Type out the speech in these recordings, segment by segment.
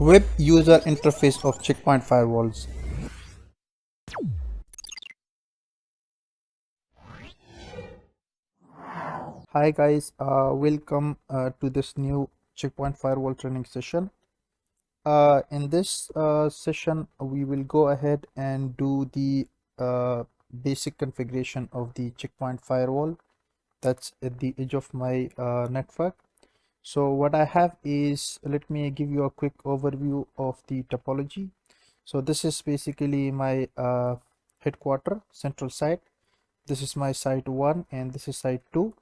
Web user interface of checkpoint firewalls. Hi guys, welcome to this new checkpoint firewall training session. In this session, we will go ahead and do the basic configuration of the checkpoint firewall that's at the edge of my network. So what I have is, let me give you a quick overview of the topology. So this is basically my headquarter central site. This is my site 1 and this is site 2.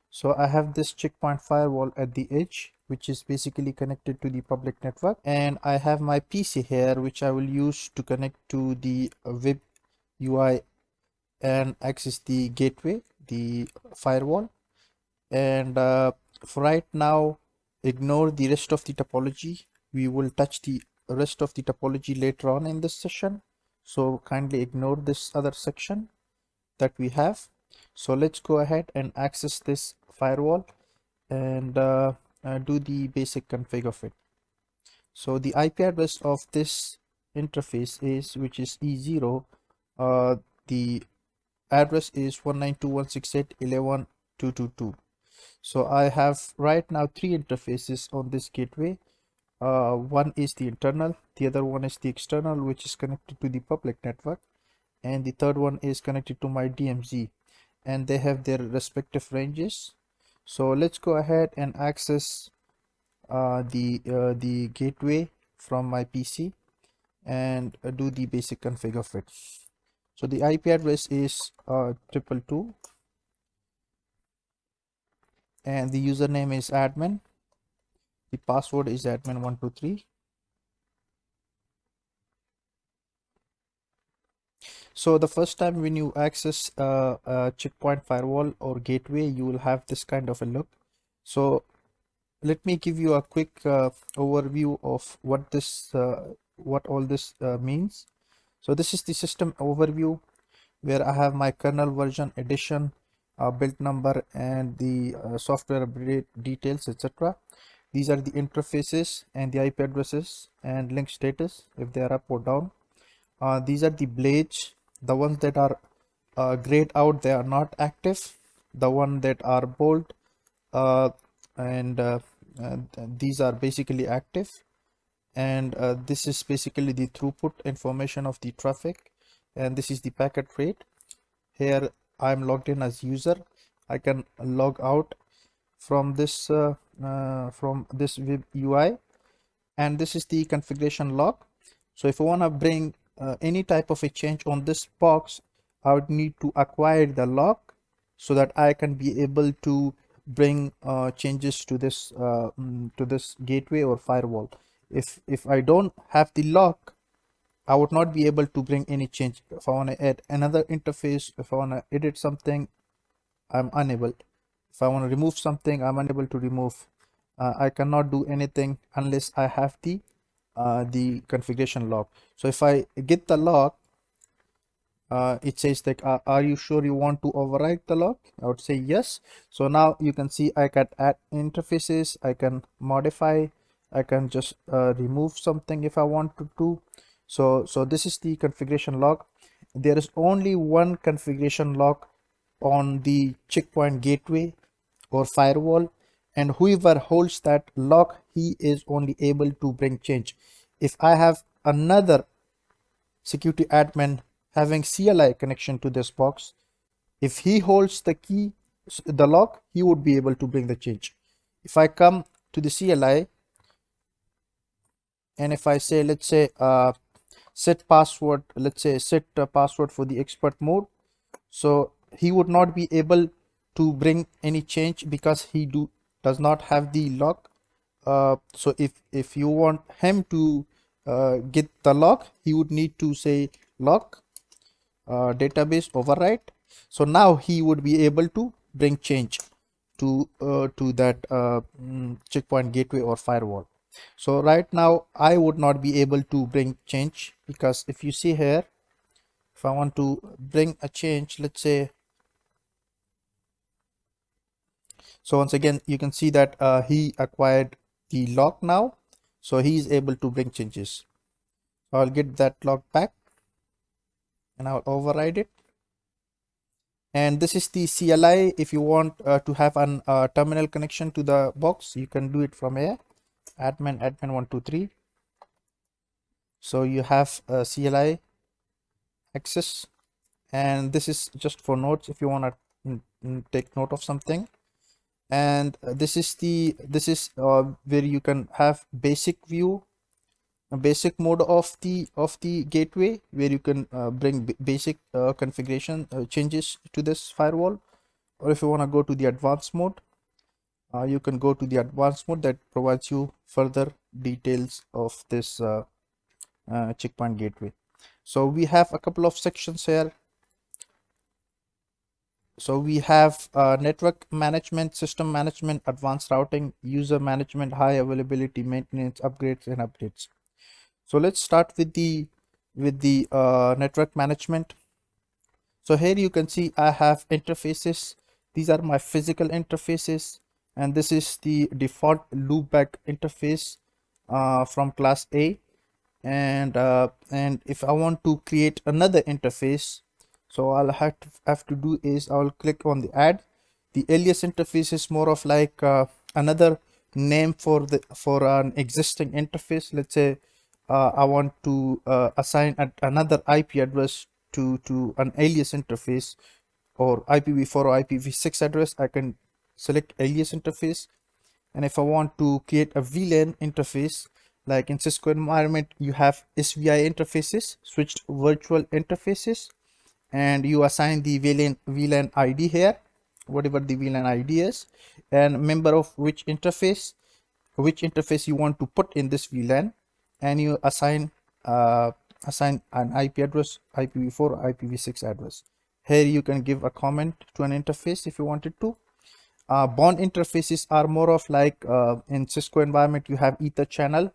So I have this checkpoint firewall at the edge, which is basically connected to the public network, and I have my PC here, which I will use to connect to the web UI and access the gateway, the firewall. And for right now, ignore the rest of the topology. We will touch the rest of the topology later on in this session, so kindly ignore this other section that we have. So let's go ahead and access this firewall and do the basic config of it. So the IP address of this interface is, which is E0, the address is 192.168.11.222. So I have right now 3 interfaces on this gateway. One is the internal, the other one is the external, which is connected to the public network, and the third one is connected to my DMZ, and they have their respective ranges. So let's go ahead and access the gateway from my PC and do the basic config of it. So the IP address is 222 and the username is admin. The password is admin123. So the first time when you access a checkpoint firewall or gateway, you will have this kind of a look. So let me give you a quick overview of what all this means. So this is the system overview, where I have my kernel version, edition, build number, and the software update details, etc. These are the interfaces and the IP addresses and link status if they are up or down. These are the blades. The ones that are grayed out, they are not active. The one that are bold and these are basically active. And this is basically the throughput information of the traffic, and this is the packet rate. Here I'm logged in as user. I can log out from this web UI, and this is the configuration log. So if I want to bring any type of a change on this box, I would need to acquire the log so that I can be able to bring changes to this gateway or firewall. If I don't have the log, I would not be able to bring any change. If I want to add another interface, if I want to edit something, I'm unable. If I want to remove something, I'm unable to remove. I cannot do anything unless I have the configuration log. So if I get the log, it says like, are you sure you want to overwrite the log? I would say yes. So now you can see I can add interfaces, I can modify, I can just remove something if I want to do. So this is the configuration log. There is only one configuration log on the checkpoint gateway or firewall, and whoever holds that log, he is only able to bring change. If I have another security admin having CLI connection to this box, if he holds the key, the log, he would be able to bring the change. If I come to the CLI and if I say, let's say set password, let's say set password for the expert mode, so he would not be able to bring any change because he does not have the log. So if you want him to get the log, he would need to say log database override. So now he would be able to bring change to that checkpoint gateway or firewall. So right now I would not be able to bring change, because if you see here, if I want to bring a change, let's say, so once again you can see that he acquired the log now. so he is able to bring changes. So I'll get that log back and I'll override it. And this is the CLI. If you want to have an terminal connection to the box, you can do it from here. Admin 123. So you have a CLI access, and this is just for notes if you want to take note of something. And this is where you can have basic view, a basic mode of the gateway, where you can bring basic configuration changes to this firewall. Or if you want to go to the advanced mode, you can go to the advanced mode that provides you further details of this checkpoint gateway. So we have a couple of sections here. So we have network management, system management, advanced routing, user management, high availability, maintenance, upgrades and updates. So let's start with the network management. So here you can see I have interfaces. These are my physical interfaces, and this is the default loopback interface from class A. And if I want to create another interface, so I'll have to do is I'll click on the add. The alias interface is more of like another name for an existing interface. Let's say I want to assign another IP address to an alias interface, or IPv4 or IPv6 address. I can select alias interface. And if I want to create a VLAN interface, like in Cisco environment, you have SVI interfaces, switched virtual interfaces, and you assign the VLAN ID here, whatever the VLAN ID is, and member of which interface you want to put in this VLAN, and you assign an IP address, IPv4 or IPv6 address. Here you can give a comment to an interface if you wanted to. Bond interfaces are more of like in Cisco environment, you have ether channel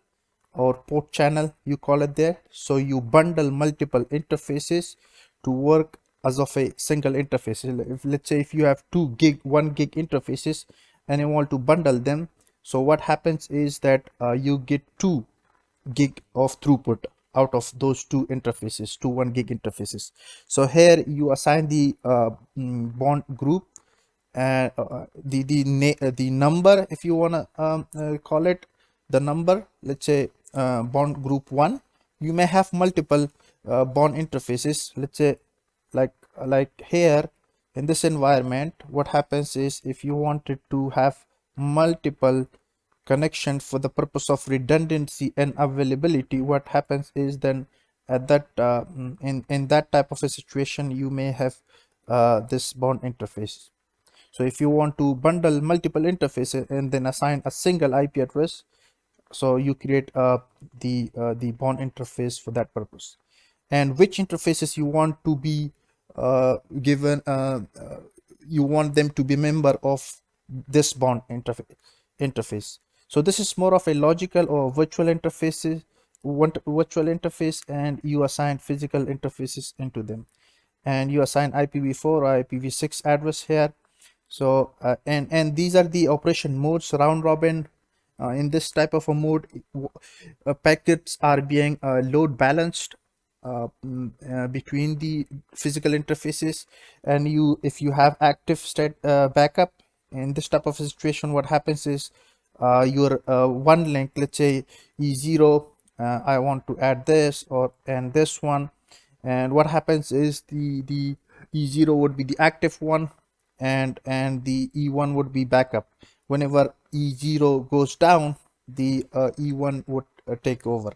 or port channel, you call it there. So you bundle multiple interfaces to work as of a single interface. If let's say if you have 2 gig, 1 gig interfaces and you want to bundle them, so what happens is that you get 2 gig of throughput out of those 2 interfaces, 1 gig interfaces. So here you assign the bond group, and the number, if you want to call it the number. Let's say bond group 1. You may have multiple bond interfaces. Let's say like here in this environment, what happens is if you wanted to have multiple connection for the purpose of redundancy and availability, what happens is then at that in that type of a situation, you may have this bond interface. So if you want to bundle multiple interfaces and then assign a single IP address, so you create the bond interface for that purpose. And which interfaces you want to be given, you want them to be member of this bond interface. So this is more of a logical or virtual interfaces, virtual interface, and you assign physical interfaces into them, and you assign IPv4 or IPv6 address here. So and these are the operation modes, round robin. In this type of a mode, packets are being load balanced between the physical interfaces. And if you have active state backup in this type of situation, what happens is your one link, let's say E0, I want to add this and this one, and what happens is the E0 would be the active one, and the E1 would be backup. Whenever E0 goes down, the E1 would take over.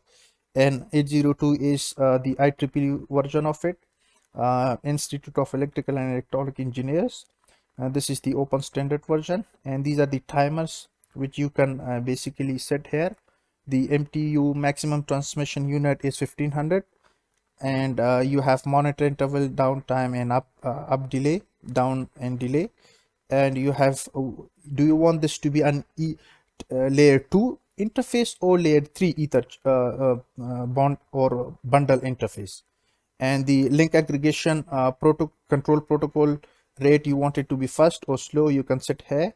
And 802 is the IEEE version of it, Institute of Electrical and Electronic Engineers. This is the open standard version, and these are the timers which you can basically set here. The MTU maximum transmission unit is 1500, and you have monitor interval, downtime, and up delay, down and delay. And you have do you want this to be an layer 2 interface or layer 3 ether bond or bundle interface? And the link aggregation control protocol rate, you want it to be fast or slow, you can set here.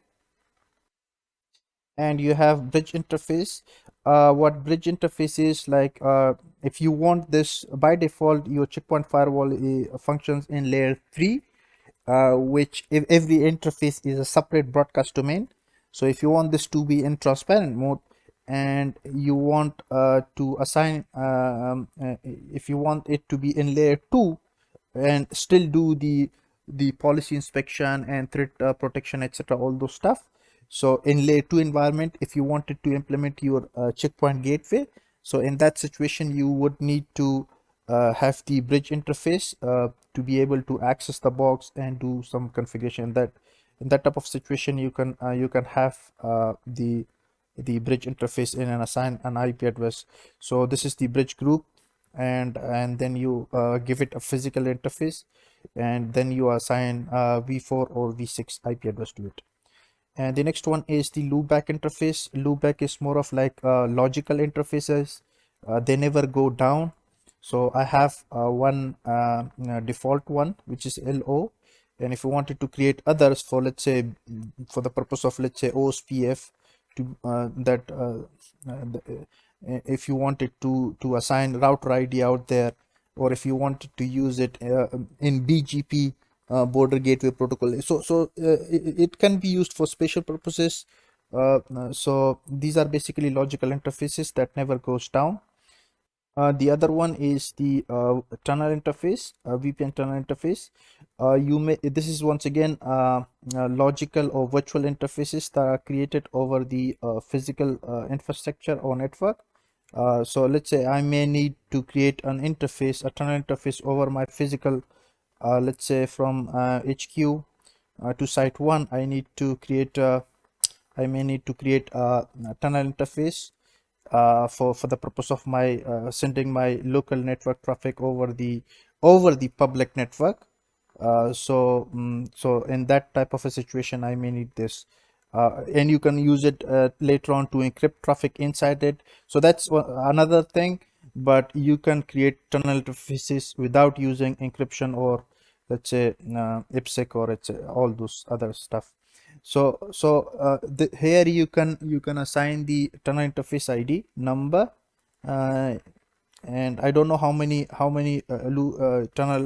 and you have bridge interface. What bridge interface is like, if you want this, by default your checkpoint firewall functions in layer 3, which if every interface is a separate broadcast domain. So if you want this to be in transparent mode, and you want to assign if you want it to be in layer 2 and still do the policy inspection and threat protection, etc., all those stuff. So in layer 2 environment, if you wanted to implement your checkpoint gateway, so in that situation you would need to have the bridge interface to be able to access the box and do some configuration. That in that type of situation you can have the bridge interface in and assign an IP address. So this is the bridge group, and then you give it a physical interface, and then you assign v4 or v6 IP address to it. And the next one is the loopback interface. Loopback is more of like logical interfaces. They never go down. So I have one default one, which is LO. And if you wanted to create others for, let's say, for the purpose of, let's say, Ospf, to if you wanted to assign router ID out there, or if you wanted to use it in BGP border gateway protocol, it can be used for special purposes. So these are basically logical interfaces that never goes down. The other one is the tunnel interface, VPN tunnel interface. This is once again logical or virtual interfaces that are created over the physical infrastructure or network. So let's say I may need to create an interface, a tunnel interface over my physical, let's say from HQ to site 1. I need to create I may need to create a tunnel interface for the purpose of my sending my local network traffic over the public network. So in that type of a situation I may need this, and you can use it later on to encrypt traffic inside it. So that's another thing, but you can create tunnel interfaces without using encryption, or let's say IPsec, or it's all those other stuff. So here you can assign the tunnel interface ID number, uh, and I don't know how many tunnel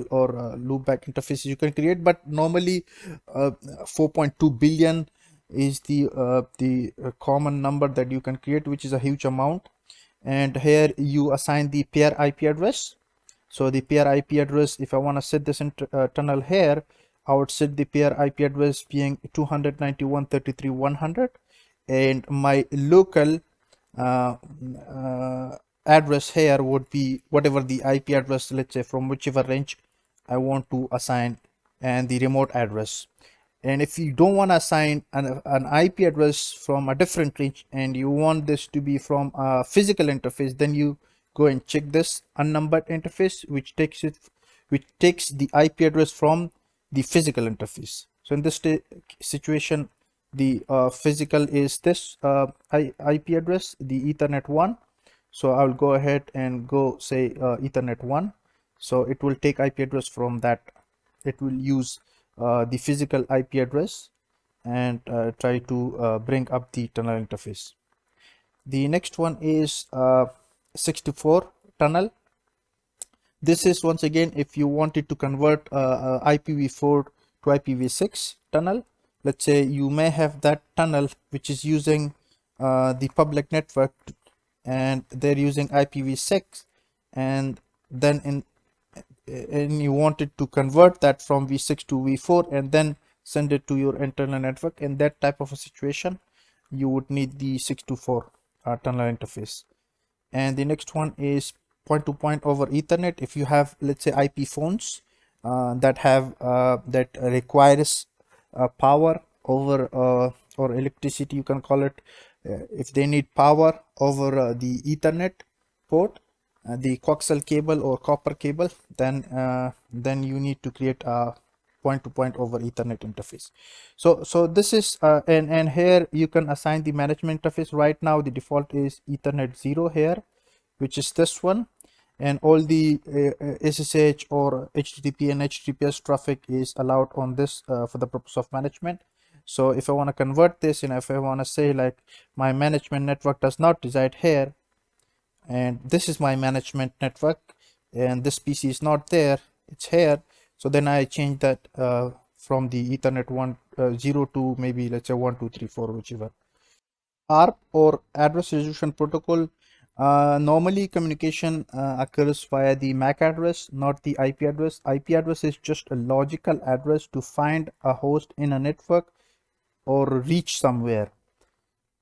or loopback interfaces you can create, but normally 4.2 billion is the common number that you can create, which is a huge amount. And here you assign the pair IP address. So the pair IP address, if I want to set this tunnel here, I would set the pair IP address being 291.33.100, and my local uh, address here would be whatever the IP address, let's say from whichever range I want to assign, and the remote address. And if you don't want to assign an IP address from a different range, and you want this to be from a physical interface, then you go and check this unnumbered interface, which takes the IP address from the physical interface. So in this situation, the physical is this IP address, the Ethernet 1. So I'll go ahead and go say Ethernet 1. So it will take IP address from that. It will use the physical IP address and try to bring up the tunnel interface. The next one is 64 tunnel. This is once again if you wanted to convert IPv4 to IPv6 tunnel. Let's say you may have that tunnel which is using the public network, and they're using IPv6, and then and you wanted to convert that from v6 to v4 and then send it to your internal network. In that type of a situation, you would need the 624 tunnel interface. And the next one is point to point over Ethernet. If you have, let's say, IP phones that have that requires power over or electricity, you can call it, if they need power over the Ethernet port, the coaxial cable or copper cable, then you need to create a point to point over Ethernet interface. So this is and here you can assign the management interface. Right now the default is Ethernet 0 here, which is this one, and all the SSH or HTTP and HTTPS traffic is allowed on this for the purpose of management. So if I want to convert this, if I want to say like my management network does not reside here, and this is my management network, and this PC is not there, it's here. So then I change that from the Ethernet 0 to maybe let's say 1 2 3 4, whichever. ARP or address resolution protocol. Normally communication occurs via the MAC address, not the IP address. IP address is just a logical address to find a host in a network or reach somewhere.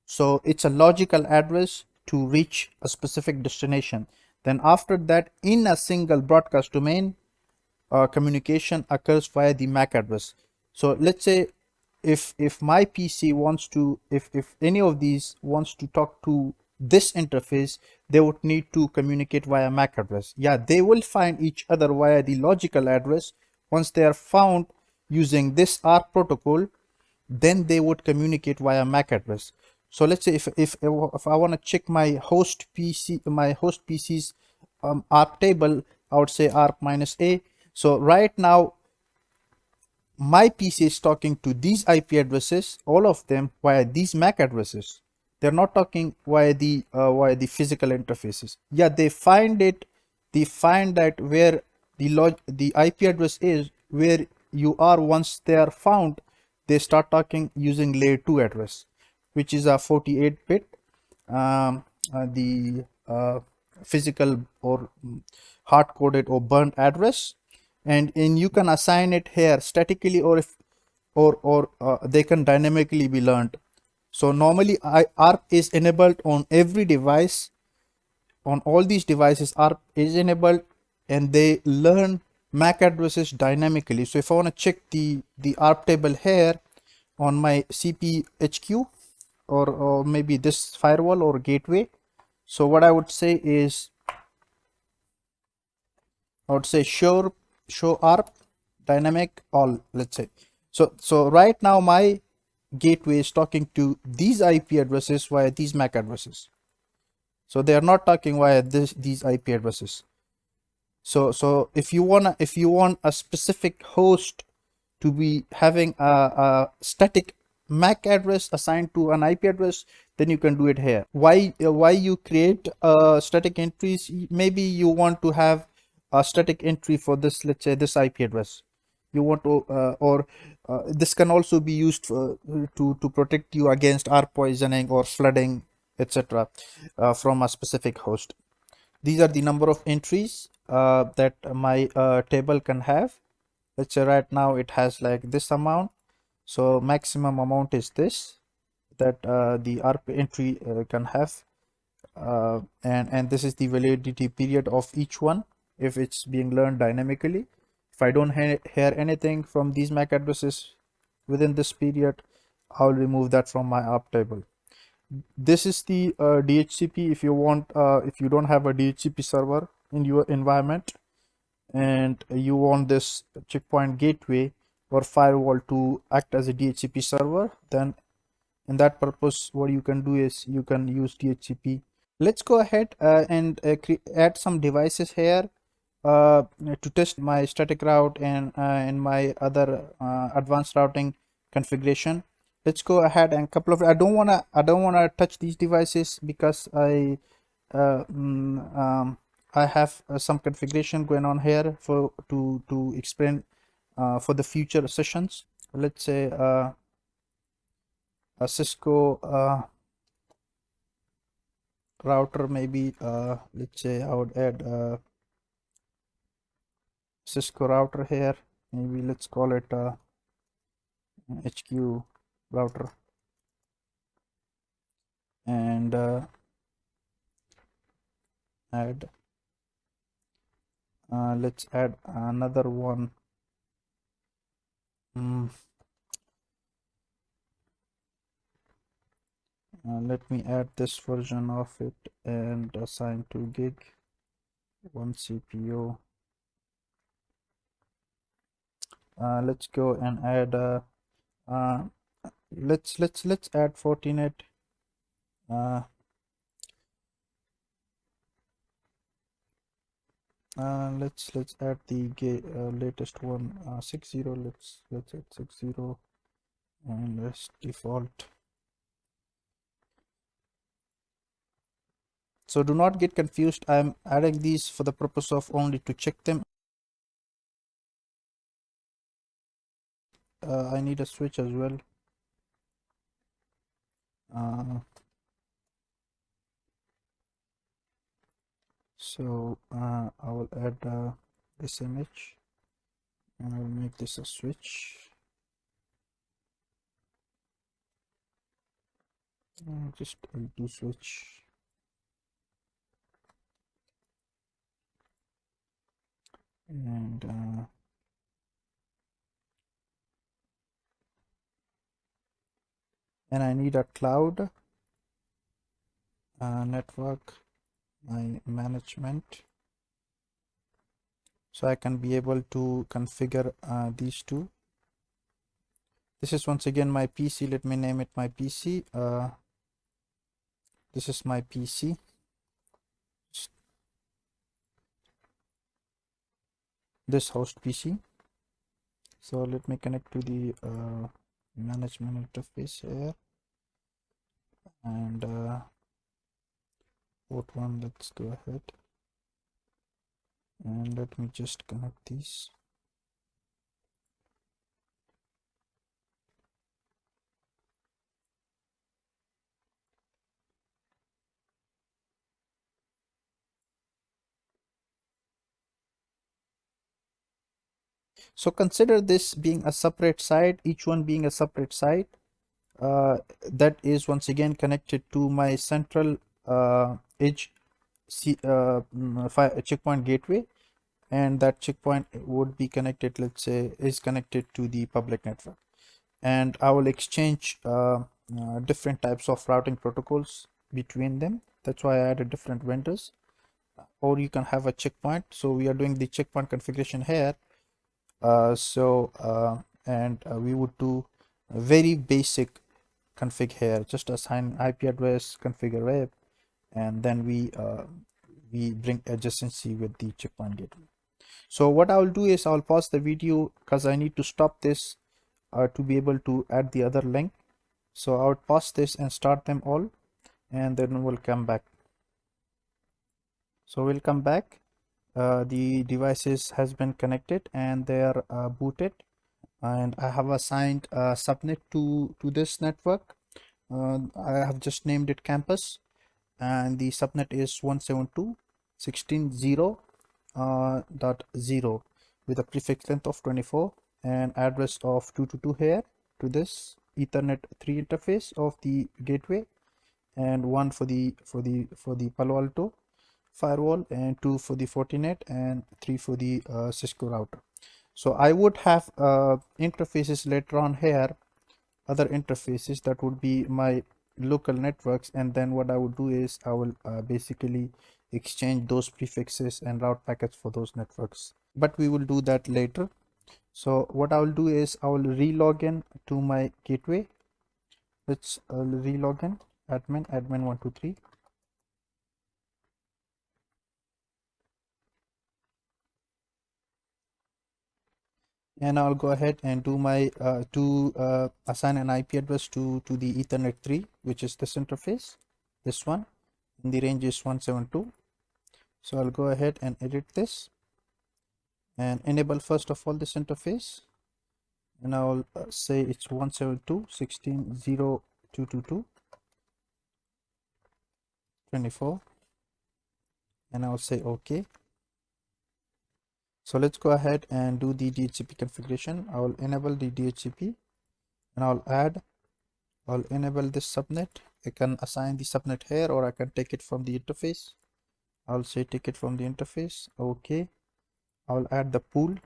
So it's a logical address to reach a specific destination. Then after that, in a single broadcast domain, communication occurs via the MAC address. So let's say if my PC wants to, if any of these wants to talk to this interface, they would need to communicate via MAC address. Yeah, they will find each other via the logical address. Once they are found using this ARP protocol, then they would communicate via MAC address. So let's say if I want to check my host PC's ARP table, I would say ARP -A. So right now my PC is talking to these IP addresses, all of them via these MAC addresses. They're not talking via the physical interfaces. Yeah, they find that where the IP address is, where you are. Once they are found, they start talking using layer 2 address, which is a 48-bit the physical or hard-coded or burnt address, and you can assign it here statically, or if they can dynamically be learned. So normally ARP is enabled on every device. On all these devices, ARP is enabled, and they learn MAC addresses dynamically. So if I want to check the ARP table here on my CPHQ, or maybe this firewall or gateway, so what I would say is, I would say show ARP dynamic all, let's say. So right now my gateway is talking to these IP addresses via these MAC addresses. So they are not talking via these IP addresses. So if you want a specific host to be having a static MAC address assigned to an IP address, then you can do it here. Why you create static entries? Maybe you want to have a static entry for this, let's say this IP address. You want to or this can also be used to protect you against ARP poisoning or flooding, etc. From a specific host. These are the number of entries that my table can have. Let's say right now it has like this amount. So maximum amount is this, that the ARP entry can have, and this is the validity period of each one if it's being learned dynamically. If I don't hear anything from these MAC addresses within this period, I'll remove that from my ARP table. This is the DHCP. If you don't have a DHCP server in your environment, and you want this checkpoint gateway or firewall to act as a DHCP server, then in that purpose, what you can do is you can use DHCP. Let's go ahead and add some devices here to test my static route and my other advanced routing configuration. Let's go ahead and I don't wanna touch these devices because uh, mm, um, I have some configuration going on here for to explain for the future sessions. Let's say a Cisco router, maybe let's say I would add a Cisco router here. Maybe let's call it HQ router, and add let's add another one. Let me add this version of it and assign 2 gig, 1 CPU. Let's go and add let's add Fortinet. Let's add the latest one, 60. Let's add 60 and this default. So do not get confused. I'm adding these for the purpose of only to check them. I need a switch as well. So I will add this image and I will make this a switch. Just L2 switch. And I need a cloud network, my management, so I can be able to configure these two. This is once again my PC. Let me name it my PC. This is my PC. This host PC. So let me connect to the management interface here, and port 1, let's go ahead and let me just connect these. So consider this being a separate site, each one being a separate site that is once again connected to my central edge checkpoint gateway, and that checkpoint would be connected, let's say, is connected to the public network, and I will exchange different types of routing protocols between them. That's why I added different vendors. Or you can have a checkpoint. So we are doing the checkpoint configuration here. We would do a very basic config here, just assign IP address, configure web, and then we bring adjacency with the checkpoint gateway. So what I will do is I'll pause the video because I need to stop this to be able to add the other link. So I would pause this and start them all, and then we'll come back. So we'll come back. The devices has been connected and they are booted, and I have assigned a subnet to this network. I have just named it campus, and the subnet is 172.16.0.0 with a prefix length of 24 and address of 222 here to this Ethernet 3 interface of the gateway, and one for the Palo Alto firewall, and 2 for the Fortinet, and 3 for the Cisco router. So I would have interfaces later on here, other interfaces that would be my local networks, and then what I would do is I will basically exchange those prefixes and route packets for those networks, but we will do that later. So what I will do is I will relog in to my gateway. Let's relog in admin123, and I'll go ahead and do my assign an IP address to the Ethernet 3, which is this interface, this one, and the range is 172. So I'll go ahead and edit this and enable first of all this interface, and I'll say it's 172.16.0.222.24, and I'll say OK. So let's go ahead and do the DHCP configuration. I will enable the DHCP, and I'll enable this subnet. I can assign the subnet here, or I can take it from the interface. I'll say take it from the interface. OK. I'll add the pool.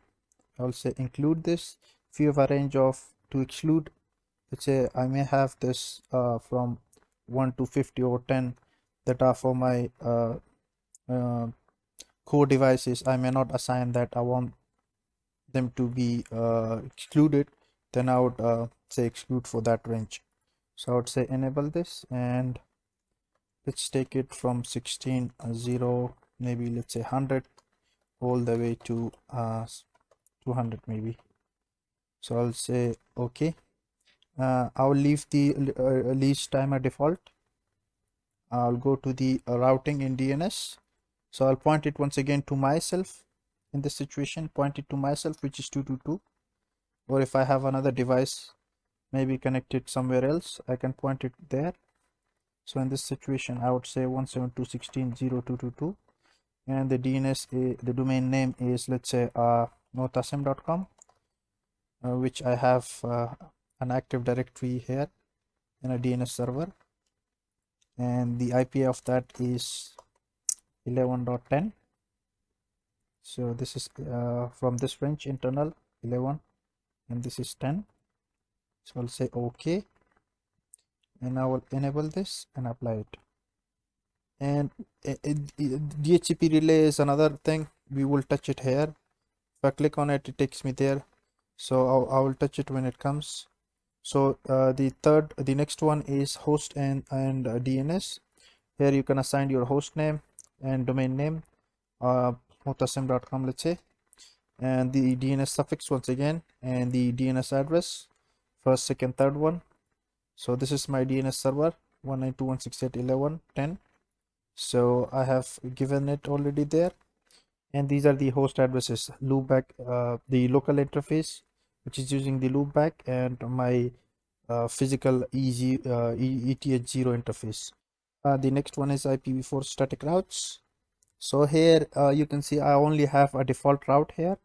I'll say include this. If you have a range of to exclude, let's say I may have this from 1 to 50 or 10 that are for my core devices. I may not assign that. I want them to be excluded. Then I would say exclude for that range. So I would say enable this, and let's take it from 16.0, maybe let's say 100, all the way to 200 maybe. So I'll say OK. I will leave the least timer default. I'll go to the routing in DNS. So I'll point it once again to myself. In this situation, point it to myself, which is 222. Or if I have another device maybe connected somewhere else, I can point it there. So in this situation, I would say 172.16.0222, and the the domain name is, let's say, notasm.com, which I have an active directory here in a DNS server, and the IP of that is 11.10. So this is from this range, internal 11, and this is 10. So I'll say OK, and I will enable this and apply it. And DHCP relay is another thing. We will touch it here. If I click on it, it takes me there. So I will touch it when it comes. So the next one is host and DNS. Here you can assign your host name and domain name, motasm.com, let's say, and the DNS suffix once again, and the DNS address, first, second, third one. So this is my DNS server 192.168.11.10. So I have given it already there, and these are the host addresses: loopback, the local interface, which is using the loopback, and my physical ETH0 interface. The next one is IPv4 static routes. So here you can see I only have a default route here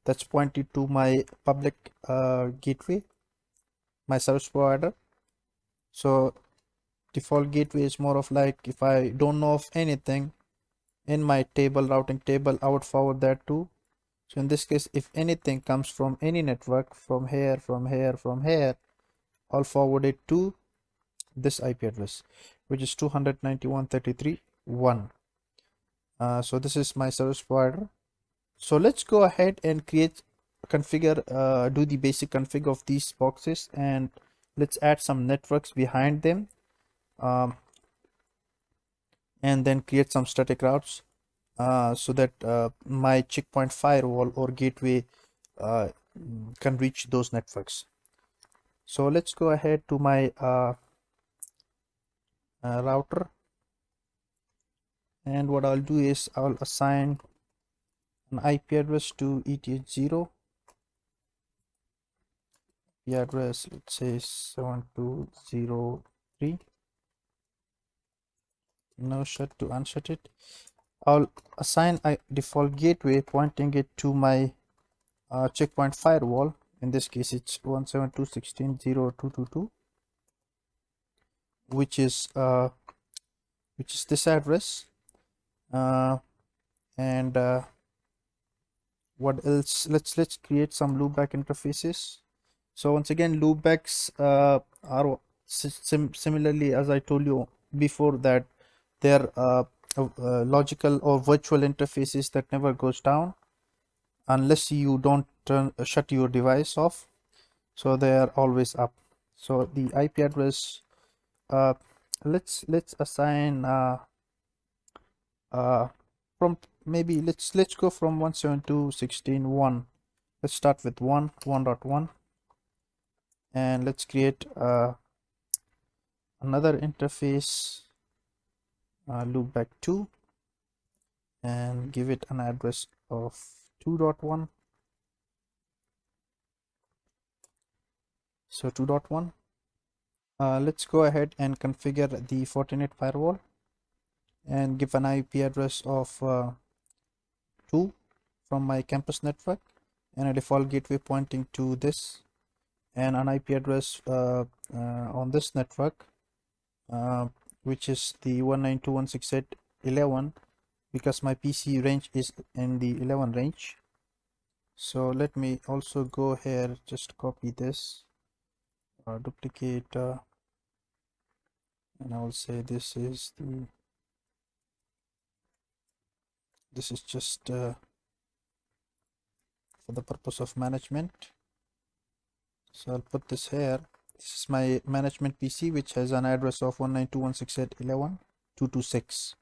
that's pointed to my public gateway, my service provider. So default gateway is more of like, if I don't know of anything in my routing table, I would forward that to. So in this case, if anything comes from any network, from here, from here, from here, I'll forward it to this IP address, which is 291.33.1. So this is my service provider. So let's go ahead and configure, do the basic config of these boxes, and let's add some networks behind them, and then create some static routes so that my checkpoint firewall or gateway can reach those networks. So let's go ahead to my router, and what I'll do is I'll assign an IP address to ETH0. The address, let's say 7203. No shut to unshut it. I'll assign a default gateway pointing it to my checkpoint firewall. In this case, it's 172.16.0222, which is this address. And what else? Let's create some loopback interfaces. So once again, loopbacks are similarly, as I told you before, that they're logical or virtual interfaces that never goes down unless you don't shut your device off. So they are always up. So the IP address, let's assign from maybe let's go from 172.16.1. Let's start with 1.1, and let's create another interface, loopback 2, and give it an address of 2.1. So 2.1. Let's go ahead and configure the Fortinet firewall and give an IP address of 2 from my campus network, and a default gateway pointing to this, and an IP address on this network, which is the 192.168.11, because my PC range is in the 11 range. So let me also go here, just copy this, duplicate, and I will say this is just for the purpose of management. So I'll put this here. This is my management PC, which has an address of 192.168.11.226.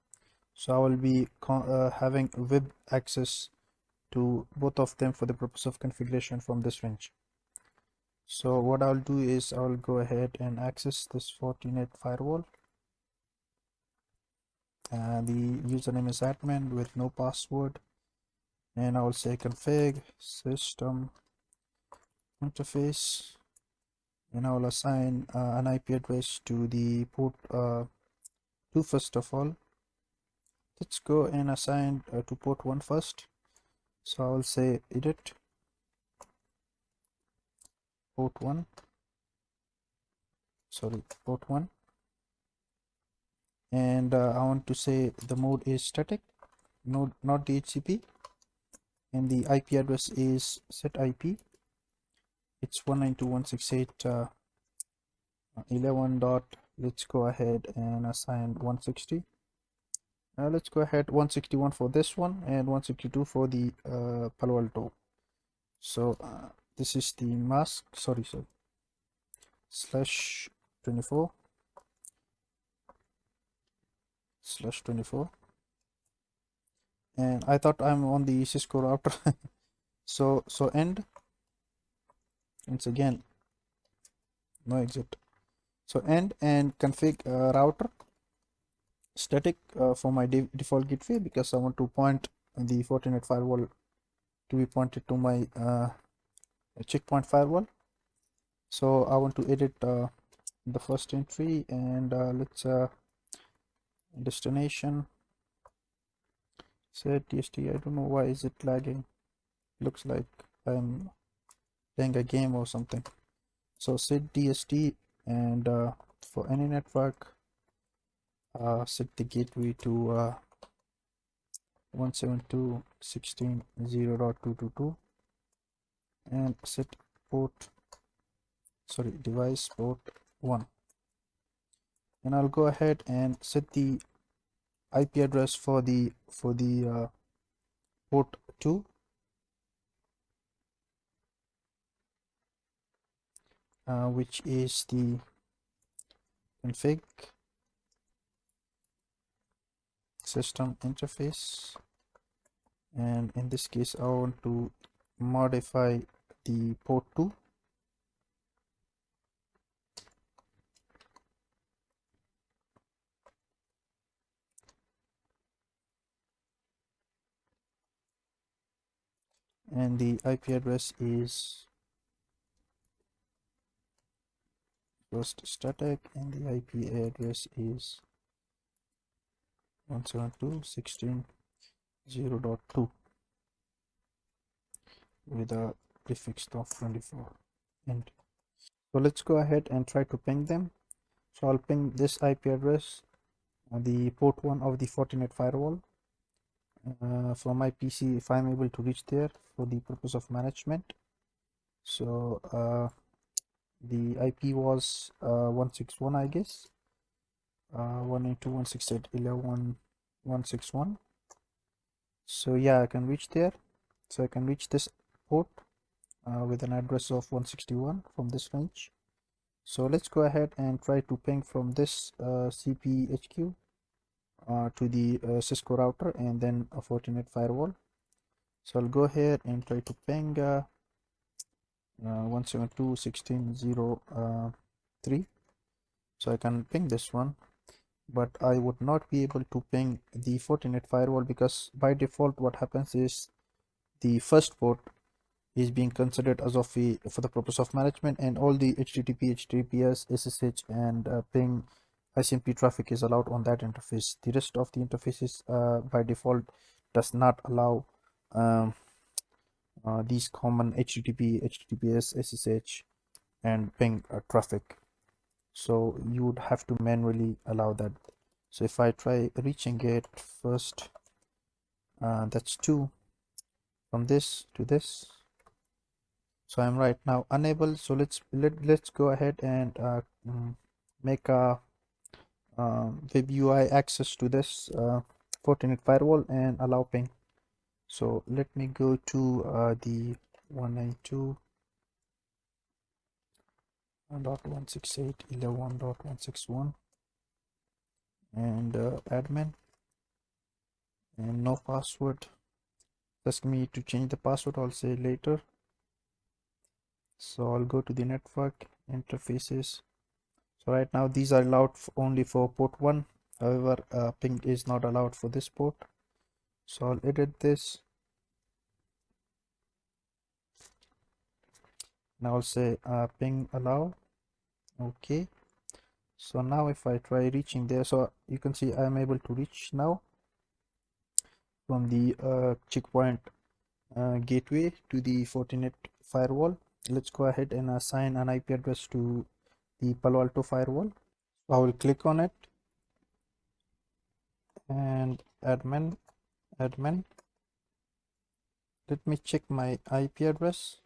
So I will be having web access to both of them for the purpose of configuration from this range. So what I'll do is I'll go ahead and access this Fortinet firewall. The username is admin with no password, and I will say config system interface, and I will assign an IP address to the port 2 first of all. Let's go and assign to port 1 first. So I will say edit port 1, and I want to say the mode is static, not DHCP, and the IP address is set IP. It's 192.168.11 dot. Let's go ahead and assign 160. Let's go ahead 161 for this one and 162 for the Palo Alto. So this is the mask, /24/24, and I thought I'm on the Cisco router. so end, once again no exit. So end and config router static for my default gateway, because I want to point the Fortinet firewall to be pointed to my checkpoint firewall. So I want to edit the first entry, and let's destination set DST. I don't know why is it lagging. Looks like I'm playing a game or something. So set DST, and for any network set the gateway to 172.16.0.222, and set device port 1, and I'll go ahead and set the IP address for the port 2, which is the config system interface, and in this case I want to modify the port 2, and the IP address is first static, and the IP address is 172.16.0.2 with a prefix of 24. And so let's go ahead and try to ping them. So I'll ping this IP address on the port 1 of the Fortinet firewall from my PC if I'm able to reach there for the purpose of management. So the IP was 161, I guess, 192.168.11.161. So yeah, I can reach there. So I can reach this port with an address of 161 from this range. So let's go ahead and try to ping from this CPHQ to the Cisco router and then a Fortinet firewall. So I'll go ahead and try to ping 172.16.0.3. So I can ping this one, but I would not be able to ping the Fortinet firewall, because by default what happens is the first port is being considered as of for the purpose of management, and all the HTTP, HTTPS, SSH, and ping ICMP traffic is allowed on that interface. The rest of the interfaces by default does not allow these common HTTP, HTTPS, SSH, and ping traffic. So you would have to manually allow that. So if I try reaching it first, that's 2 from this to this. So I'm right now unable. So let's go ahead and make a web UI access to this Fortinet firewall and allow ping. So let me go to the 192.168.11.161 and admin, and no password. Ask me to change the password, I'll say later. So I'll go to the network interfaces. So right now these are allowed only for port 1. However, ping is not allowed for this port. So I'll edit this. Now I'll say ping allow. Okay. So now if I try reaching there, so you can see I'm able to reach now from the checkpoint gateway to the Fortinet firewall. Let's go ahead and assign an IP address to the Palo Alto firewall. So I will click on it and admin. Let me check my IP address.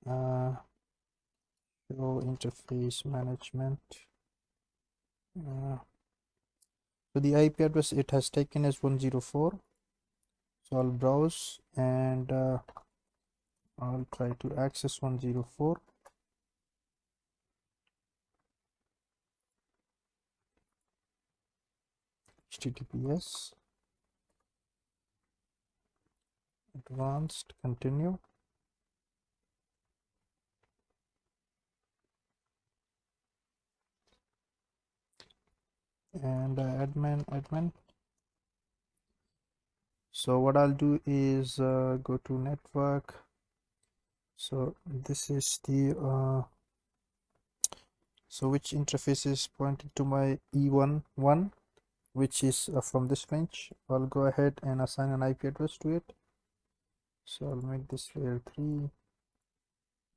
Show interface management. So the IP address it has taken is 104. So I'll browse and I'll try to access 104. HTTPS advanced continue. And admin. So what I'll do is go to network. So this is the so which interface is pointing to my E11, which is from this range. I'll go ahead and assign an IP address to it. So I'll make this layer 3,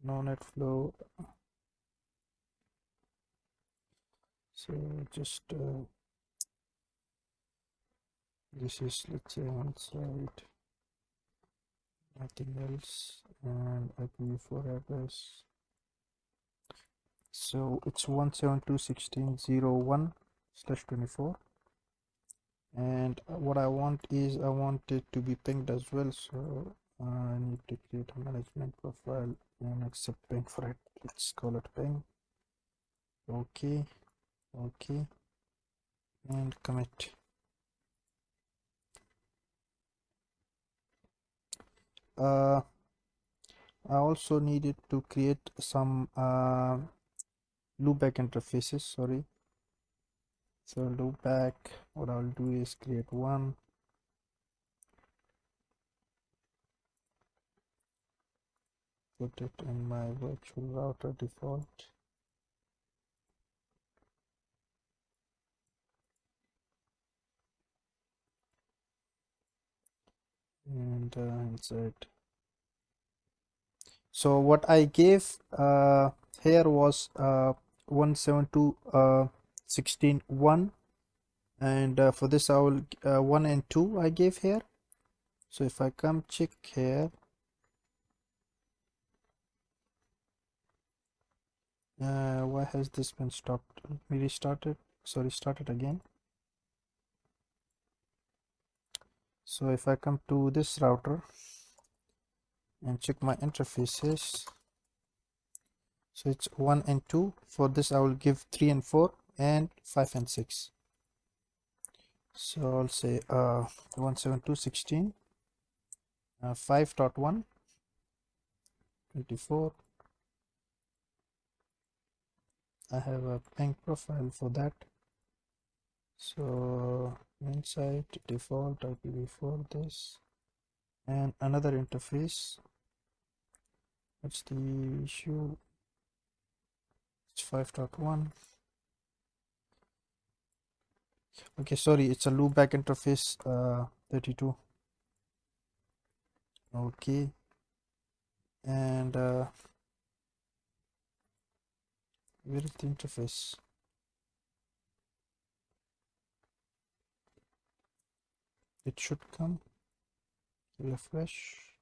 no Netflow. So just this is, let's say, on site, nothing else, and IPv4 address. So it's 172.16.01/24, and what I want is I want it to be pinged as well. So I need to create a management profile and accept ping for it. Let's call it ping. Okay, and commit. I also needed to create some loopback interfaces. Sorry. So loopback, what I'll do is create one. Put it in my virtual router default. And insert. So what I gave here was 172.16.1, and for this I will 1 and 2 I gave here. So if I come check here, why has this been stopped? Let me restart it. Sorry, start it again. So if I come to this router and check my interfaces, so it's 1 and 2. For this I will give 3 and 4 and 5 and 6. So I'll say 172.16 5.1 24. I have a ping profile for that. So inside default IPv4 this, and another interface. What's the issue? It's 5.1. Okay, sorry, it's a loopback interface 32. Okay, and where is the interface? It should come. Refresh.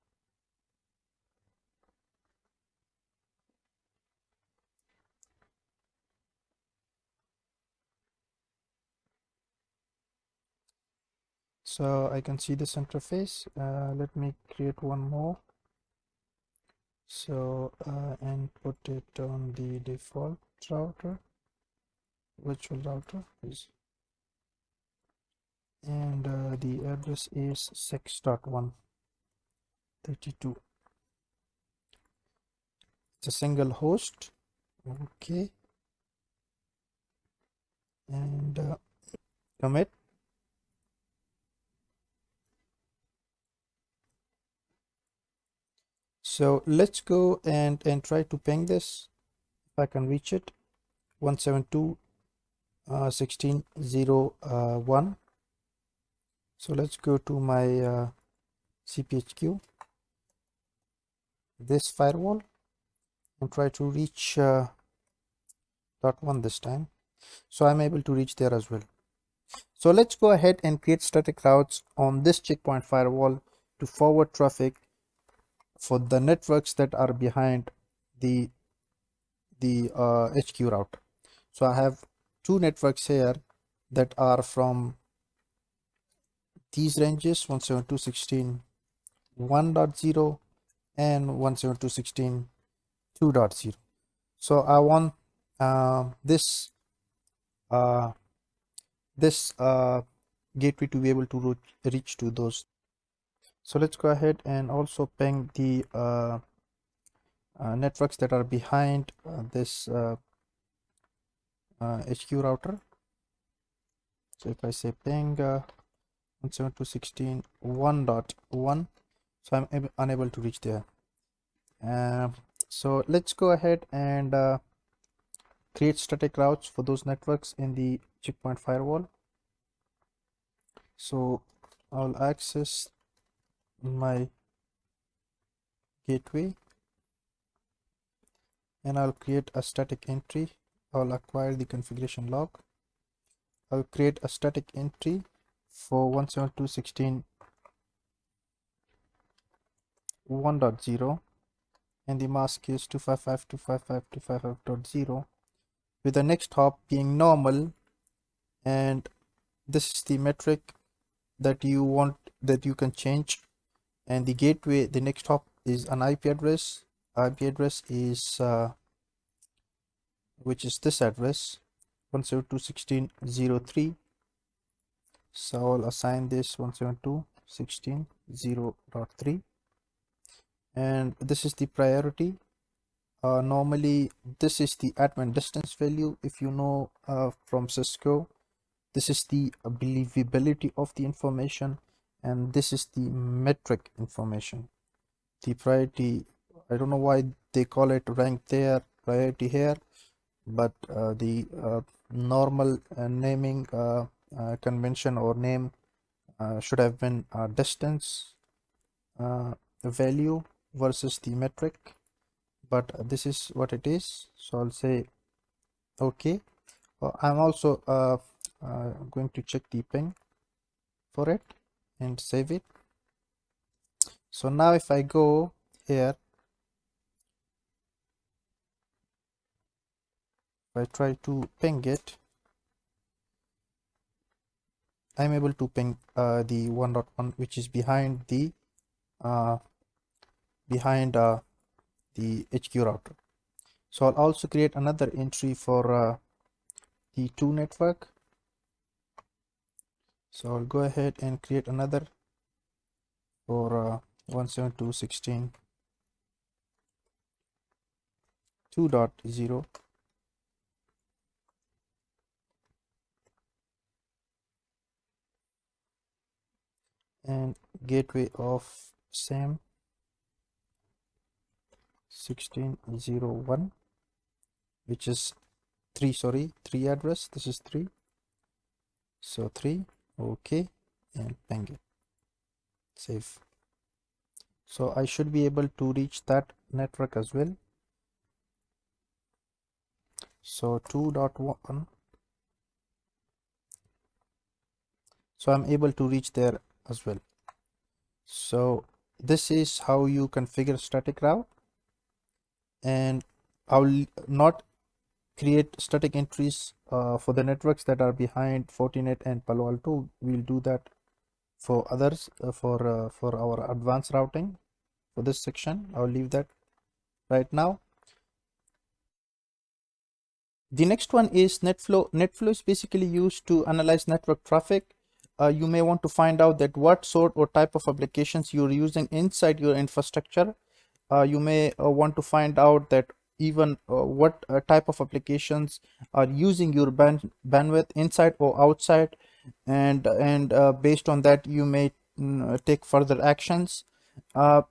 So I can see this interface. Let me create one more. So and put it on the default router, virtual router, please. And the address is 6.1 32. it's a single host. Okay, and commit. So let's go and try to ping this if I can reach it. 172.16.0.1. So let's go to my CPHQ, this firewall, and try to reach .1 this time. So I'm able to reach there as well. So let's go ahead and create static routes on this checkpoint firewall to forward traffic for the networks that are behind the HQ router. So I have two networks here that are from these ranges, 172.16.1.0 and 172.16.2.0. So I want this gateway to be able to reach to those. So let's go ahead and also ping the networks that are behind this HQ router. So if I say ping 172.16.1.1, so I'm unable to reach there. So let's go ahead and create static routes for those networks in the checkpoint firewall. So I'll access my gateway and I'll create a static entry. I'll acquire the configuration log. I'll create a static entry for 172.16.1.0 and the mask is 255.255.255.0 with the next hop being normal, and this is the metric that you want, that you can change. And the gateway, the next hop is an IP address. IP address is which is this address 172.16.0.3. so I'll assign this 172.16.0.3 and this is the priority. Normally this is the admin distance value. If you know from Cisco, this is the believability of the information, and this is the metric information. The priority, I don't know why they call it rank there, priority here, but the normal naming convention or name should have been distance value versus the metric, but this is what it is. So I'll say okay. I'm also going to check the ping for it and save it. So now if I go here, if I try to ping it, I'm able to ping the 1.1 which is behind the HQ router. So I'll also create another entry for the 2 network. So I'll go ahead and create another for 172.16.2.0 and gateway of same 16.0.1, which is 3 address. This is 3, so 3. Okay, and ping it, save. So I should be able to reach that network as well. So 2.1, so I'm able to reach there as well. So this is how you configure static route, and I'll not create static entries for the networks that are behind Fortinet and Palo Alto. We'll do that for others for our advanced routing. For this section, I'll leave that right now. The next one is Netflow. Netflow is basically used to analyze network traffic. You may want to find out that what sort or type of applications you're using inside your infrastructure. you may want to find out that even what type of applications are using your bandwidth inside or outside, and based on that you may take further actions.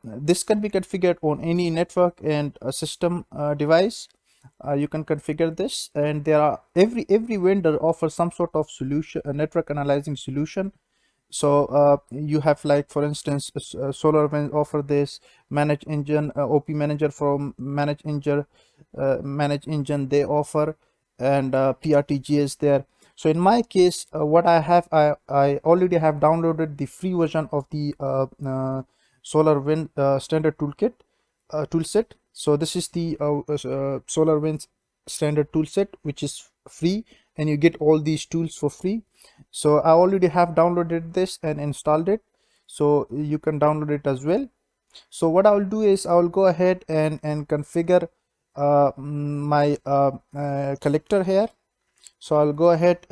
This can be configured on any network and system device. You can configure this, and there are every vendor offers some sort of solution, a network analyzing solution. So you have, like, for instance, SolarWinds offer this manage engine, OP manager from manage engine they offer, and PRTG is there. So in my case, what I have, I already have downloaded the free version of the SolarWinds standard toolset. So this is the SolarWinds standard toolset, which is free, and you get all these tools for free. So I already have downloaded this and installed it, so you can download it as well. So what I'll do is I'll go ahead and configure my collector here. So I'll go ahead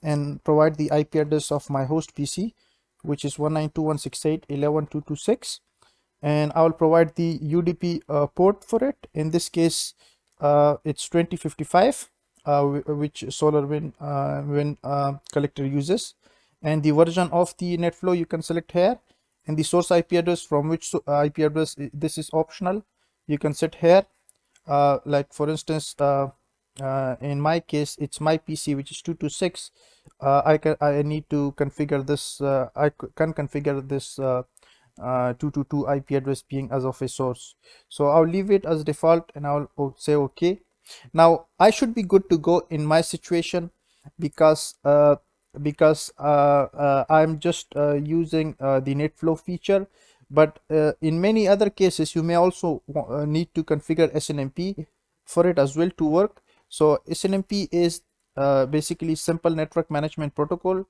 and provide the IP address of my host PC, which is 192.168.11.226, and I will provide the UDP port for it. In this case, it's 2055, which SolarWinds collector uses, and the version of the Netflow you can select here, and the source IP address from which IP address this is optional. You can set here, like for instance, in my case it's my PC, which is 226. I need to configure this. I can configure this 222 IP address being as of a source. So I'll leave it as default and I'll say OK. Now I should be good to go in my situation, because I'm just using the Netflow feature. But in many other cases you may also need to configure SNMP for it as well to work. So SNMP is basically simple network management protocol,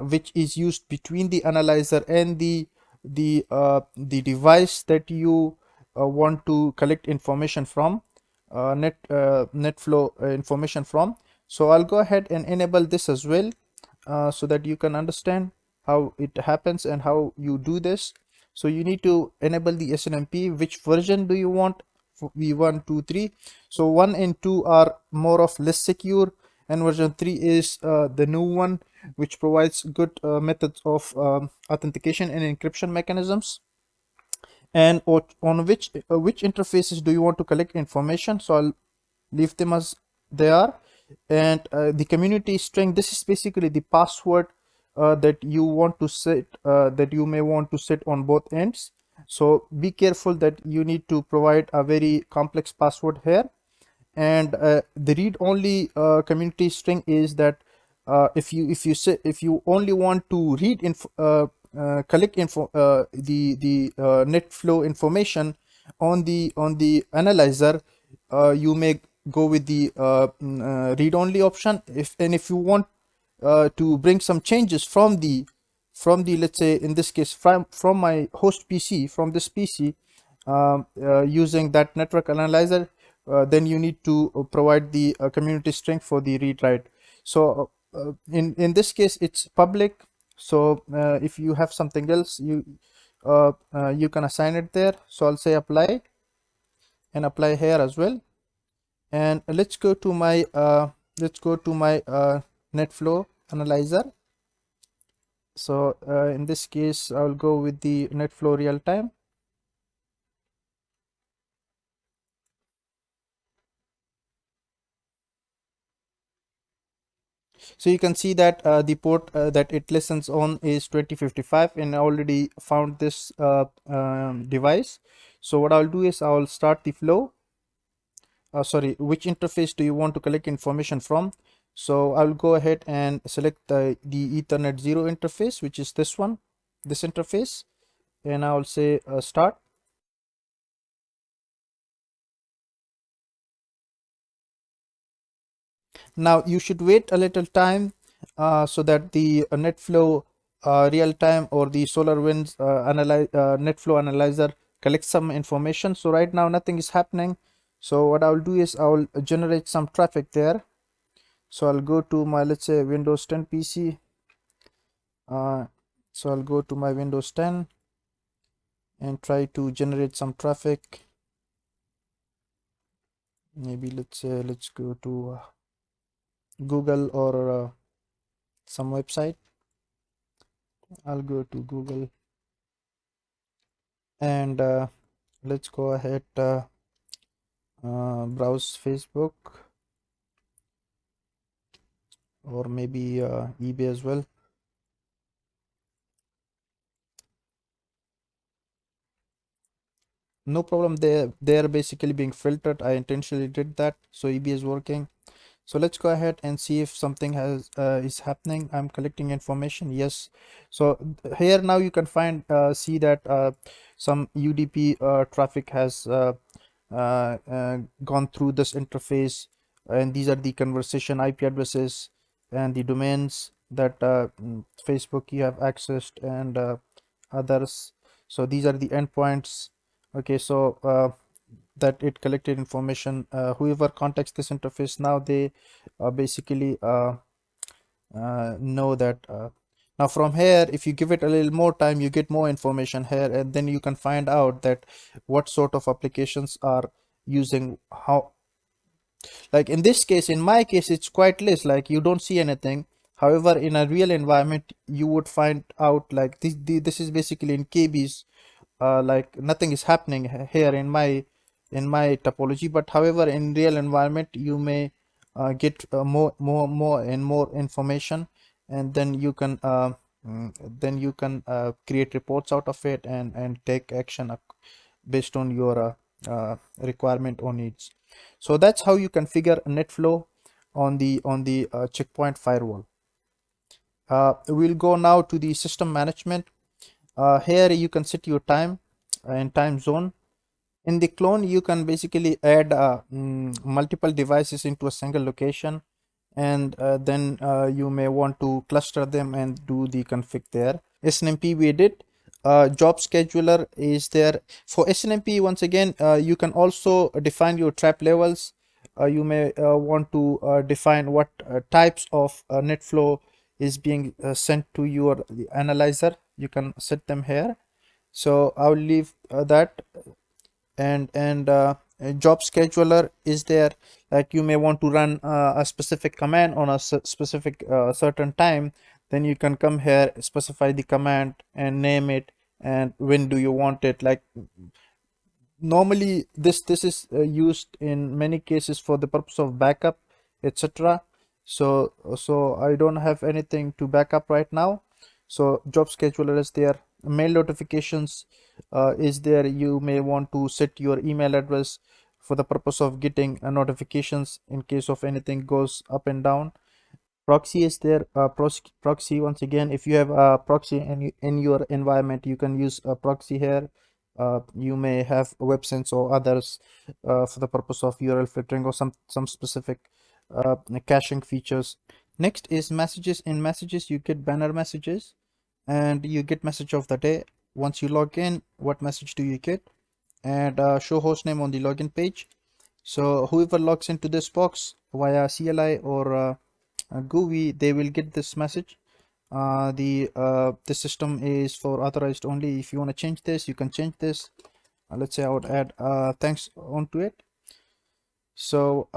which is used between the analyzer and the device that you want to collect information from, Netflow information from. So I'll go ahead and enable this as well, so that you can understand how it happens and how you do this. So you need to enable the SNMP. Which version do you want? V1, 2, 3. So 1 and 2 are more of less secure, and version 3 is the new one, which provides good methods of authentication and encryption mechanisms. And on which interfaces do you want to collect information? So I'll leave them as they are. And the community string, this is basically the password that you want to set, that you may want to set on both ends. So be careful that you need to provide a very complex password here. And the read only community string is that if you only want to read collect the Netflow information on the analyzer, you may go with the read only option. If you want to bring some changes from the let's say in this case from my host PC, from this PC, using that network analyzer, then you need to provide the community string for the read write. So in this case it's public. So if you have something else, you can assign it there. So I'll say apply, and apply here as well. And let's go to my Netflow analyzer. So in this case I'll go with the Netflow real time. So you can see that the port that it listens on is 2055, and I already found this device. So what I'll do is I'll start the flow. Sorry, which interface do you want to collect information from? So I'll go ahead and select the Ethernet 0 interface, which is this one, this interface, and I'll say start. Now you should wait a little time so that the Netflow real time or the SolarWinds Netflow analyzer collects some information. So right now nothing is happening. So what I'll do is I'll generate some traffic there. So I'll go to my, let's say, Windows 10 PC. So I'll go to my Windows 10, and try to generate some traffic. Maybe let's go to Google or some website. I'll go to Google and let's go ahead browse Facebook or maybe eBay as well. No problem, they're basically being filtered. I intentionally did that, so eBay is working. So let's go ahead and see if something is happening. I'm collecting information. Yes. So here now you can find see that some UDP traffic has gone through this interface, and these are the conversation IP addresses and the domains that Facebook you have accessed, and others. So these are the endpoints. Okay, so that it collected information. Whoever contacts this interface now, they basically know that now from here, if you give it a little more time, you get more information here, and then you can find out that what sort of applications are using how. Like in this case, in my case, it's quite less, like you don't see anything. However, in a real environment, you would find out like this is basically in KBs, like nothing is happening here in my topology. But however, in real environment, you may get more and more information, and then you can create reports out of it, and take action based on your requirement or needs. So that's how you configure Netflow on the checkpoint firewall. We'll go now to the system management. Here you can set your time and time zone. In the clone, you can basically add multiple devices into a single location, and then you may want to cluster them and do the config there. Snmp we did. Job scheduler is there. For Snmp, once again, you can also define your trap levels. You may want to define what types of Netflow is being sent to your analyzer. You can set them here. So I'll leave that. And a job scheduler is there, like you may want to run a specific command on a specific certain time. Then you can come here, specify the command and name it, and when do you want it. Like normally this is used in many cases for the purpose of backup, etc. So I don't have anything to back up right now. So job scheduler is there. Mail notifications is there. You may want to set your email address for the purpose of getting notifications in case of anything goes up and down. Proxy is there. Proxy, once again, if you have a proxy in your environment, you can use a proxy here. You may have WebSense or others for the purpose of URL filtering or some specific caching features. Next is messages. In messages, you get banner messages, and you get message of the day. Once you log in, what message do you get? And show hostname on the login page. So whoever logs into this box via CLI or GUI, they will get this message. The system is for authorized only. If you want to change this, you can change this. Let's say I would add thanks onto it. So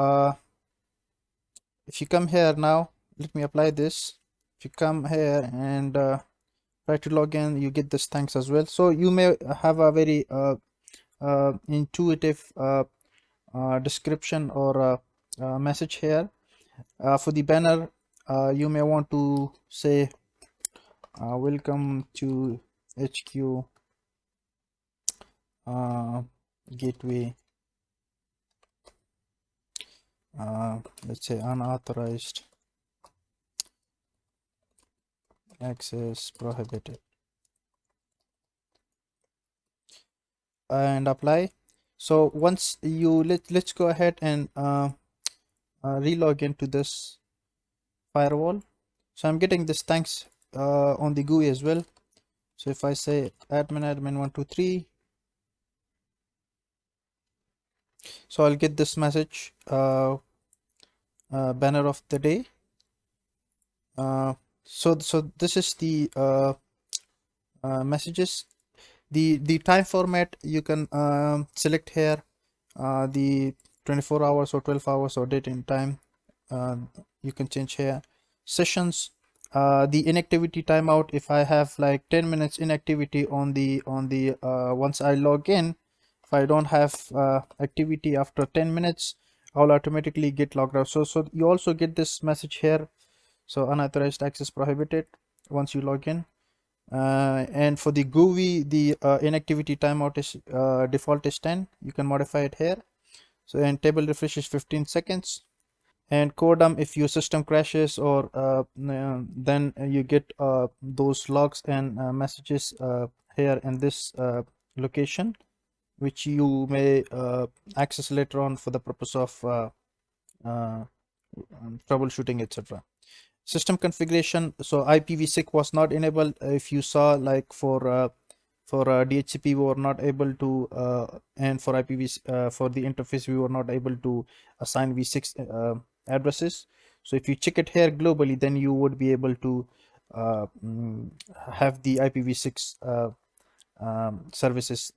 if you come here now, let me apply this. If you come here and try to log in, you get this thanks as well. So you may have a very intuitive description or message here. For the banner, you may want to say welcome to HQ gateway, let's say unauthorized access prohibited, and apply. So once you let's go ahead and relog into this firewall. So I'm getting this thanks on the GUI as well. So if I say admin 123, so I'll get this message, banner of the day. So this is the messages. The time format you can select here, the 24 hours or 12 hours or date and time, uh, you can change here. Sessions, the inactivity timeout, if I have like 10 minutes inactivity on the once I log in, if I don't have activity after 10 minutes, I'll automatically get logged out. So you also get this message here, so unauthorized access prohibited once you log in. And for the GUI, the inactivity timeout is default is 10. You can modify it here. So, and table refresh is 15 seconds. And core dump, if your system crashes or then you get those logs and messages here in this location, which you may access later on for the purpose of troubleshooting, etc. System configuration, so IPv6 was not enabled. If you saw, like for DHCP we were not able to and for IPv for the interface we were not able to assign v6 addresses. So if you check it here globally, then you would be able to have the IPv6 services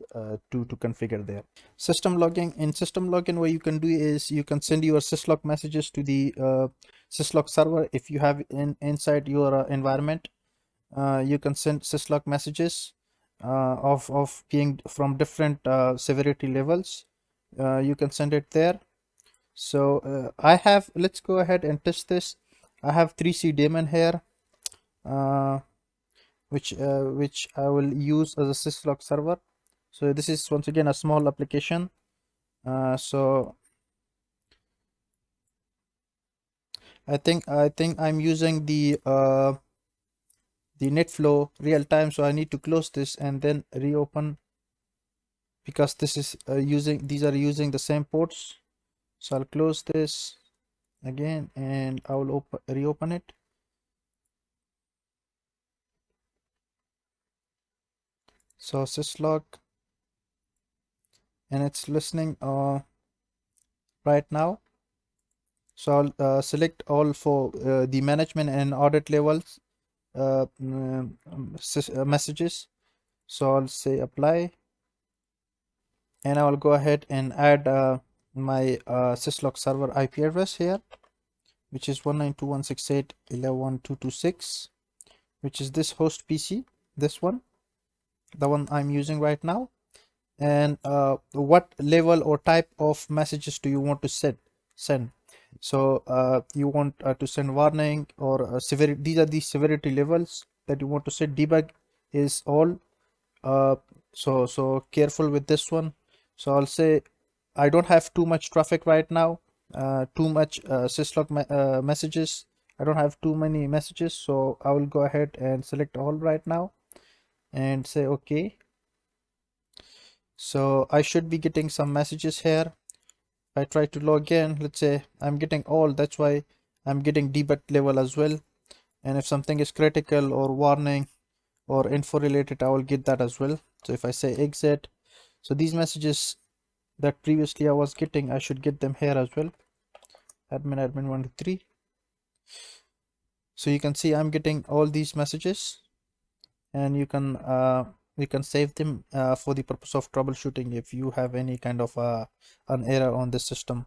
to configure there. System logging, in system login, what you can do is you can send your syslog messages to the syslog server. If you have inside your environment, you can send syslog messages of being from different severity levels. You can send it there. So I have, let's go ahead and test this. I have 3C daemon here, which I will use as a syslog server. So this is once again a small application. So I think I'm using the Netflow real time, so I need to close this and then reopen, because this is these are using the same ports. So I'll close this again and I will reopen it. So syslog, and it's listening right now. So I'll select all for the management and audit levels messages. So I'll say apply, and I will go ahead and add my syslog server IP address here, which is 192.168.11.226, which is this host PC, this one, the one I'm using right now. And what level or type of messages do you want to send? So you want to send warning or severity. These are the severity levels that you want to set. Debug is all. So careful with this one. So I'll say I don't have too much traffic right now, too much syslog messages. I don't have too many messages, so I will go ahead and select all right now and say okay. So I should be getting some messages here. I try to log in, let's say I'm getting all, that's why I'm getting debug level as well. And if something is critical or warning or info related, I will get that as well. So if I say exit, so these messages that previously I was getting, I should get them here as well. Admin 123. So you can see I'm getting all these messages, and you can save them for the purpose of troubleshooting if you have any kind of an error on the system.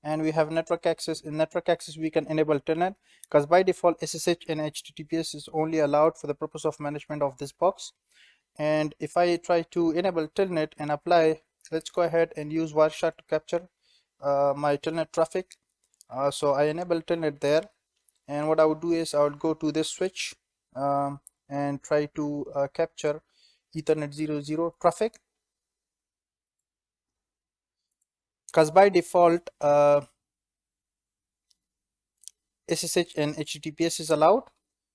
And we have network access. In network access, we can enable telnet, because by default SSH and HTTPS is only allowed for the purpose of management of this box. And if I try to enable telnet and apply, let's go ahead and use Wireshark to capture my telnet traffic. So I enable telnet there, and what I would do is I would go to this switch and try to capture Ethernet 00 traffic, because by default SSH and HTTPS is allowed.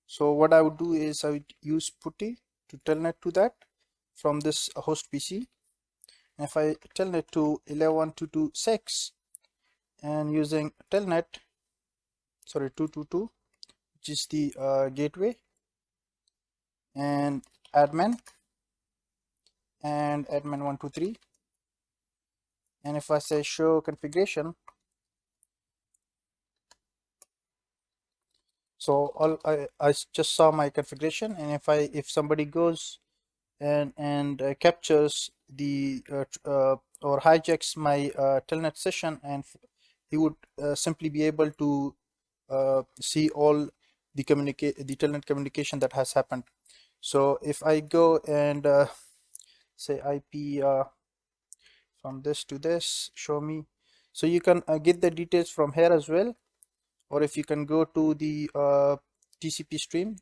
So what I would do is I would use putty to telnet to that from this host PC. And if I telnet to 11.226 and using telnet, sorry, 222, which is the gateway, and admin 123, and if I say show configuration, so all I just saw my configuration. And if somebody goes and captures the or hijacks my telnet session, and he would simply be able to see all the telnet communication that has happened. So if I go and say IP from this to this, show me. So you can get the details from here as well, or if you can go to the TCP stream,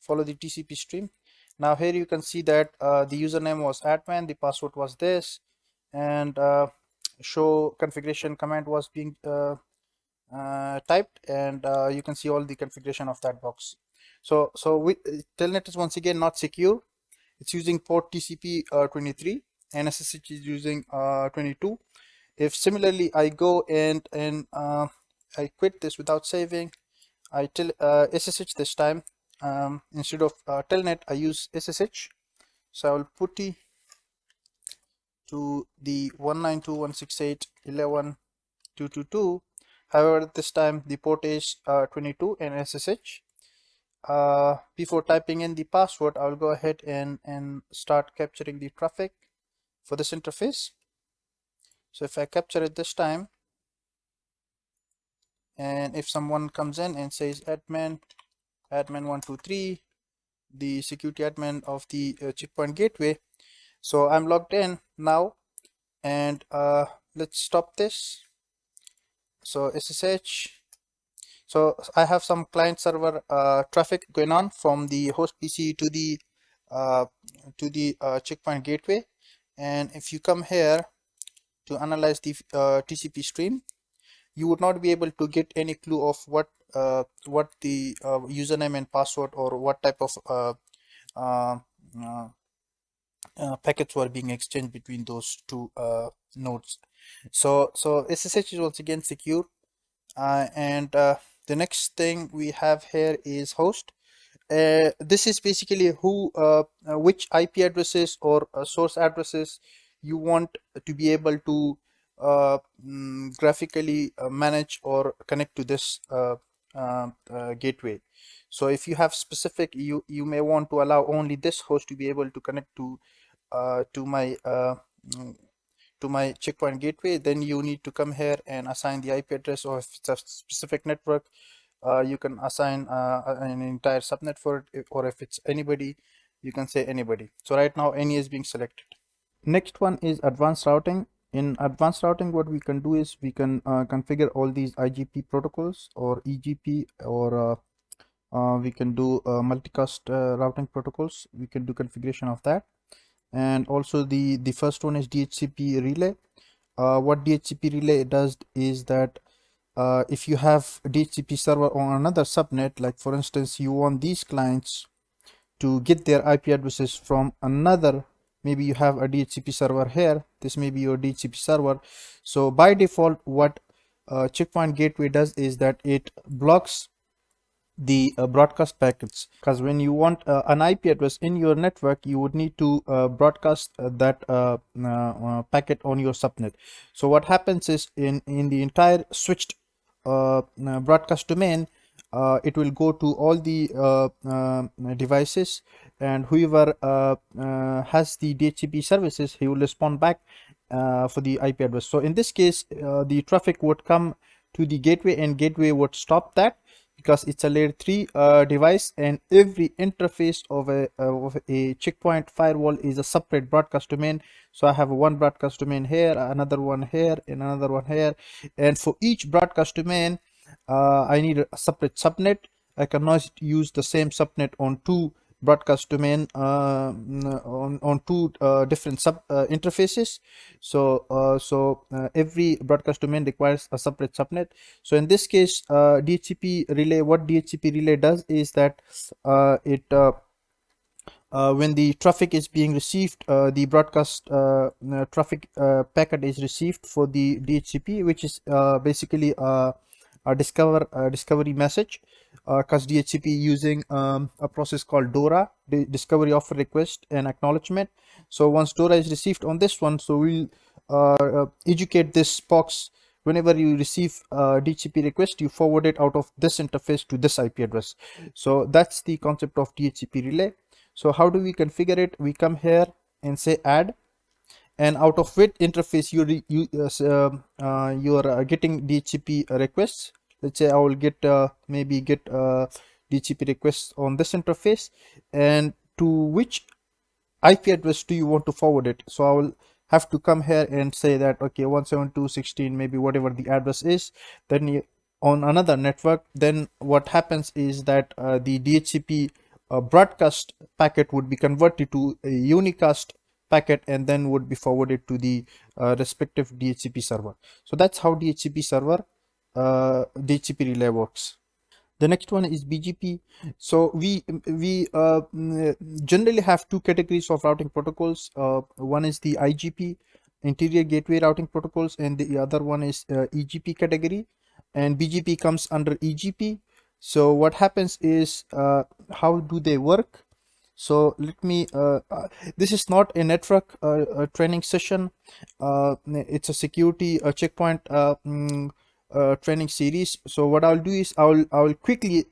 follow the TCP stream. Now here you can see that the username was admin, the password was this, and show configuration command was being typed, and you can see all the configuration of that box. So telnet is once again not secure. It's using port TCP 23, and SSH is using 22. If similarly I go and I quit this without saving, I tell SSH this time, instead of telnet I use SSH. So I will putty to the 192.168.11.222. However, this time the port is 22 and SSH. Before typing in the password, I will go ahead and start capturing the traffic for this interface. So if I capture it this time, and if someone comes in and says admin 123, the security admin of the checkpoint gateway, so I'm logged in now, and let's stop this. So SSH. So I have some client server traffic going on from the host PC to the checkpoint gateway, and if you come here to analyze the TCP stream, you would not be able to get any clue of what the username and password, or what type of packets were being exchanged between those two nodes. So SSH is once again secure, and the next thing we have here is host. This is basically which IP addresses or source addresses you want to be able to graphically manage or connect to this gateway. So if you have specific, you may want to allow only this host to be able to connect to my checkpoint gateway. Then you need to come here and assign the IP address, or if it's a specific network, you can assign an entire subnet for it, or if it's anybody, you can say anybody. So right now any is being selected. Next one is advanced routing. In advanced routing, what we can do is we can configure all these IGP protocols or EGP, or we can do multicast routing protocols. We can do configuration of that. And also the first one is DHCP relay. What DHCP relay does is that if you have a DHCP server on another subnet, like for instance you want these clients to get their IP addresses from another, maybe you have a DHCP server here, this may be your DHCP server. So by default, what checkpoint gateway does is that it blocks the broadcast packets, because when you want an IP address in your network, you would need to broadcast that packet on your subnet. So what happens is in the entire switched broadcast domain, it will go to all the devices, and whoever has the DHCP services, he will respond back for the IP address. So in this case, the traffic would come to the gateway, and gateway would stop that, because it's a layer 3 device, and every interface of a checkpoint firewall is a separate broadcast domain. So I have one broadcast domain here, another one here, and another one here, and for each broadcast domain I need a separate subnet. I cannot use the same subnet on two broadcast domain on two different sub interfaces. So every broadcast domain requires a separate subnet. So in this case, DHCP relay, what DHCP relay does is that it when the traffic is being received, the broadcast traffic packet is received for the DHCP, which is basically a discovery message, because DHCP using a process called DORA, the discovery offer request and acknowledgement. So once DORA is received on this one, so we'll educate this box. Whenever you receive a DHCP request, you forward it out of this interface to this IP address. So that's the concept of DHCP relay. So how do we configure it? We come here and say add, and out of which interface you are getting DHCP requests. Let's say I will get maybe get DHCP requests on this interface, and to which IP address do you want to forward it? So I will have to come here and say that okay, 172.16, maybe whatever the address is. Then on another network, then what happens is that the DHCP broadcast packet would be converted to a unicast packet and then would be forwarded to the respective DHCP server. So that's how DHCP server DHCP relay works. The next one is BGP. So we generally have two categories of routing protocols. One is the IGP, interior gateway routing protocols, and the other one is EGP category, and BGP comes under EGP. So what happens is how do they work? So let me this is not a network training session. It's a security checkpoint training series. So what I'll do is I'll quickly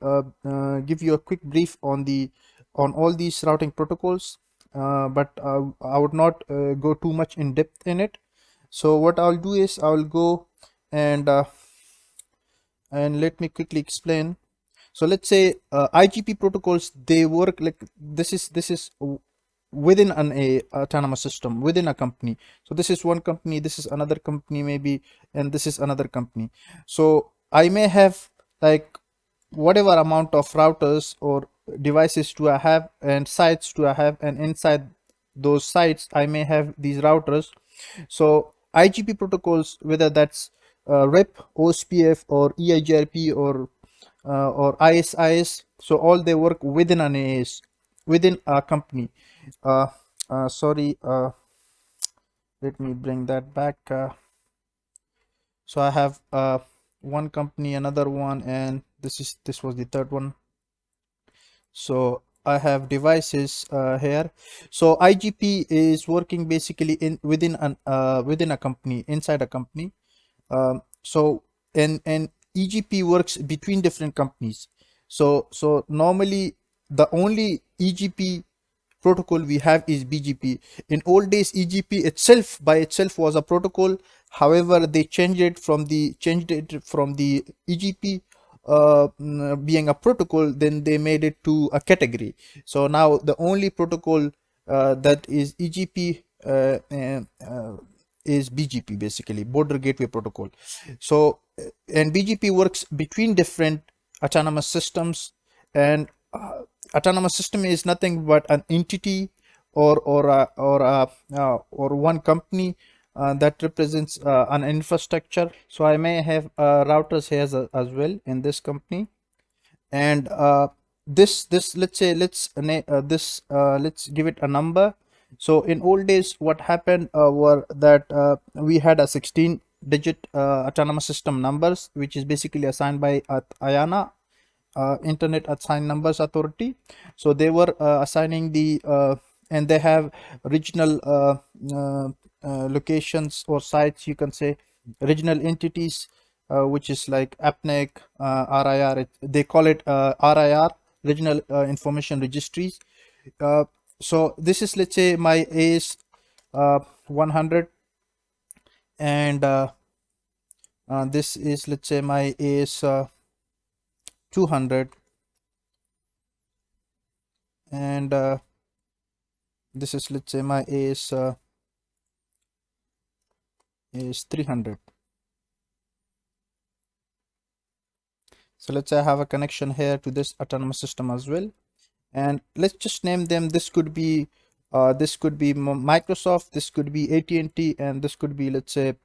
give you a quick brief on all these routing protocols, but I would not go too much in depth in it. So what I'll do is I'll go and let me quickly explain. So let's say IGP protocols, they work like this is within an autonomous system, within a company. So this is one company, this is another company maybe, and this is another company. So I may have like whatever amount of routers or devices do I have and sites do I have, and inside those sites I may have these routers. So IGP protocols, whether that's RIP, Ospf, or EIGRP, or ISIS, so all they work within an AS, within a company. Sorry, let me bring that back. So I have one company, another one, and this was the third one. So I have devices here. So IGP is working basically within a company, inside a company. So and EGP works between different companies. So normally the only EGP protocol we have is BGP. In old days, EGP itself by itself was a protocol. However, they changed it from the EGP being a protocol, then they made it to a category. So now the only protocol that is EGP is BGP, basically border gateway protocol. So and BGP works between different autonomous systems, and autonomous system is nothing but an entity or one company that represents an infrastructure. So I may have routers here as well in this company, and this let's say let's give it a number. So in old days, what happened were that we had a 16 digit autonomous system numbers, which is basically assigned by IANA, Internet Assigned Numbers Authority. So they were assigning the and they have regional locations or sites, you can say regional entities, which is like APNIC, RIR. They call it RIR, Regional Information Registries. So this is, let's say, my AS 100, and this is, let's say, my AS 200, and this is, let's say, my AS 300. So let's say I have a connection here to this autonomous system as well, and let's just name them. This could be Microsoft, this could be AT&T, and this could be, let's say,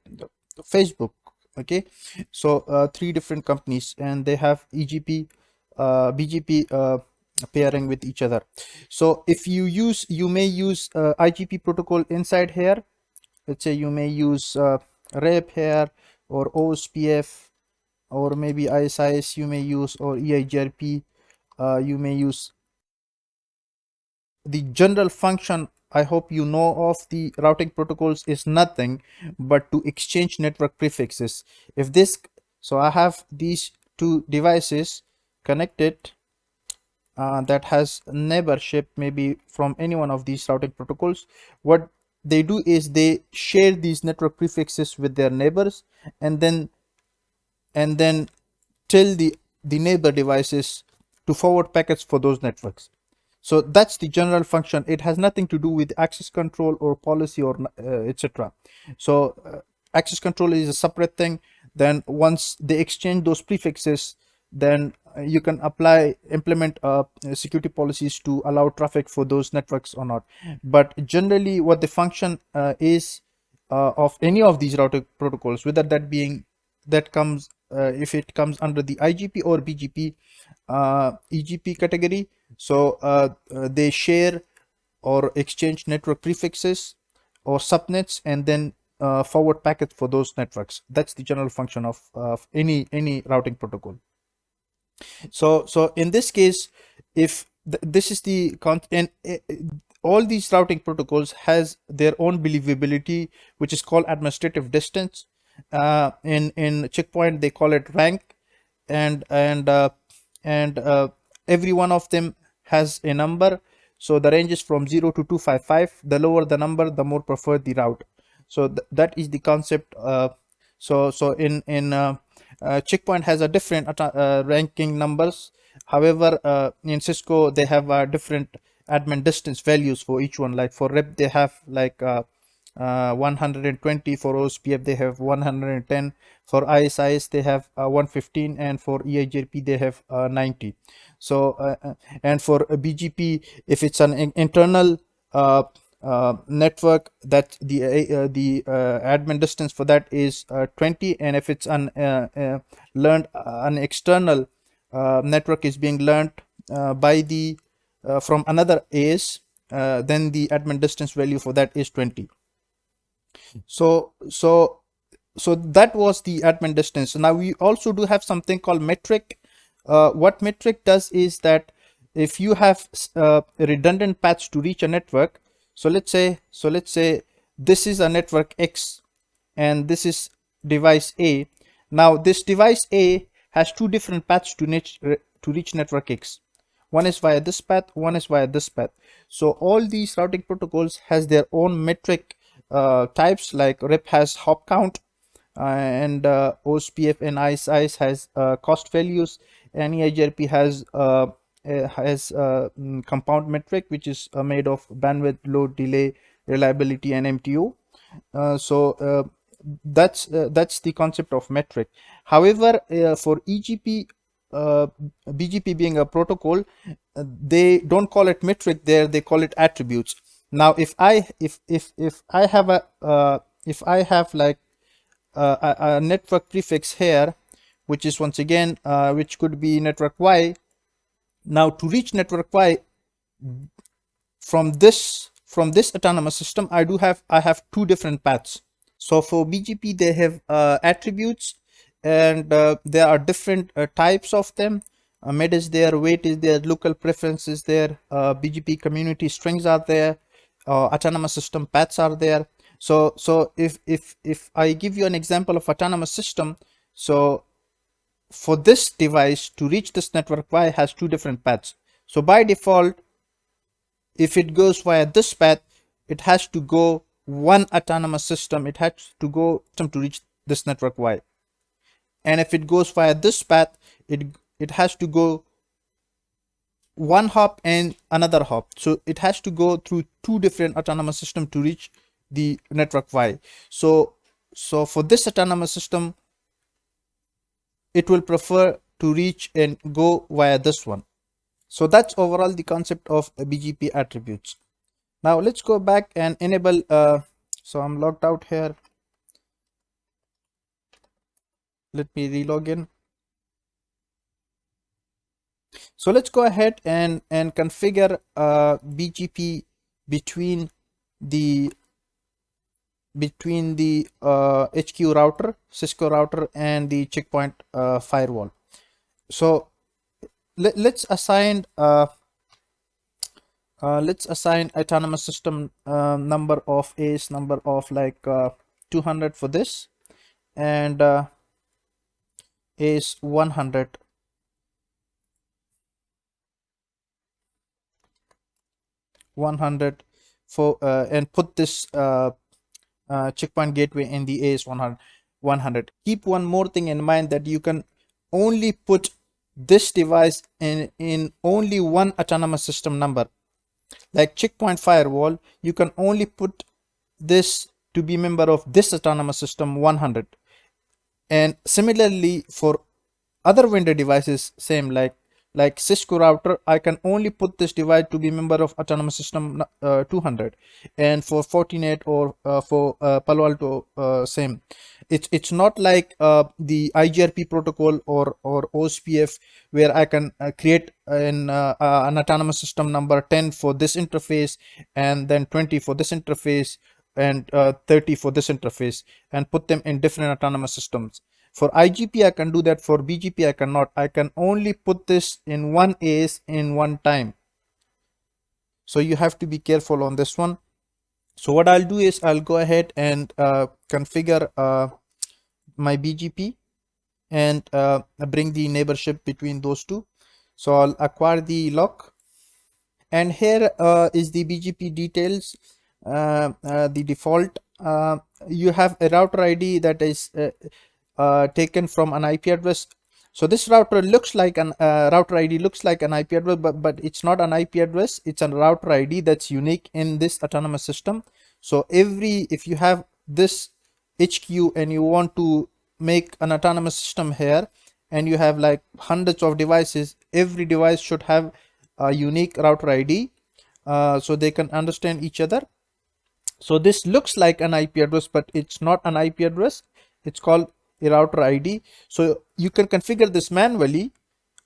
Facebook. Okay, so three different companies, and they have EGP BGP pairing with each other. So if you may use IGP protocol inside here. Let's say you may use RIP here, or OSPF, or maybe ISIS you may use, or EIGRP you may use. The general function, I hope you know, of the routing protocols is nothing but to exchange network prefixes. If this, so I have these two devices connected that has neighborship maybe from any one of these routing protocols, what they do is they share these network prefixes with their neighbors, and then tell the neighbor devices to forward packets for those networks. So that's the general function. It has nothing to do with access control or policy or etc. So access control is a separate thing. Then once they exchange those prefixes, then you can implement security policies to allow traffic for those networks or not. But generally what the function is of any of these routing protocols, whether that comes if it comes under the IGP or BGP EGP category, so they share or exchange network prefixes or subnets, and then forward packets for those networks. That's the general function of any routing protocol. So in this case, if this is the content, all these routing protocols has their own believability, which is called administrative distance. In Checkpoint they call it rank, and every one of them has a number. So the range is from 0 to 255. The lower the number, the more preferred the route. So that is the concept. So in Checkpoint has a different ranking numbers. However, in Cisco they have different admin distance values for each one. Like for REP they have like 120, for Ospf they have 110, for ISIS they have 115, and for EIGRP they have 90. So and for BGP, if it's an internal network, that the admin distance for that is 20, and if it's an external network is being learned by the from another AS, then the admin distance value for that is 20. So that was the admin distance. Now we also do have something called metric. What metric does is that if you have redundant paths to reach a network, so let's say this is a network X and this is device A. Now this device A has two different paths to reach network X. One is via this path, one is via this path. So all these routing protocols has their own metric types. Like REP has hop count, and Ospf and ISIS has cost values, and EIGRP has compound metric, which is made of bandwidth, load, delay, reliability, and MTO. That's the concept of metric. However, for EGP, BGP being a protocol, they don't call it metric there, they call it attributes. Now if I have like a network prefix here, which is once again which could be network Y. Now to reach network Y from this autonomous system, I have two different paths. So for BGP they have attributes, and there are different types of them. Med is there, weight is there, local preferences there, BGP community strings are there, autonomous system paths are there. So if I give you an example of autonomous system, so for this device to reach this network Y has two different paths. So by default, if it goes via this path, it has to go one autonomous system, it has to go to reach this network Y. And if it goes via this path, it has to go one hop and another hop. So it has to go through two different autonomous systems to reach the network Y. So for this autonomous system, it will prefer to reach and go via this one. So that's overall the concept of BGP attributes. Now let's go back and enable. So I'm logged out here. Let me relog in. So let's go ahead and configure BGP between the HQ router, Cisco router, and the Checkpoint firewall. So let's assign autonomous system number of AS number of like 200 for this, and AS 100 100 for and put this checkpoint gateway in the AS 100. Keep one more thing in mind, that you can only put this device in only one autonomous system number. Like checkpoint firewall, you can only put this to be member of this autonomous system 100. And similarly for other vendor devices, same, like Cisco router, I can only put this device to be member of autonomous system 200. And for Fortinet or for Palo Alto, same. It's not like the IGRP protocol or Ospf, where I can create an autonomous system number 10 for this interface, and then 20 for this interface, and 30 for this interface, and put them in different autonomous systems. For IGP, I can do that. For BGP, I cannot. I can only put this in one AS in one time. So you have to be careful on this one. So what I'll do is I'll go ahead and configure my BGP and bring the neighborship between those two. So I'll acquire the lock. And here is the BGP details. The default, you have a router ID that is taken from an IP address. So this router looks like an router ID looks like an IP address, but it's not an IP address. It's a router ID that's unique in this autonomous system. So if you have this HQ and you want to make an autonomous system here, and you have like hundreds of devices, every device should have a unique router ID, so they can understand each other. So this looks like an IP address, but it's not an IP address. It's called a router ID. So you can configure this manually,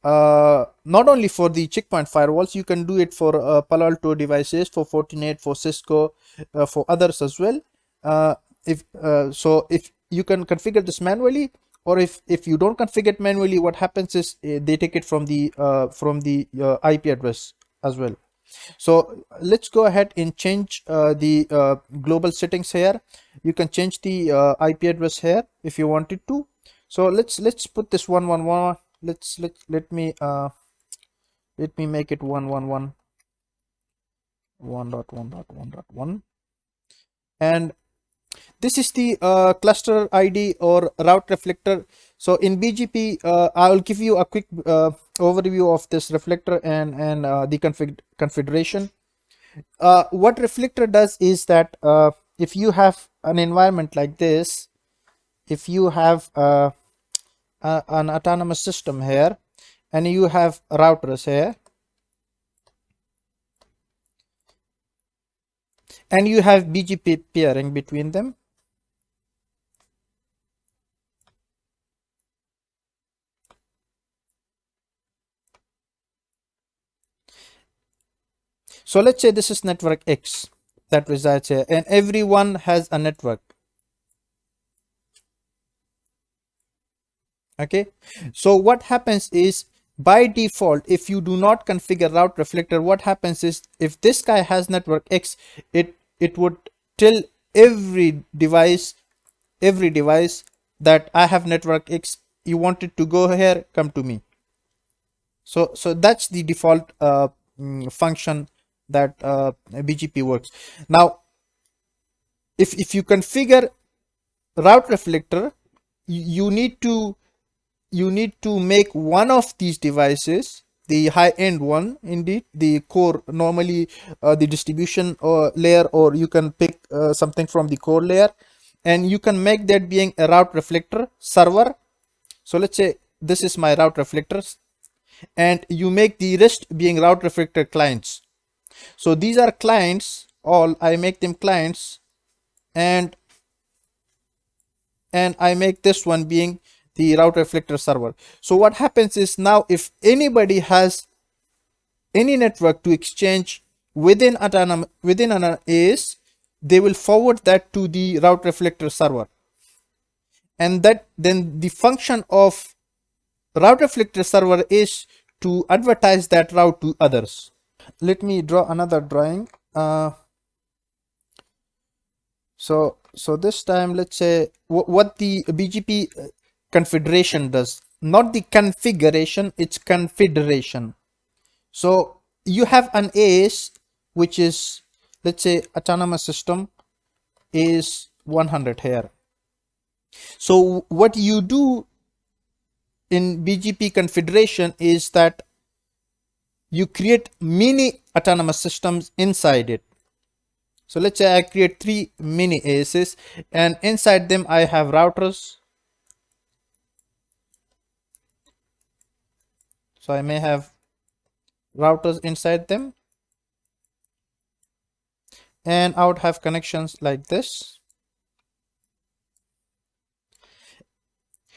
not only for the checkpoint firewalls, you can do it for Palo Alto devices, for Fortinet, for Cisco, for others as well. If you can configure this manually, or if you don't configure it manually, what happens is they take it from the IP address as well. So let's go ahead and change the global settings here. You can change the IP address here if you wanted to. So let's put this 111. Let me make it 111.1.1.1.1, and this is the cluster ID or route reflector. So in BGP, I will give you a quick overview of this reflector and the configuration. What reflector does is that if you have an environment like this, if you have an autonomous system here, and you have routers here, and you have BGP peering between them, so let's say this is network X that resides here, and everyone has a network. Okay, so what happens is, by default, if you do not configure route reflector, what happens is, if this guy has network X, it would tell every device that I have network X, you wanted to go here, come to me. So that's the default function that BGP works. Now if you configure route reflector, you need to make one of these devices, the high-end one, indeed the core, normally the distribution layer, or you can pick something from the core layer, and you can make that being a route reflector server. So let's say this is my route reflectors, and you make the rest being route reflector clients. So these are clients, all I make them clients, and I make this one being the route reflector server. So what happens is, now if anybody has any network to exchange within an AS, they will forward that to the route reflector server, and then the function of route reflector server is to advertise that route to others. Let me draw another drawing. So this time, let's say what the BGP configuration does, not the configuration, it's configuration. So you have an AS which is, let's say, autonomous system is 100 here. So what you do in BGP configuration is that you create mini autonomous systems inside it. So let's say I create 3 mini ASs, and inside them I have routers. So I may have routers inside them, and I would have connections like this.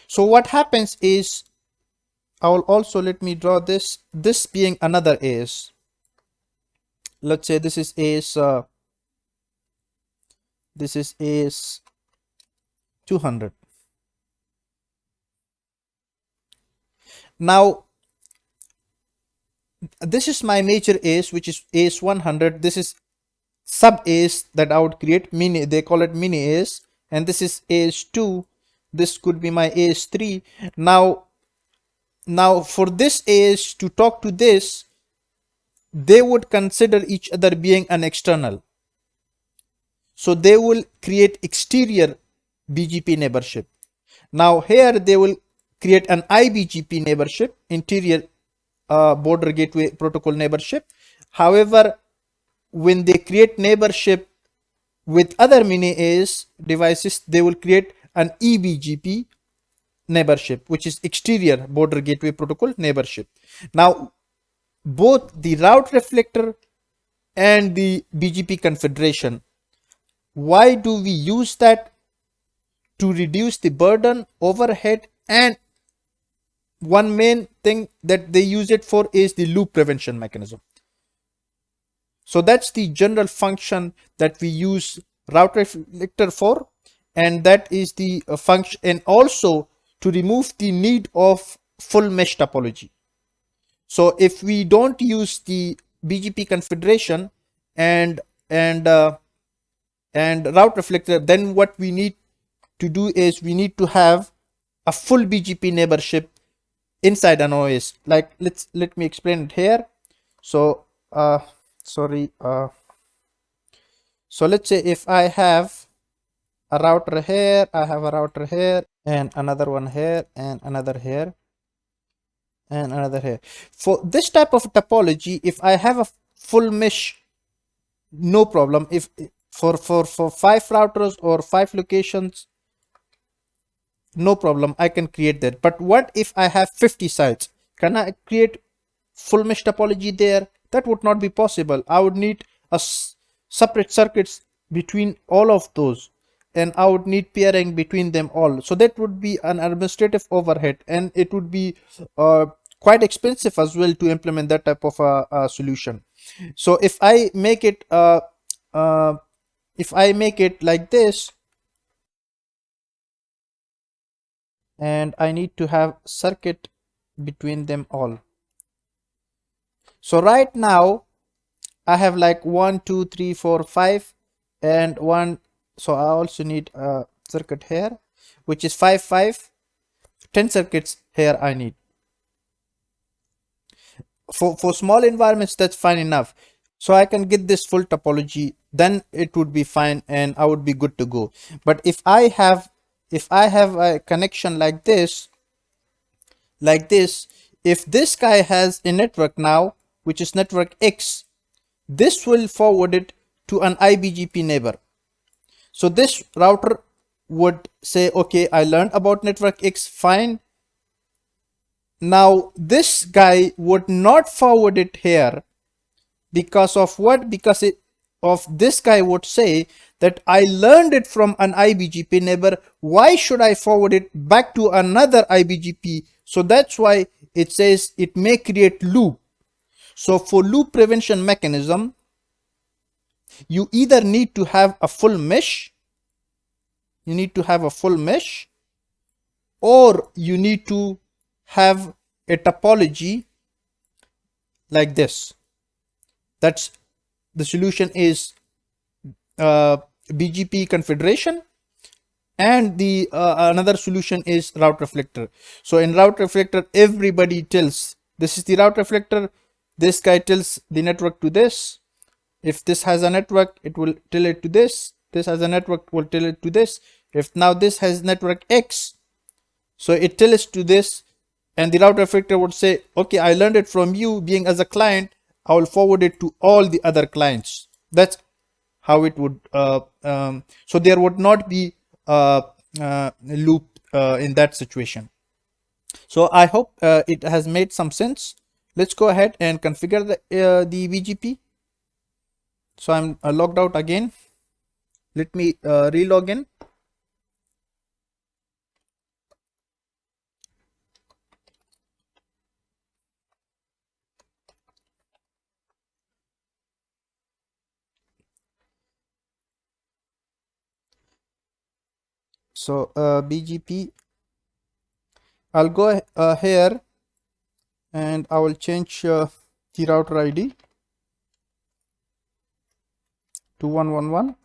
So what happens is, I will also, let me draw this being another AS. Let's say this is AS 200. Now this is my major AS, which is AS 100. This is sub AS that I would create, mini, they call it mini AS, and this is AS 2. This could be my AS 3. Now for this AS to talk to this, they would consider each other being an external. So they will create exterior BGP neighborship. Now here they will create an IBGP neighborship, interior border gateway protocol neighborship. However, when they create neighborship with other mini AS devices, they will create an EBGP neighborship, which is exterior border gateway protocol neighborship. Now both the route reflector and the BGP configuration, why do we use that? To reduce the burden, overhead, and one main thing that they use it for is the loop prevention mechanism. So that's the general function that we use route reflector for, and that is the function, and also to remove the need of full mesh topology. So if we don't use the BGP configuration and route reflector, then what we need to do is we need to have a full BGP neighborship inside an OS. Like, let me explain it here. So so let's say if I have a router here, I have a router here, and another one here, and another here, and another here. For this type of topology, if I have a full mesh, no problem. If for 5 routers or 5 locations, no problem, I can create that. But what if I have 50 sites? Can I create full mesh topology there? That would not be possible. I would need a separate circuits between all of those, and I would need peering between them all. So that would be an administrative overhead, and it would be quite expensive as well to implement that type of a solution. So if I make it like this, and I need to have circuit between them all. So right now I have like 1 2 3 4 5 and 1. So I also need a circuit here, which is 5 5 10 circuits here I need. For small environments, that's fine enough. So I can get this full topology, then it would be fine and I would be good to go. But if I have a connection like this, if this guy has a network now, which is network X, this will forward it to an IBGP neighbor. So this router would say, okay, I learned about network X, fine. Now this guy would not forward it here because of what? Because this guy would say that I learned it from an IBGP neighbor. Why should I forward it back to another IBGP? So that's why it says it may create loop. So for loop prevention mechanism, you either need to have a full mesh, or you need to have a topology like this. That's the solution is BGP configuration, and the another solution is route reflector. So in route reflector, everybody tells, this is the route reflector, this guy tells the network to this, If this has a network, it will tell it to this. This has a network, will tell it to this. If now this has network X, so it tells to this, and the route reflector would say, okay, I learned it from you being as a client, I will forward it to all the other clients. That's how it would, so there would not be loop in that situation. So I hope it has made some sense. Let's go ahead and configure the BGP. So I'm logged out again. Let me relog in. So BGP, I'll go here and I will change the router ID to 111,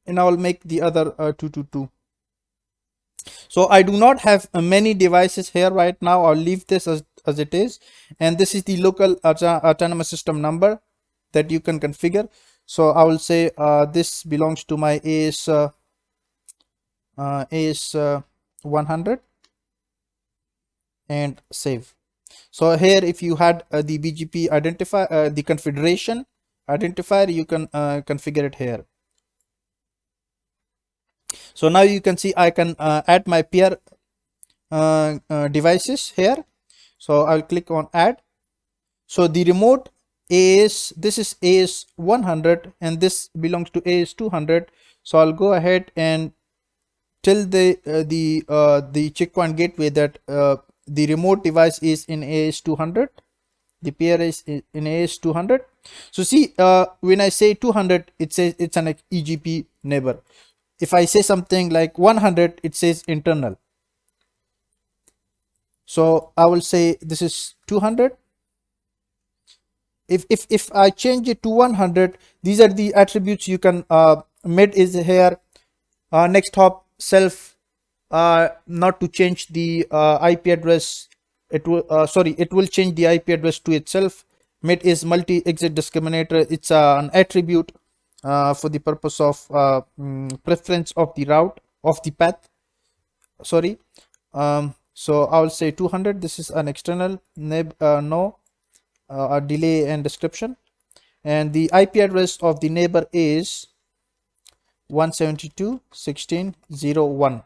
and I will make the other 222. So I do not have many devices here right now. I'll leave this as it is, and this is the local autonomous system number that you can configure. So I will say this belongs to my AS 100 and save. So here, if you had the BGP identifier, the configuration identifier, you can configure it here. So now you can see I can add my peer devices here. So I'll click on add. So the remote is, this is AS 100 and this belongs to AS 200. So I'll go ahead and tell the checkpoint gateway that the remote device is in AS 200. The peer is in AS 200. So see, when I say 200, it says it's an EGP neighbor. If I say something like 100, it says internal. So I will say this is 200. If I change it to 100, these are the attributes you can mid is here, next hop, self, not to change the IP address. It will it will change the IP address to itself. Mid is multi exit discriminator. It's an attribute for the purpose of preference of the route of the path. Sorry. So I will say 200. This is an external nib, no delay and description, and the IP address of the neighbor is 172.16.0.1.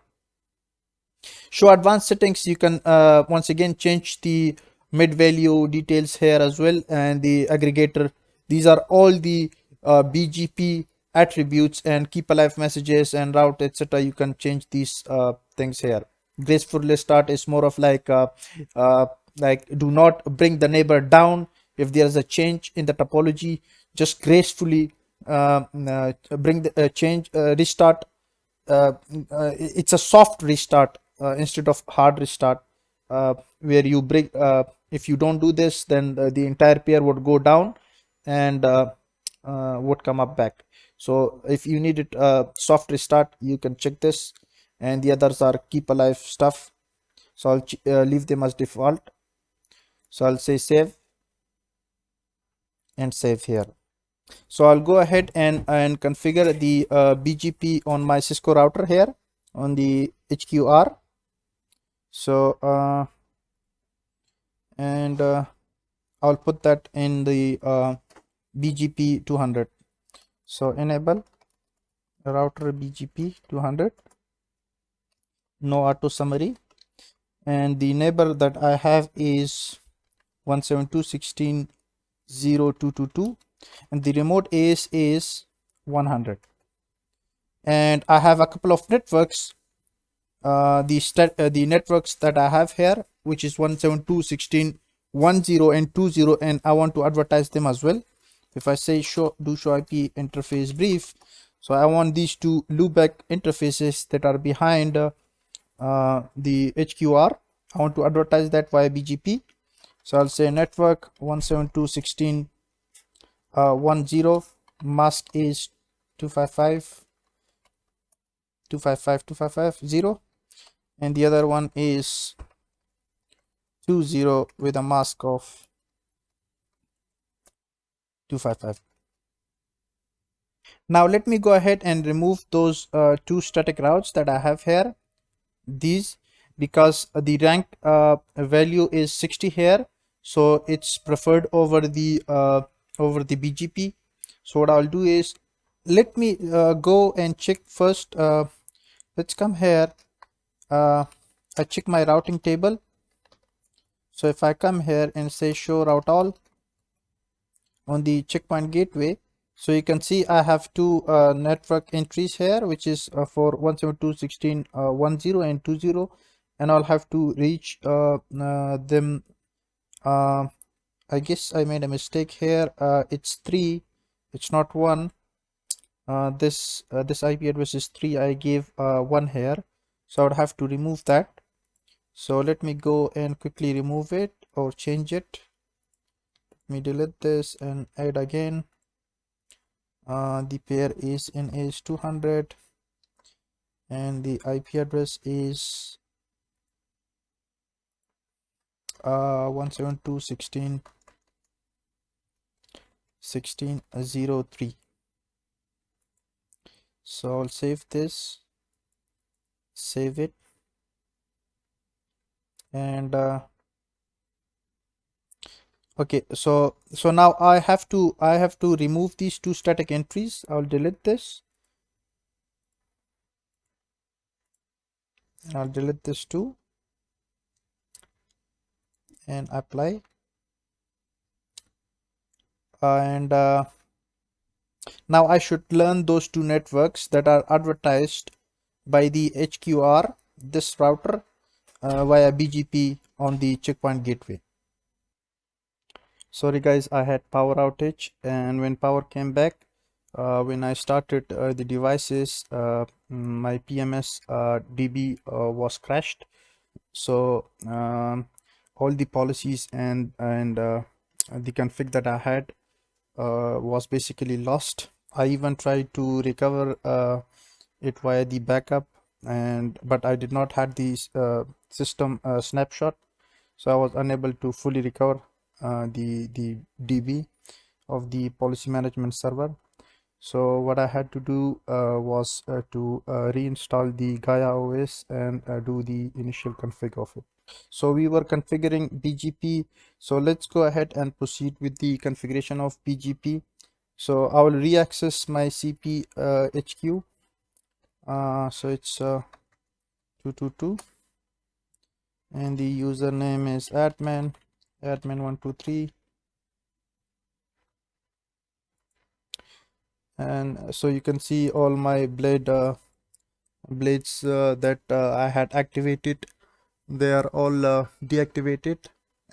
Show advanced settings. You can once again change the mid value details here as well, and the aggregator. These are all the BGP attributes, and keep alive messages and route, etc. You can change these things here. Graceful restart is more of like do not bring the neighbor down. If there is a change in the topology, just gracefully bring the change, restart. It's a soft restart instead of hard restart, where you bring, if you don't do this, then the entire pair would go down and would come up back. So if you need it soft restart, you can check this, and the others are keep alive stuff. So I'll leave them as default. So I'll say save and save here. So I'll go ahead and configure the BGP on my Cisco router here on the HQR. So I'll put that in the BGP 200. So enable router BGP 200, no auto summary, and the neighbor that I have is 172.16.0.222, and the remote AS is 100. And I have a couple of networks. The networks that I have here, which is 172.16.10 and 20, and I want to advertise them as well. If I say show IP interface brief, so I want these two loopback interfaces that are behind the HQR. I want to advertise that via BGP. So I'll say network 172.16.10, mask is 255.255.255.0, and the other one is 20 with a mask of 255. Now let me go ahead and remove those two static routes that I have here, these, because the rank value is 60 here, so it's preferred over the BGP. So what I'll do is, let me go and check first. Let's come here. I check my routing table. So if I come here and say show route all on the checkpoint gateway, so you can see I have two network entries here, which is for 172.16.10 and 20, and I'll have to reach them. I guess I made a mistake here. It's 3, it's not 1. This IP address is 3. I gave 1 here, so I would have to remove that. So let me go and quickly remove it or change it. Let me delete this and add again. The pair is in is 200 and the IP address is 172.16.16.03. So I'll save this, save it, and okay, so now I have to remove these two static entries. I'll delete this. I'll delete this too and apply. And now I should learn those two networks that are advertised by the HQR, this router, via BGP on the checkpoint gateway. Sorry guys, I had power outage, and when power came back, when I started the devices, my PMS DB was crashed. So all the policies and the config that I had was basically lost. I even tried to recover it via the backup, but I did not have the system snapshot, so I was unable to fully recover the DB of the policy management server. So what I had to do was to reinstall the Gaia OS and do the initial config of it. So we were configuring BGP. So let's go ahead and proceed with the configuration of BGP. So I will reaccess my CP HQ. So it's 222 and the username is admin123, and so you can see all my blades that I had activated, they are all deactivated,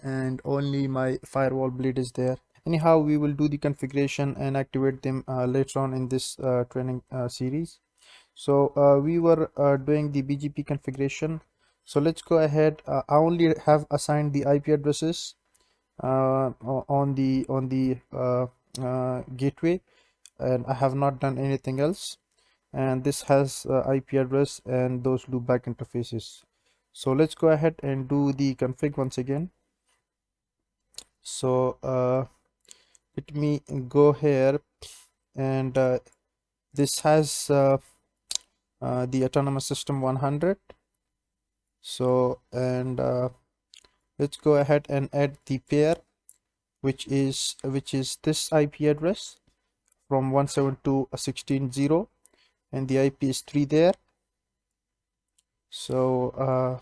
and only my firewall blade is there. Anyhow, we will do the configuration and activate them later on in this training series. So we were doing the BGP configuration. So let's go ahead. I only have assigned the IP addresses on the gateway, and I have not done anything else. And this has IP address and those loopback interfaces. So let's go ahead and do the config once again. So let me go here, and this has the autonomous system 100. So, and let's go ahead and add the pair, which is this IP address from 172.16.0, and the IP is 3 there. So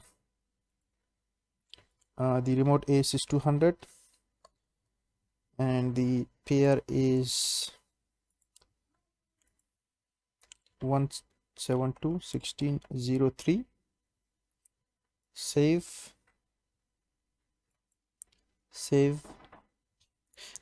the remote AS is 200 and the pair is 172.16.03. Save.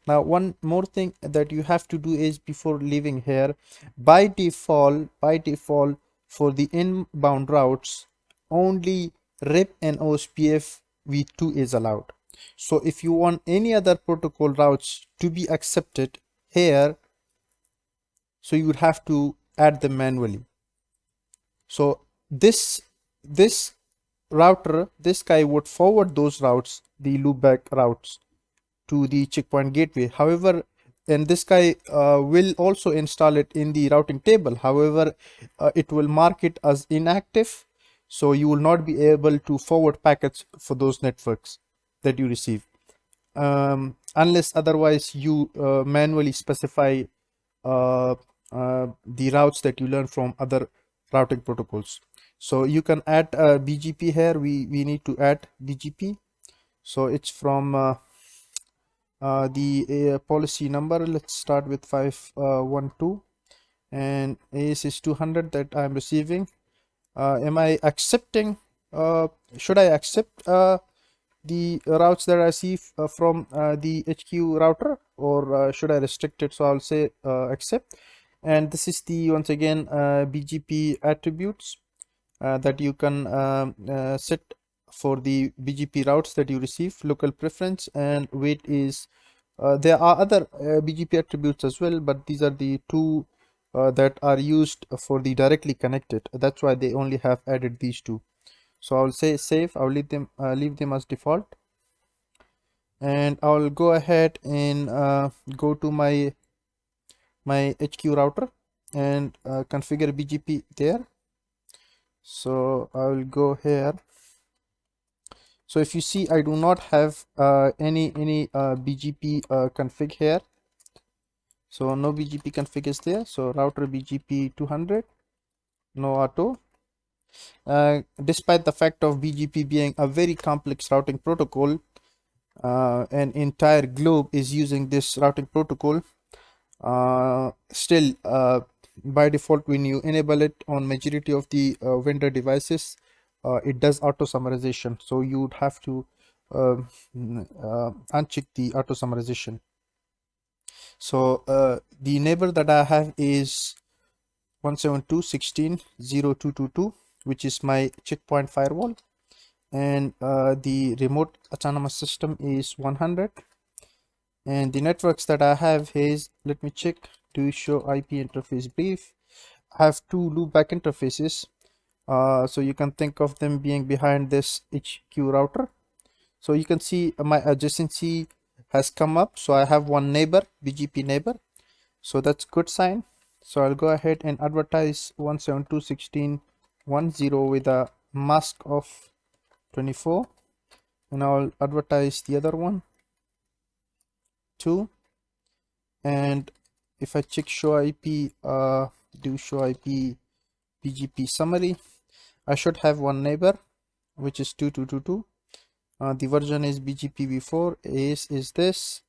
Now one more thing that you have to do is, before leaving here, by default for the inbound routes, only RIP and Ospf v2 is allowed. So if you want any other protocol routes to be accepted here, so you would have to add them manually. So this router, this guy would forward those routes, the loopback routes, to the checkpoint gateway. However, and this guy will also install it in the routing table. However, it will mark it as inactive, so you will not be able to forward packets for those networks that you receive, unless otherwise you manually specify the routes that you learn from other routing protocols. So you can add BGP here. We need to add BGP. So it's from the policy number. Let's start with 512, and AS is 200 that I'm receiving. Am I accepting? Should I accept the routes that I receive from the HQ router, or should I restrict it? So I'll say accept. And this is the, once again, BGP attributes that you can set for the BGP routes that you receive. Local preference and weight is, there are other BGP attributes as well, but these are the two that are used for the directly connected. That's why they only have added these two. So I'll say save. I'll leave them as default, and I'll go ahead and go to my HQ router and configure BGP there. So I'll go here. So if you see, I do not have any BGP config here. So no BGP config is there. So router BGP 200, no auto. Despite the fact of BGP being a very complex routing protocol, an entire globe is using this routing protocol. Still, by default, when you enable it on majority of the vendor devices, it does auto summarization. So you would have to uncheck the auto summarization. So the neighbor that I have is 172.16.0.222, which is my checkpoint firewall, and the remote autonomous system is 100. And the networks that I have is, let me check, do show IP interface brief. I have two loopback interfaces, so you can think of them being behind this HQ router. So you can see my adjacency has come up, so I have one neighbor, BGP neighbor, so that's good sign. So I'll go ahead and advertise 172.16.10 with a mask of 24, and I'll advertise the other one 2. And if I check show IP, do show IP BGP summary, I should have one neighbor, which is 2222. The version is BGP v4. AS is this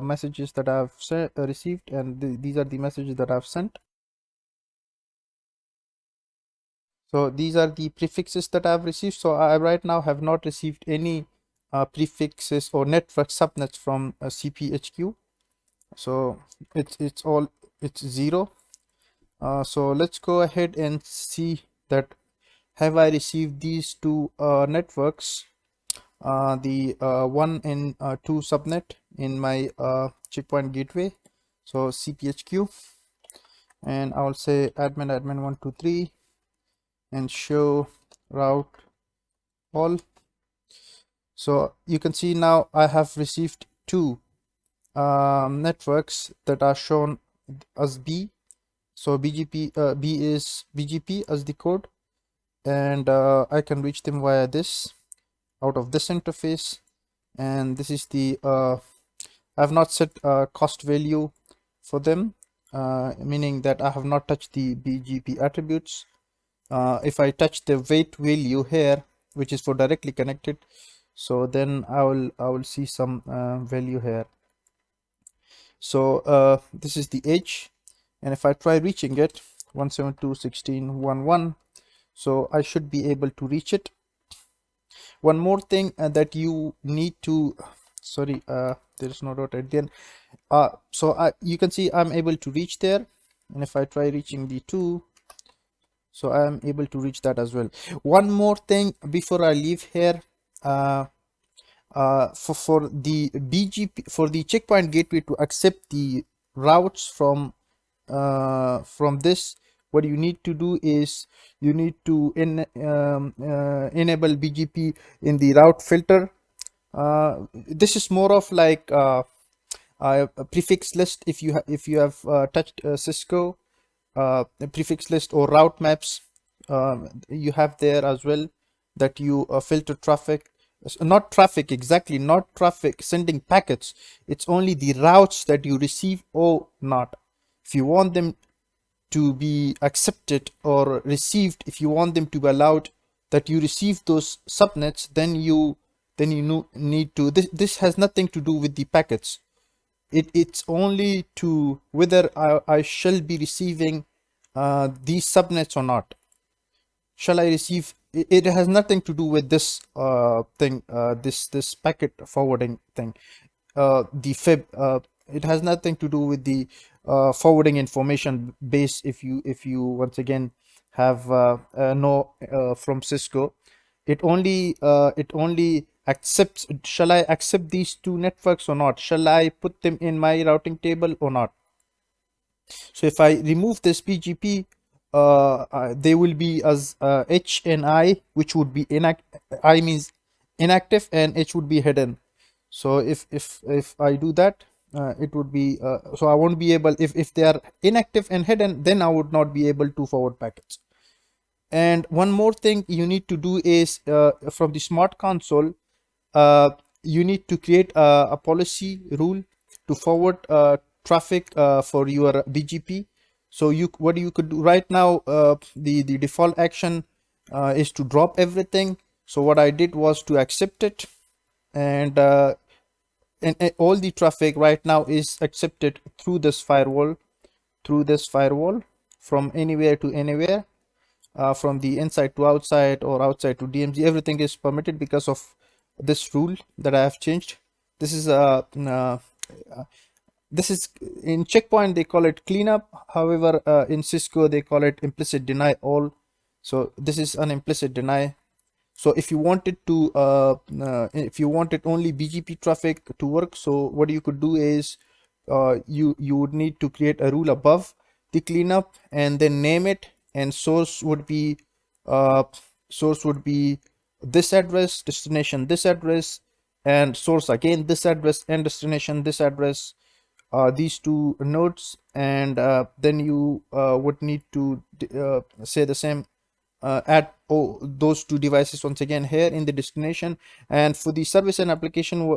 messages that I've received, and these are the messages that I've sent. So these are the prefixes that I've received. So I right now have not received any prefixes or network subnets from CPHQ. So it's 0. So let's go ahead and see that have I received these two networks, the 1 and 2 subnet in my checkpoint gateway. So CPHQ, and I'll say admin 123 and show route all. So you can see now I have received two networks that are shown as B. So BGP B is BGP as the code, and I can reach them via this, out of this interface. And this is the I have not set cost value for them, meaning that I have not touched the BGP attributes. If I touch the weight value here, which is for directly connected, so then I will see some value here. So this is the edge, and if I try reaching it, 172.16.11, so I should be able to reach it. One more thing that you need to, sorry, there is no dot at the end. So you can see I'm able to reach there, and if I try reaching the 2, so I am able to reach that as well. One more thing before I leave here, for the BGP, for the checkpoint gateway to accept the routes from this, what you need to do is you need to enable BGP in the route filter. This is more of like A prefix list, if you have touched Cisco, prefix list or route maps, you have there as well, that you filter traffic. Not traffic exactly, not traffic sending packets. It's only the routes that you receive or not. If you want them to be accepted or received, if you want them to be allowed that you receive those subnets, then you need to, this has nothing to do with the packets. It's only to whether I shall be receiving these subnets or not. Shall I receive it has nothing to do with this thing, this packet forwarding thing, the fib. It has nothing to do with the forwarding information base. If you once again have no from Cisco, it only accepts, shall I accept these two networks or not, shall I put them in my routing table or not. So if I remove this BGP, they will be as H and I, which would be I means inactive and H would be hidden. So if I do that, it would be so I won't be able, if they are inactive and hidden, then I would not be able to forward packets. And one more thing you need to do is from the smart console, you need to create a policy rule to forward traffic for your BGP. So what you could do right now, the default action is to drop everything. So what I did was to accept it, and all the traffic right now is accepted through this firewall, from anywhere to anywhere, from the inside to outside or outside to DMZ. Everything is permitted because of this rule that I have changed. This is in Checkpoint they call it cleanup. However, in Cisco they call it implicit deny all. So this is an implicit deny. So if you wanted to if you wanted only BGP traffic to work, so what you could do is you would need to create a rule above the cleanup and then name it, and source would be this address, destination this address, and source again this address, and destination this address, these two nodes. And then you would need to say the same, add those two devices once again here in the destination. And for the service and application,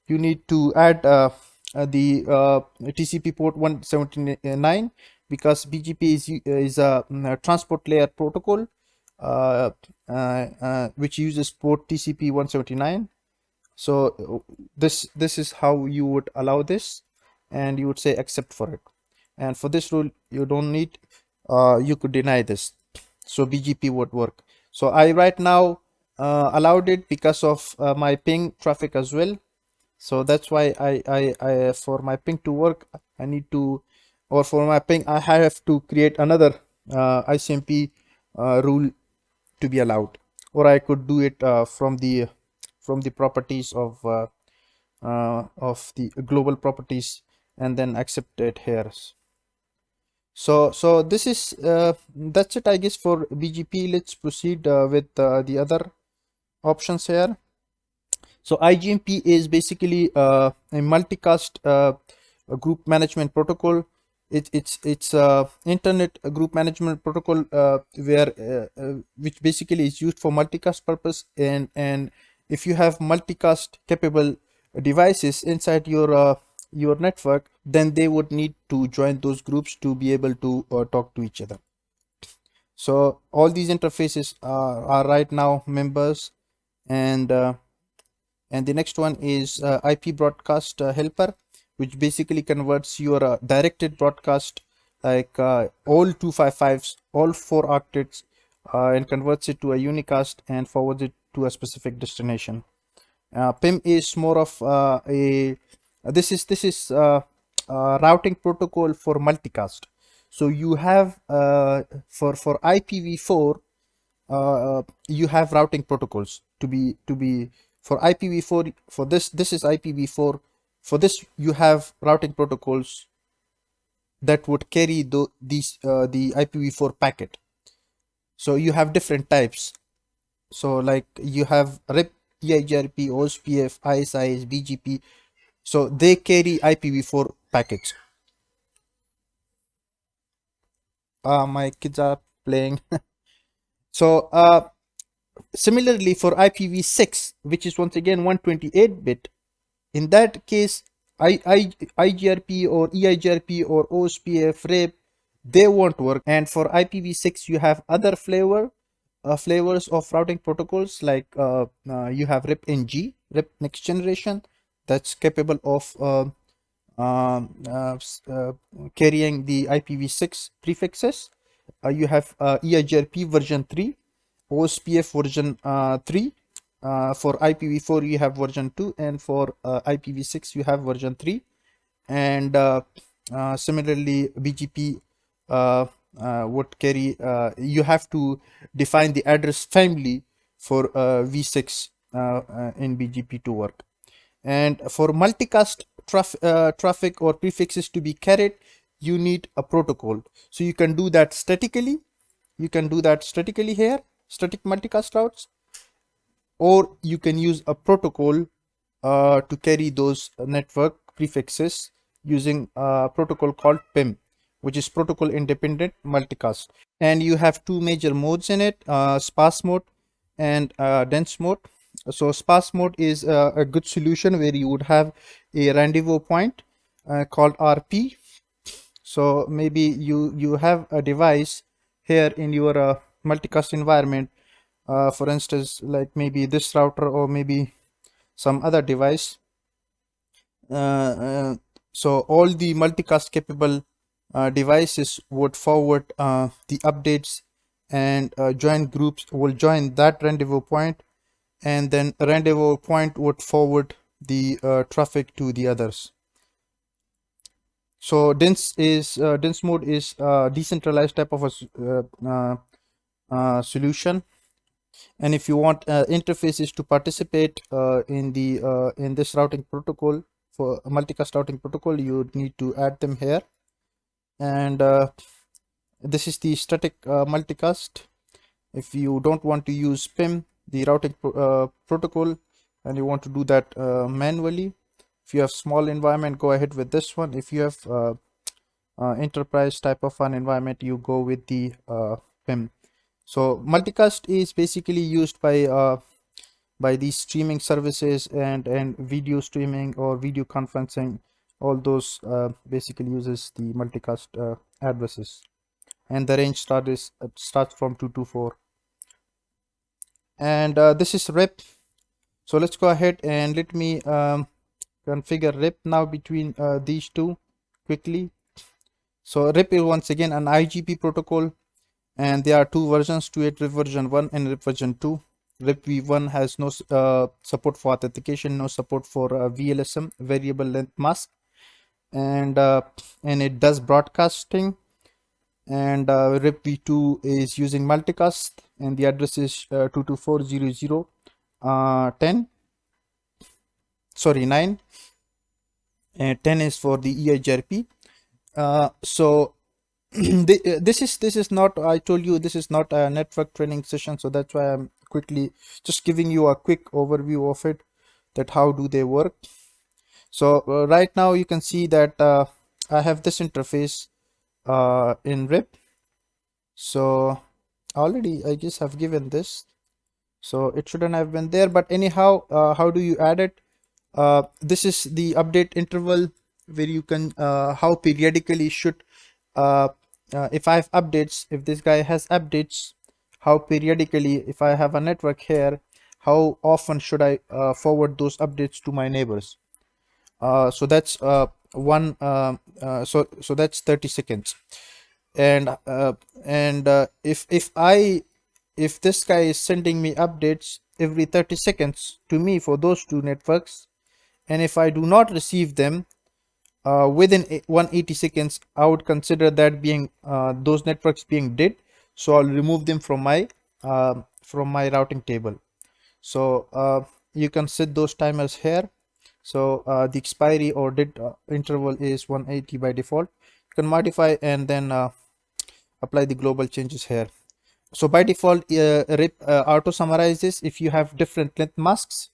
you need to add the TCP port 179, because BGP is a transport layer protocol which uses port TCP 179. So this is how you would allow this, and you would say accept for it. And for this rule you don't need, you could deny this, so BGP would work. So I right now allowed it because of my ping traffic as well. So that's why I for my ping to work, I need to, or for my ping I have to create another ICMP rule to be allowed, or I could do it from the properties of the global properties, and then accept it here. So this is that's it, I guess, for BGP. Let's proceed with the other options here. So Igmp is basically a multicast a group management protocol. It's internet group management protocol where which basically is used for multicast purpose, and if you have multicast capable devices inside your network, then they would need to join those groups to be able to talk to each other. So all these interfaces are right now members. And the next one is IP broadcast helper, which basically converts your directed broadcast, like all 255s, all 4 octets, and converts it to a unicast and forwards it to a specific destination. PIM is more of this is routing protocol for multicast. So you have for IPv4 you have routing protocols to be for IPv4. For this is IPv4. For this you have routing protocols that would carry the IPv4 packet. So you have different types. So like you have RIP, EIGRP, Ospf, ISIS, BGP. So they carry IPv4 packets. My kids are playing. So similarly for IPv6, which is once again 128-bit, in that case, IGRP or EIGRP or Ospf, RIP, they won't work. And for IPv6, you have other flavors of routing protocols, like you have RIP-NG, RIP next generation, that's capable of carrying the IPv6 prefixes. You have EIGRP version 3, Ospf version 3. For IPv4 you have version 2, and for IPv6 you have version 3. And similarly Bgp would carry, you have to define the address family for v6 in Bgp to work. And for multicast traffic or prefixes to be carried, you need a protocol. So you can do that statically. You can do that statically here, static multicast routes, or you can use a protocol to carry those network prefixes using a protocol called PIM, which is protocol independent multicast. And you have two major modes in it, sparse mode and dense mode. So sparse mode is a good solution where you would have a rendezvous point called RP. So maybe you have a device here in your multicast environment, for instance, like maybe this router or maybe some other device. So all the multicast capable devices would forward the updates, and join groups will join that rendezvous point, and then a rendezvous point would forward the traffic to the others. So dense mode is a decentralized type of a solution. And if you want interfaces to participate in this routing protocol, for a multicast routing protocol, you need to add them here. And this is the static multicast. If you don't want to use PIM, the routing protocol, and you want to do that manually, if you have small environment, go ahead with this one. If you have enterprise type of an environment, you go with the PIM. So multicast is basically used by these streaming services and video streaming or video conferencing. All those basically uses the multicast addresses, and the range starts from 224. And this is RIP. So let's go ahead and let me configure RIP now between these two quickly. So RIP is once again an IGP protocol, and there are two versions to it, RIP version 1 and RIP version 2. RIP v1 has no support for authentication, no support for VLSM, variable length mask, and it does broadcasting. And RIP v2 is using multicast, and the address is 224.0.0.10, sorry 9, and 10 is for the EIGRP. So this is not, I told you this is not a network training session, so that's why I'm quickly just giving you a quick overview of it, that how do they work. So right now you can see that I have this interface in RIP. So already I just have given this, so it shouldn't have been there, but anyhow, how do you add it? This is the update interval, where you can how periodically should if I have updates, if this guy has updates, how periodically, if I have a network here, how often should I forward those updates to my neighbors. So that's one so that's 30 seconds. And if this guy is sending me updates every 30 seconds to me for those two networks, and if I do not receive them within 180 seconds, I would consider that being those networks being dead. So I'll remove them from my routing table. So you can set those timers here. So the expiry or dead interval is 180 by default. You can modify and then apply the global changes here. So by default RIP auto summarizes if you have different length masks.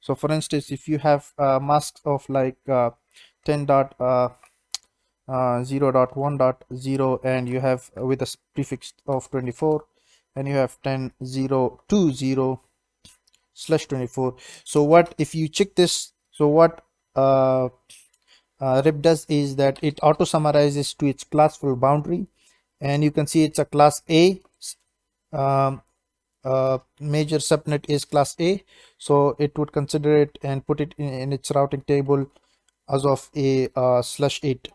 So for instance, if you have masks of like 10.0.1.0 and you have with a prefix of 24, and you have 10.0.20/24. So what if you check this? So what rip does is that it auto summarizes to its classful boundary, and you can see it's a class A. um, Major subnet is class A, so it would consider it and put it in its routing table as of a /8,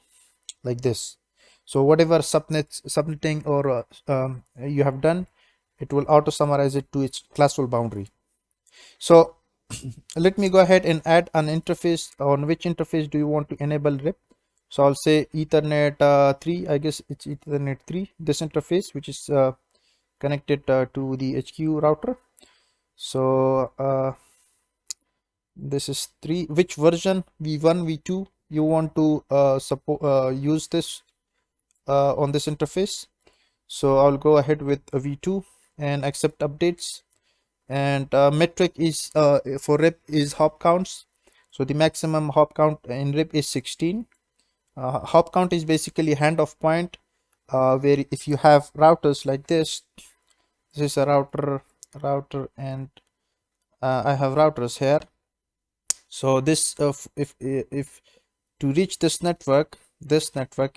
like this. So whatever subnetting or you have done, it will auto summarize it to its classful boundary. So let me go ahead and add an interface. On which interface do you want to enable RIP? So I'll say Ethernet 3. I guess it's Ethernet 3, this interface, which is connected to the HQ router. So this is 3. Which version, v1, v2, you want to use this on this interface? So I'll go ahead with a v2 and accept updates. And metric is for RIP is hop counts. So the maximum hop count in RIP is 16. Hop count is basically handoff point, where if you have routers like this is a router, and I have routers here. So this if to reach this network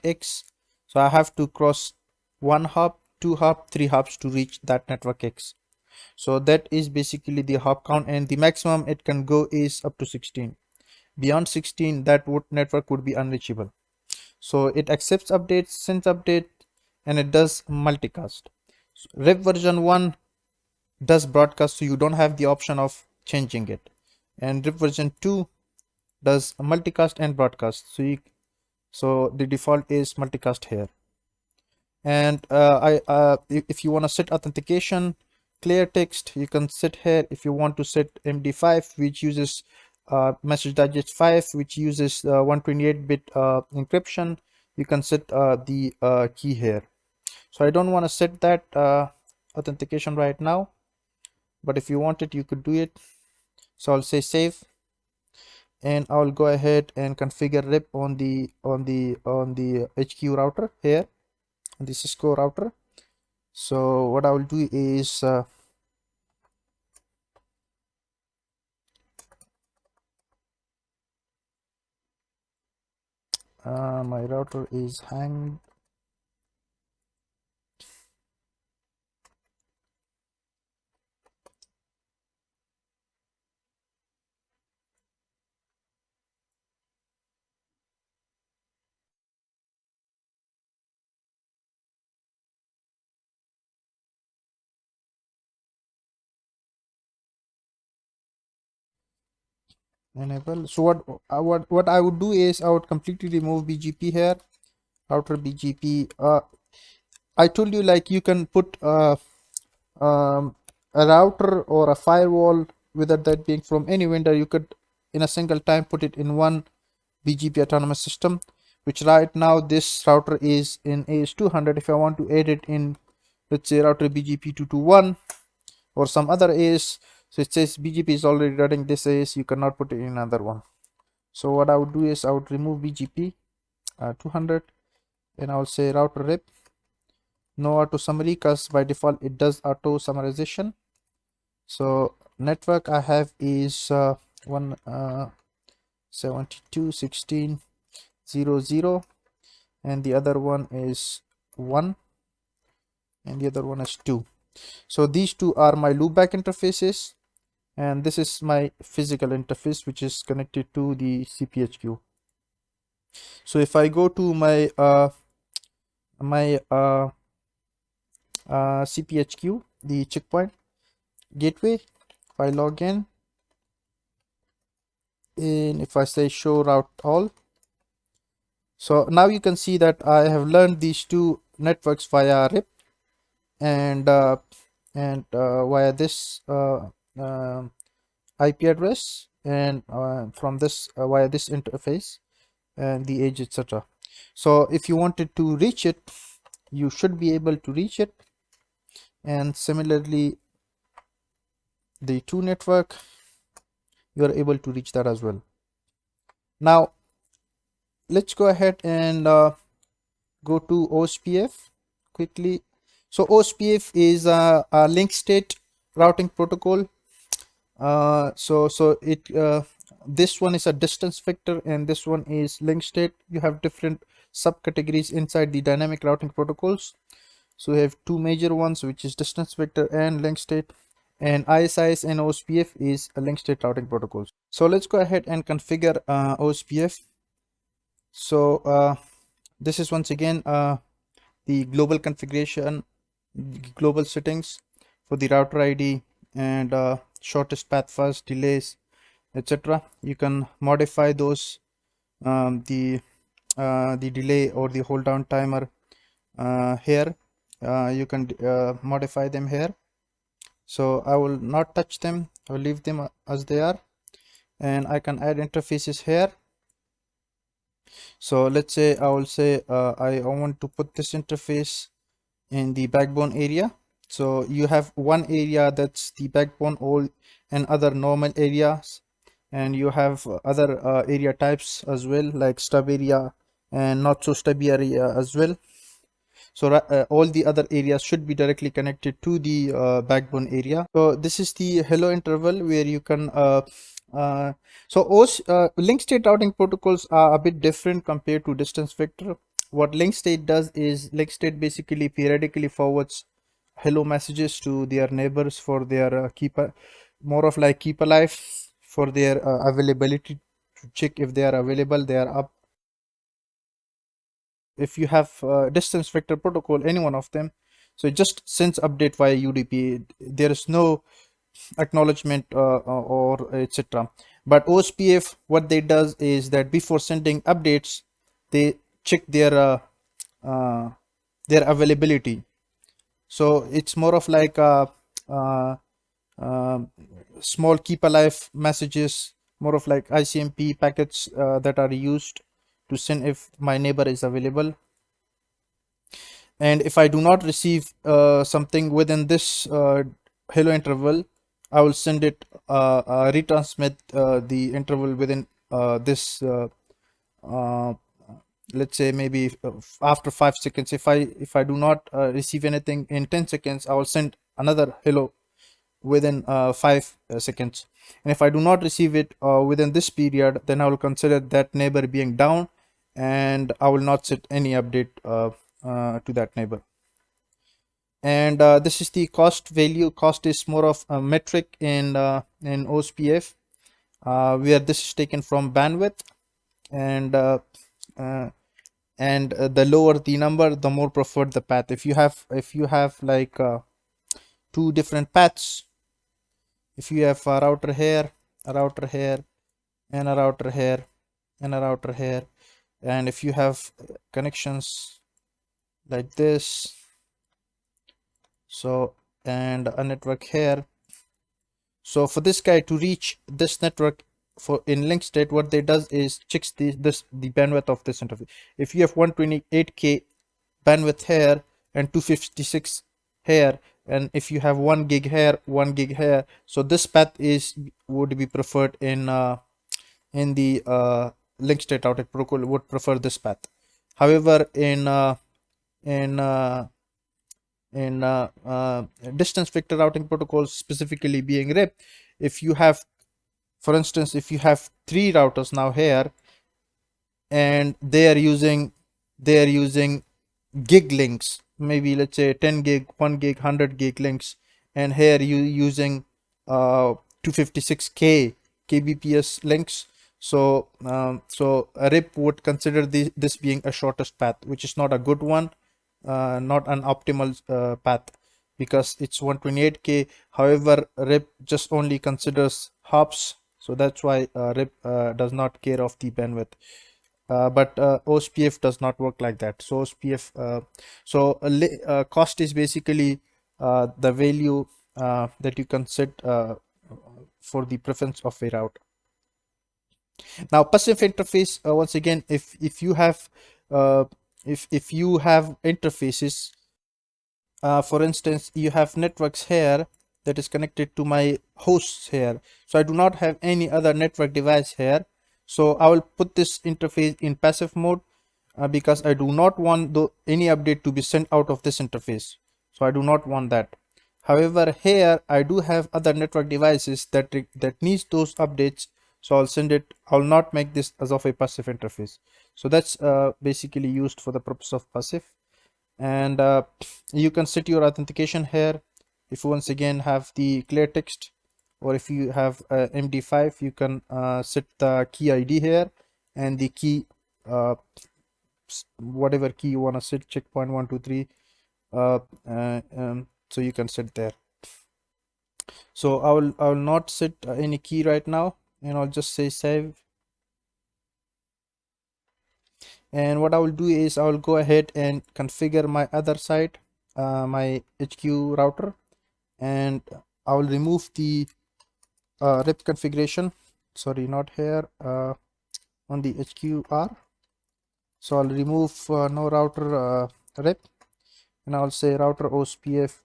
X, so I have to cross 1 hop, 2 hop, 3 hops to reach that network X. So that is basically the hop count, and the maximum it can go is up to 16. Beyond 16, that network would be unreachable. So it accepts updates, sends update, and it does multicast. So RIP version 1 does broadcast, so you don't have the option of changing it. And RIP version 2 does multicast and broadcast. So the default is multicast here. And if you want to set authentication, clear text, you can set here. If you want to set MD5, which uses message digest 5, which uses 128-bit encryption, you can set the key here. So I don't want to set that authentication right now, but if you want it, you could do it. So I'll say save, and I'll go ahead and configure RIP on the HQ router here, on the Cisco router. So what I will do is my router is hanged. Enable. So what I would do is I would completely remove BGP here, router BGP. I told you, like, you can put a router or a firewall, whether that being from any vendor, you could in a single time put it in one BGP autonomous system, which right now this router is in AS200. If I want to add it in, let's say, router BGP 221 or some other AS, so it says BGP is already running this AS, you cannot put it in another one. So what I would do is I would remove BGP 200, and I will say router RIP, no auto summary, because by default it does auto summarization. So network I have is 172.16.0.0, and the other one is 1, and the other one is 2. So these two are my loopback interfaces, and this is my physical interface, which is connected to the CPHQ. So if I go to my CPHQ, the checkpoint gateway, if I log in, and if I say show route all, so now you can see that I have learned these two networks via RIP and via this IP address, and from this via this interface and the edge, etc. So if you wanted to reach it, you should be able to reach it. And similarly, the two network, you are able to reach that as well. Now let's go ahead and go to Ospf quickly. So Ospf is a link state routing protocol. So this one is a distance vector and this one is link state. You have different subcategories inside the dynamic routing protocols. So we have two major ones, which is distance vector and link state, and ISIS and Ospf is a link state routing protocols. So let's go ahead and configure Ospf. So this is once again the global configuration, global settings for the router ID and shortest path first, delays, etc. You can modify those, the delay or the hold down timer here. You can modify them here. So I will not touch them, I will leave them as they are, and I can add interfaces here. So let's say I will say I want to put this interface in the backbone area. So you have one area that's the backbone, all and other normal areas, and you have other area types as well, like stub area and not so stubby area as well. So all the other areas should be directly connected to the backbone area. So this is the hello interval where you can link state routing protocols are a bit different compared to distance vector. What link state does is link state basically periodically forwards hello messages to their neighbors for their more of like keep alive, for their availability, to check if they are available, they are up. If you have distance vector protocol, any one of them, so it just sends update via UDP. There is no acknowledgement or etc. But Ospf, what they does is that before sending updates, they check their availability. So it's more of like uh, small keep alive messages, more of like ICMP packets that are used to send if my neighbor is available. And if I do not receive something within this hello interval, I will send it retransmit the interval within this let's say maybe after 5 seconds. If I do not receive anything in 10 seconds, I will send another hello within 5 seconds. And if I do not receive it within this period, then I will consider that neighbor being down and I will not set any update to that neighbor. And this is the cost value. Cost is more of a metric in Ospf, where this is taken from bandwidth, and the lower the number, the more preferred the path. If you have like two different paths, if you have a router here, a router here, and a router here, and a router here, and if you have connections like this, so, and a network here, so for this guy to reach this network for in link state, what they does is checks the bandwidth of this interface. If you have 128k bandwidth here and 256 here, and if you have 1 gig here, 1 gig here, so this path would be preferred in the link state routing protocol would prefer this path. However, in distance vector routing protocols, specifically being RIP, if you have, for instance, if you have 3 routers now here and they are using gig links, maybe let's say 10 gig, 1 gig, 100 gig links, and here you using 256k kbps links, so a RIP would consider this being a shortest path, which is not a good one, not an optimal path, because it's 128k. However, RIP just only considers hops, so that's why RIP does not care of the bandwidth. But Ospf does not work like that. So Ospf, cost is basically the value that you can set for the preference of a route. Now passive interface, once again, if you have interfaces, for instance, you have networks here that is connected to my hosts here. So I do not have any other network device here. So I will put this interface in passive mode because I do not want any update to be sent out of this interface. So I do not want that. However, here I do have other network devices that needs those updates. So I'll send it. I'll not make this as of a passive interface. So that's basically used for the purpose of passive. And you can set your authentication here. If you once again have the clear text, or if you have MD5, you can set the key ID here and the key, whatever key you want to set, checkpoint 1 2 3. So you can set there. So I will not set any key right now, and I'll just say save. And what I will do is I will go ahead and configure my other side, my HQ router, and I will remove the rep configuration. Sorry, not here, on the HQR. So I'll remove no router rep, and I'll say router Ospf.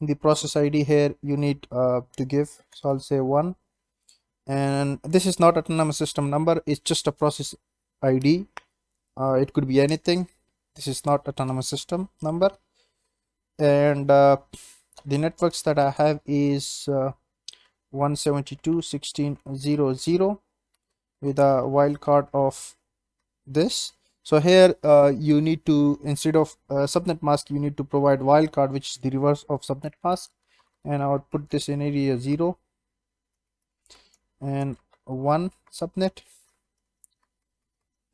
In the process ID here you need to give, so I'll say 1, and this is not autonomous system number, it's just a process ID. It could be anything. This is not autonomous system number. And the networks that I have is 172.16.0.0 with a wildcard of this. So here you need to, instead of subnet mask, you need to provide wildcard, which is the reverse of subnet mask. And I would put this in area 0 and 1 subnet.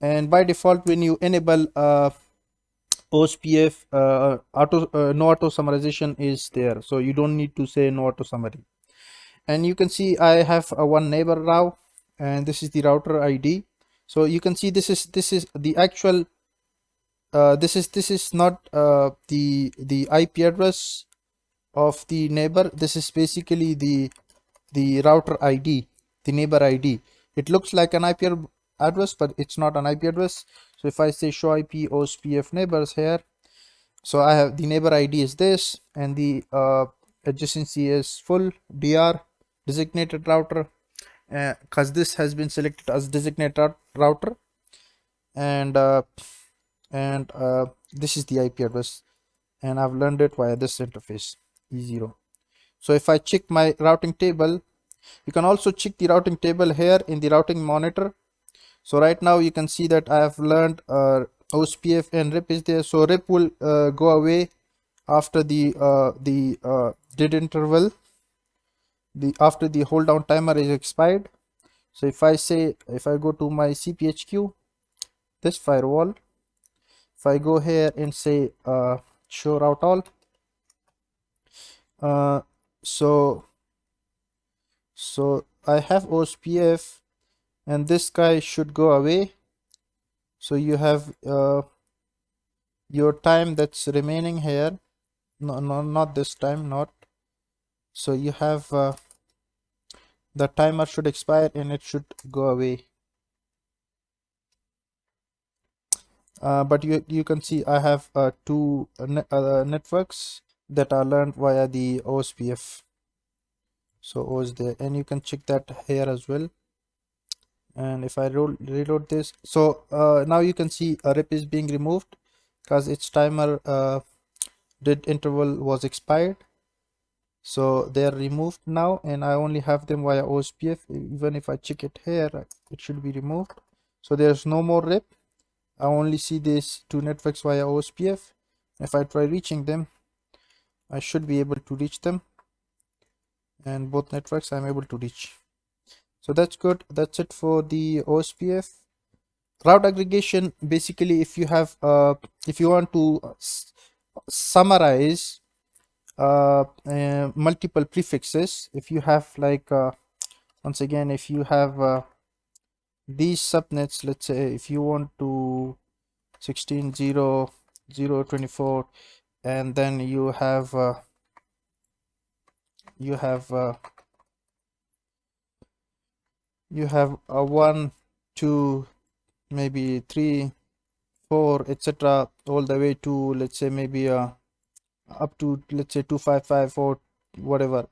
And by default, when you enable Ospf, no auto summarization is there, so you don't need to say no auto summary. And you can see I have one neighbor row, and this is the router ID. So you can see this is the actual this is not the IP address of the neighbor. This is basically the router ID, the neighbor ID. It looks like an IP address, but it's not an IP address. So if I say show IP Ospf neighbors here, so I have the neighbor ID is this, and the adjacency is full DR designated router, because this has been selected as designated router, and this is the IP address, and I've learned it via this interface E0. So if I check my routing table, you can also check the routing table here in the routing monitor. So right now you can see that I have learned Ospf and rep is there. So rep will go away after the dead interval, after the hold down timer is expired. So if I go to my CPHQ, this firewall, if I go here and say show route all, so I have Ospf, and this guy should go away. So you have your time that's remaining here. No, not this time, not. So you have the timer should expire and it should go away. But you can see I have two networks that are learned via the Ospf. So O is there, and you can check that here as well. And if I reload this, so now you can see a rep is being removed because its timer dead interval was expired. So they are removed now, and I only have them via Ospf. Even if I check it here, it should be removed. So there's no more rep. I only see these two networks via Ospf. If I try reaching them, I should be able to reach them, and both networks I'm able to reach. So that's good. That's it for the Ospf. Route aggregation, basically, if you have if you want to summarize multiple prefixes, if you have like once again, if you have these subnets, let's say if you want to 16.0.0.24, and then you have 1, 2, maybe 3, 4, etc., all the way to, let's say, maybe up to, let's say, 255 or whatever.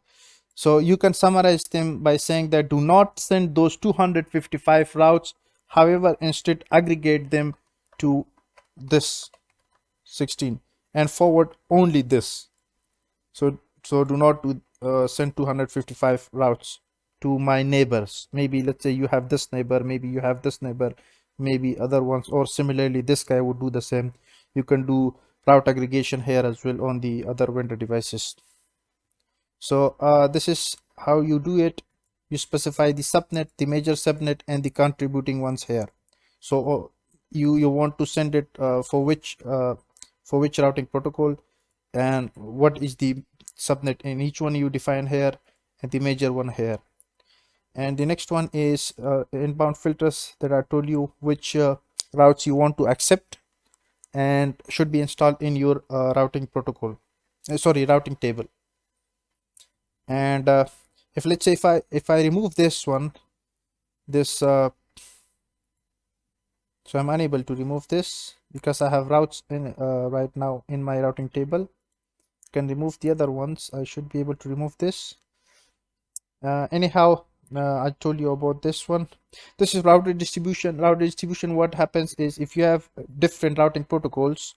So you can summarize them by saying that do not send those 255 routes, however instead aggregate them to this 16 and forward only this. So do not send 255 routes to my neighbors. Maybe let's say you have this neighbor, maybe you have this neighbor, maybe other ones, or similarly this guy would do the same. You can do route aggregation here as well on the other vendor devices. So this is how you do it. You specify the subnet, the major subnet, and the contributing ones here. So you want to send it for which routing protocol, and what is the subnet in each one you define here, and the major one here. And the next one is inbound filters that I told you which routes you want to accept and should be installed in your routing protocol. Routing table. And if let's say if I remove this one, so I'm unable to remove this because I have routes in right now in my routing table. Can remove the other ones. I should be able to remove this. Anyhow, I told you about this one. This is router distribution. Router distribution, what happens is if you have different routing protocols,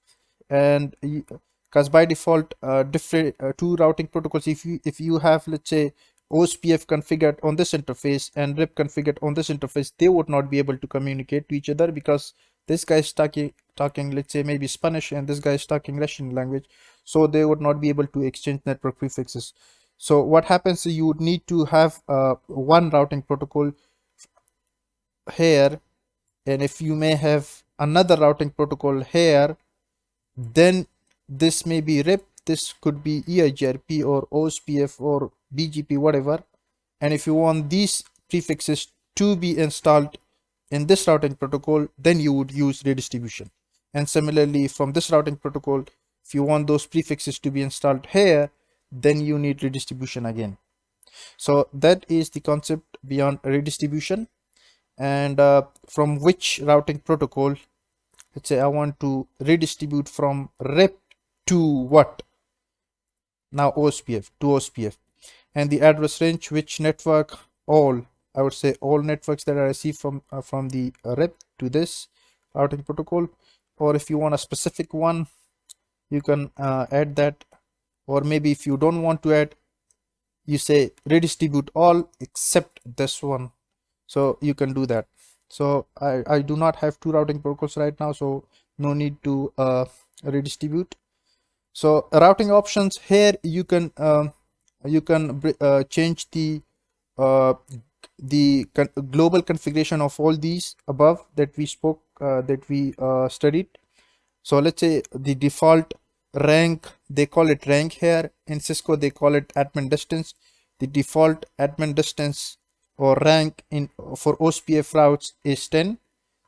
and because by default different two routing protocols, if you have, let's say, Ospf configured on this interface and RIP configured on this interface, they would not be able to communicate to each other because this guy is talking let's say maybe Spanish and this guy is talking Russian language, so they would not be able to exchange network prefixes. So what happens is you would need to have one routing protocol here, and if you may have another routing protocol here, then this may be RIP, this could be EIGRP or Ospf or BGP, whatever. And if you want these prefixes to be installed in this routing protocol, then you would use redistribution. And similarly, from this routing protocol, if you want those prefixes to be installed here, then you need redistribution again. So that is the concept beyond redistribution. And from which routing protocol, let's say I want to redistribute from RIP to what? Now Ospf, to Ospf. And the address range, which network? All, I would say all networks that I receive from the RIP to this routing protocol. Or if you want a specific one, you can add that. Or maybe if you don't want to add, you say redistribute all except this one. So you can do that. So I do not have two routing protocols right now, so no need to redistribute. So routing options here, you can change the global configuration of all these above that we spoke that we studied. So let's say the default rank, they call it rank here. In Cisco they call it admin distance. The default admin distance or rank in for Ospf routes is 10.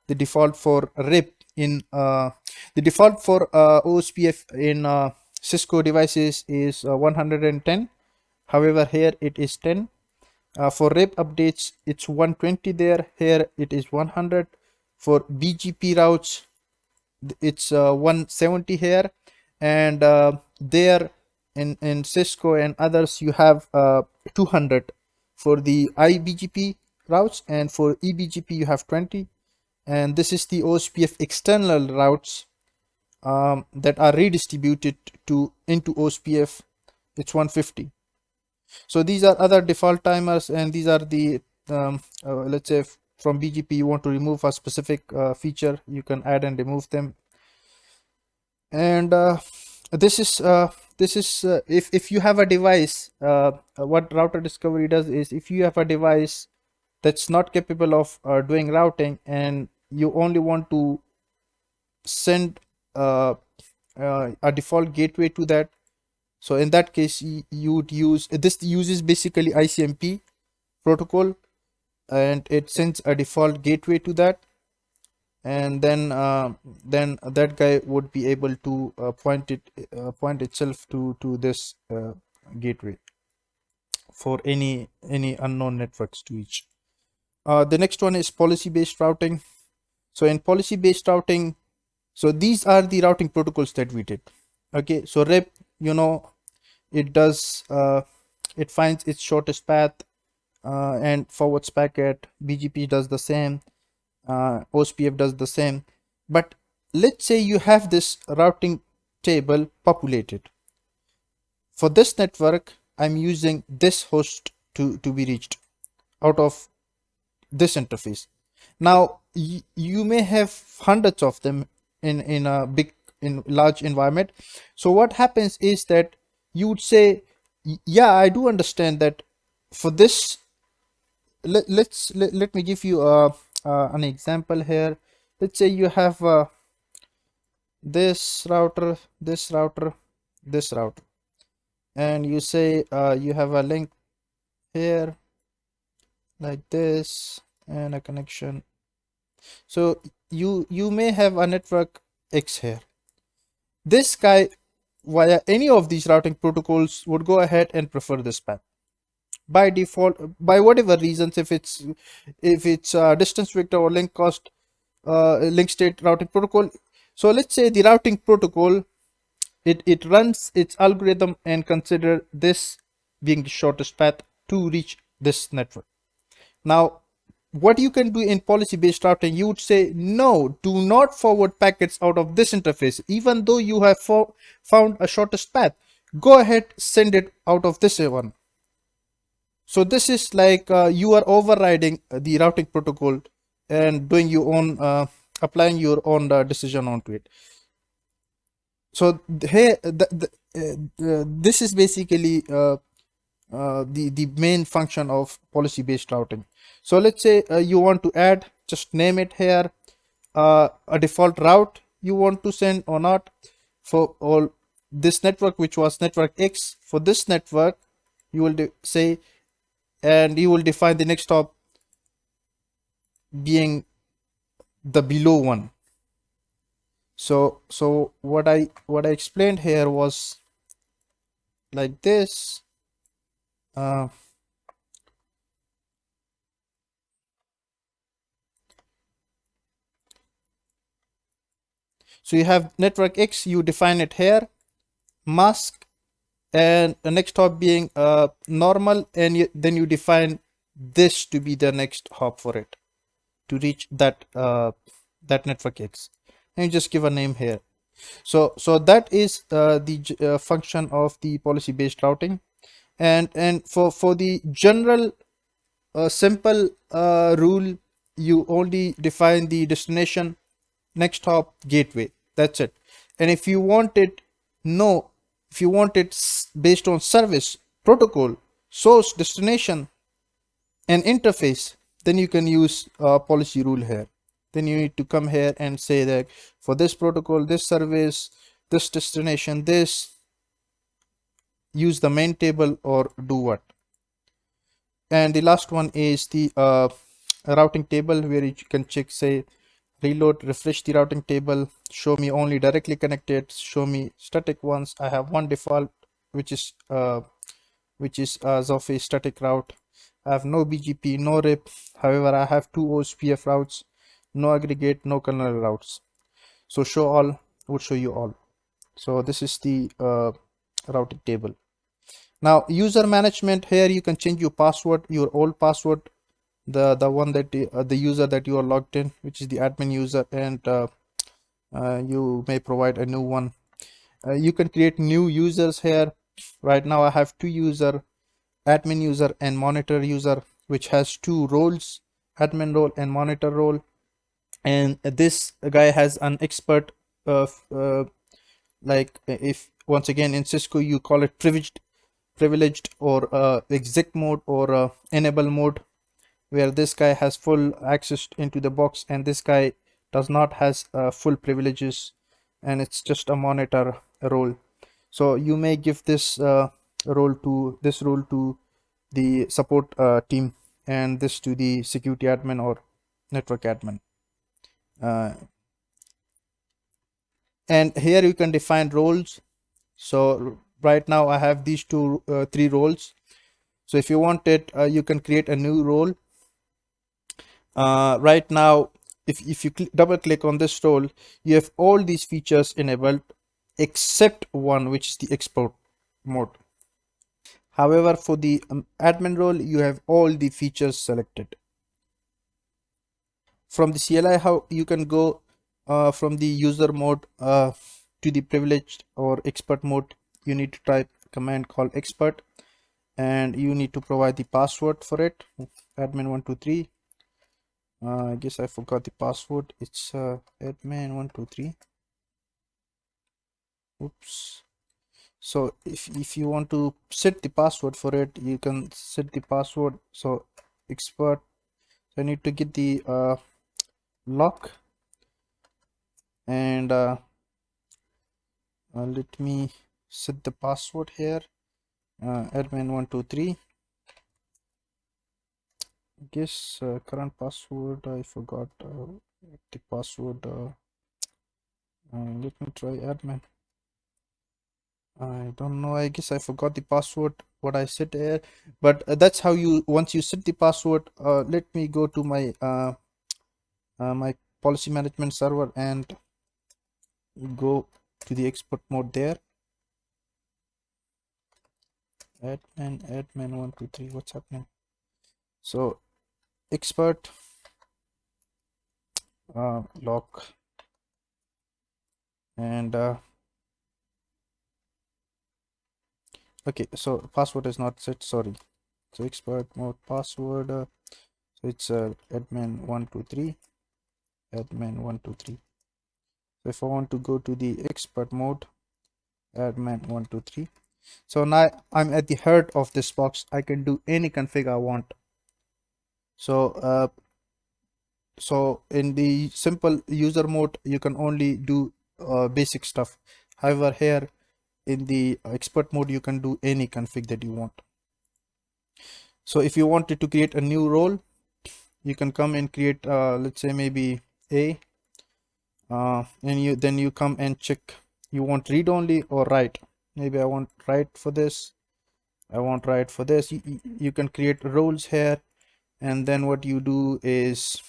The default for RIP in the default for Ospf in Cisco devices is 110. However, here it is 10. For RIP updates, it's 120 there. Here it is 100. For BGP routes, it's 170 here. And there in Cisco and others, you have 200 for the iBGP routes, and for eBGP you have 20. And this is the Ospf external routes that are redistributed into Ospf. It's 150. So these are other default timers, and these are the let's say from BGP you want to remove a specific feature, you can add and remove them. And this is if you have a device, what router discovery does is, if you have a device that's not capable of doing routing and you only want to send a default gateway to that, so in that case you would use this. Uses basically ICMP protocol, and it sends a default gateway to that, and then that guy would be able to point itself to this gateway for any unknown networks to each. The next one is policy based routing. So in policy based routing, so these are the routing protocols that we did. Okay, so RIP, it does it finds its shortest path and forwards packet. BGP does the same, Ospf does the same. But let's say you have this routing table populated. For this network, I'm using this host to be reached out of this interface. Now you may have hundreds of them in a large environment. So what happens is that you would say, yeah, I do understand that for this, let me give you an example here. Let's say you have this router, this router, this router, and you say you have a link here like this and a connection. So you may have a network X here. This guy via any of these routing protocols would go ahead and prefer this path by default, by whatever reasons, if it's distance vector or link cost, link state routing protocol. So let's say the routing protocol, it runs its algorithm and consider this being the shortest path to reach this network. Now what you can do in policy based routing, you would say, no, do not forward packets out of this interface. Even though you have found a shortest path, go ahead, send it out of this one. So this is like you are overriding the routing protocol and doing your own, applying your own decision onto it. So here, this is basically the main function of policy based routing. So let's say you want to add, just name it here, a default route you want to send or not for all this network, which was network X. For this network, you will say, and you will define the next hop being the below one. So what I explained here was like this. So you have network X, you define it here, mask, and the next hop being normal, and then you define this to be the next hop for it to reach that that network X, and you just give a name here. So that is the function of the policy based routing. And for the general simple rule, you only define the destination, next hop, gateway. That's it. And if you want it, if you want it based on service, protocol, source, destination, and interface, then you can use policy rule here. Then you need to come here and say that for this protocol, this service, this destination, this, use the main table or do what. And the last one is the routing table, where you can check, say, reload, refresh the routing table, show me only directly connected, show me static ones. I have one default, which is as of a static route. I have no BGP, no RIP. However, I have 2 Ospf routes, no aggregate, no kernel routes. So show all would show you all. So this is the routing table. Now user management, here you can change your password, your old password, the one that the user that you are logged in, which is the admin user, and you may provide a new one. You can create new users here. Right now I have 2 user, admin user and monitor user, which has 2 roles, admin role and monitor role. And this guy has an expert like, if once again in Cisco you call it privileged or exec mode or enable mode, where this guy has full access into the box and this guy does not has full privileges, and it's just a monitor role. So you may give this role to the support team, and this to the security admin or network admin. And here you can define roles. So right now I have these 3 roles. So if you want it, you can create a new role. Right now, if you double click on this role, you have all these features enabled except one, which is the export mode. However, for the admin role, you have all the features selected. From the CLI, how you can go from the user mode to the privileged or expert mode, you need to type command called expert, and you need to provide the password for it, admin123. I guess I forgot the password. It's admin123. Oops. So if you want to set the password for it, you can set the password. So expert, I need to get the lock, and let me set the password here, admin123. I guess current password, I forgot the password. Let me try admin. I don't know, I guess I forgot the password what I set here, but that's how you, once you set the password, let me go to my my policy management server and go to the expert mode there. admin123, what's happening? So expert lock, and okay, so password is not set, sorry. So expert mode password, so it's admin123, admin123. So if I want to go to the expert mode, admin123, so now I'm at the heart of this box. I can do any config I want. So so in the simple user mode, you can only do basic stuff. However, here in the expert mode, you can do any config that you want. So if you wanted to create a new role, you can come and create let's say maybe A, and then you come and check you want read only or write. Maybe I want write for this, I want write for this. You can create roles here, and then what you do is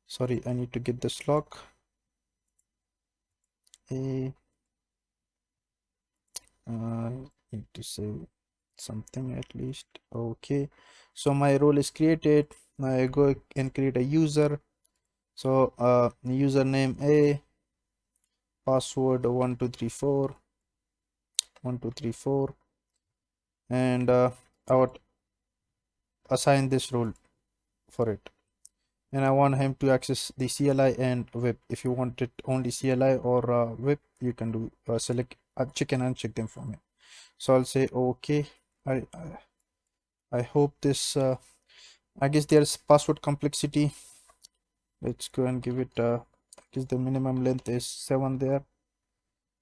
sorry, I need to get this lock. A need to save something at least. Okay, so my role is created. I go and create a user. So username A, password 1234, 1234, and I would assign this role for it, and I want him to access the CLI and web. If you want it only CLI or web, you can do select check and uncheck them for me. So I'll say okay. I hope this I guess there's password complexity. Let's go and give it I guess the minimum length is 7 there.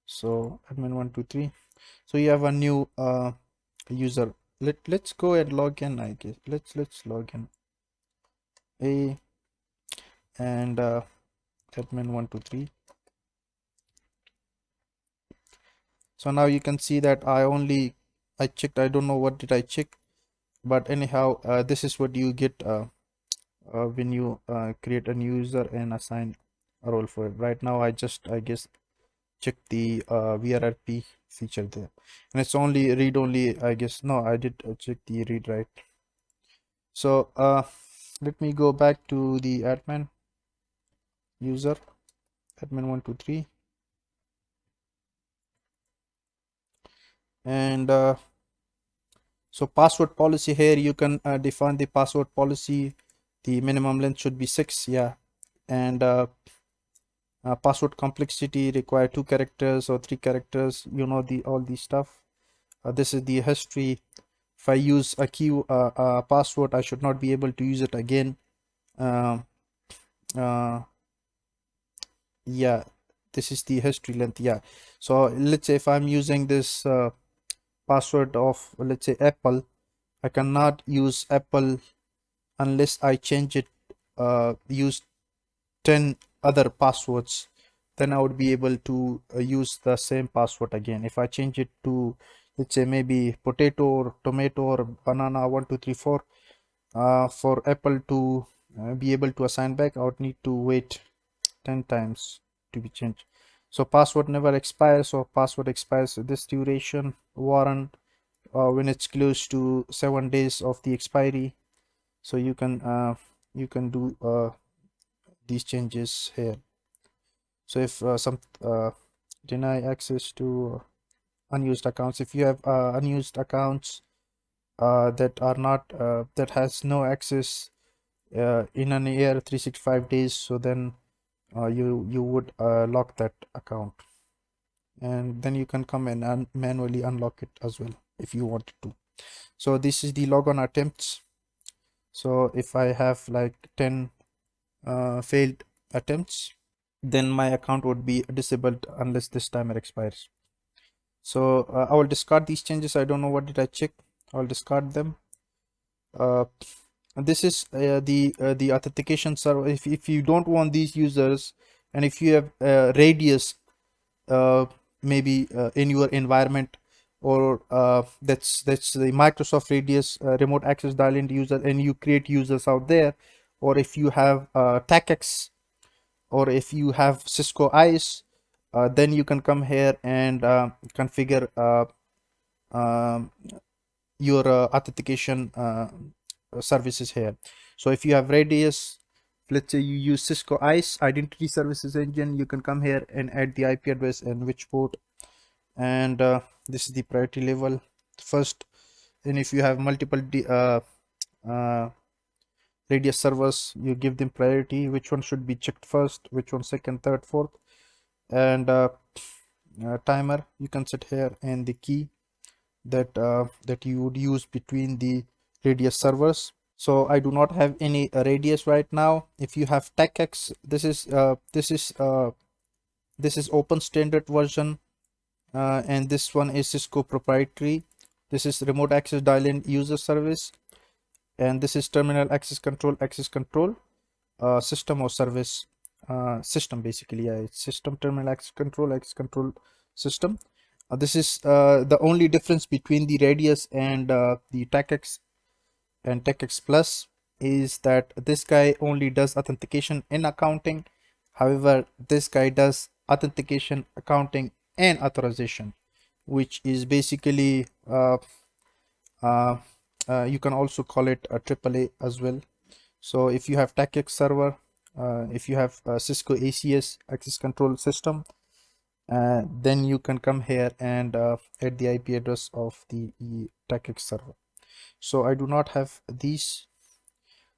So admin123. So you have a new user. Let's go and log in. I guess let's log in A, and admin123. So now you can see that I checked, I don't know what did I check, but anyhow this is what you get when you create a new user and assign a role for it. Right now I guess check the VRRP feature there, and it's only read only, I guess. No, I did check the read, right? So let me go back to the admin user, admin123, and so password policy here, you can define the password policy. The minimum length should be 6, yeah, and password complexity require 2 characters or 3 characters, you know, the all the stuff. This is the history. If I use a key password, I should not be able to use it again. Yeah, this is the history length. Yeah, so let's say if I'm using this password of, let's say, Apple, I cannot use Apple unless I change it, use 10 other passwords. Then I would be able to use the same password again. If I change it to, let's say, maybe potato or tomato or banana 1234, for Apple to be able to assign back, I would need to wait 10 times to be changed. So password never expires, so password expires this duration. Warrant when it's close to 7 days of the expiry. So you can do these changes here. So if some deny access to unused accounts, if you have unused accounts that are not that has no access in an year 365 days, so then you would lock that account, and then you can come and manually unlock it as well if you wanted to. So this is the logon attempts. So if I have like 10 failed attempts, then my account would be disabled unless this timer expires. So I will discard these changes. I don't know what did I check. I'll discard them. This is the authentication server. If you don't want these users, and if you have radius maybe in your environment, or that's the Microsoft radius remote access dial-in user, and you create users out there, or if you have TACX, or if you have Cisco ICE, then you can come here and configure um, your authentication services here. So if you have radius, let's say you use Cisco ICE identity services engine, you can come here and add the IP address and which port, and this is the priority level first. And if you have multiple uh, radius servers, you give them priority, which one should be checked first, which one second, third, fourth. And timer you can set here, and the key that you would use between the radius servers. So I do not have any radius right now. If you have TechX, this is open standard version, and this one is Cisco proprietary. This is remote access dial-in user service, and this is terminal access control system or service system. Basically, yeah, it's system terminal access control system. This is the only difference between the radius and the TechX and TechX Plus is that this guy only does authentication in accounting. However, this guy does authentication, accounting, and authorization, which is basically you can also call it a AAA as well. So if you have TechX server, if you have Cisco ACS access control system, then you can come here and add the IP address of the TechX server. So I do not have these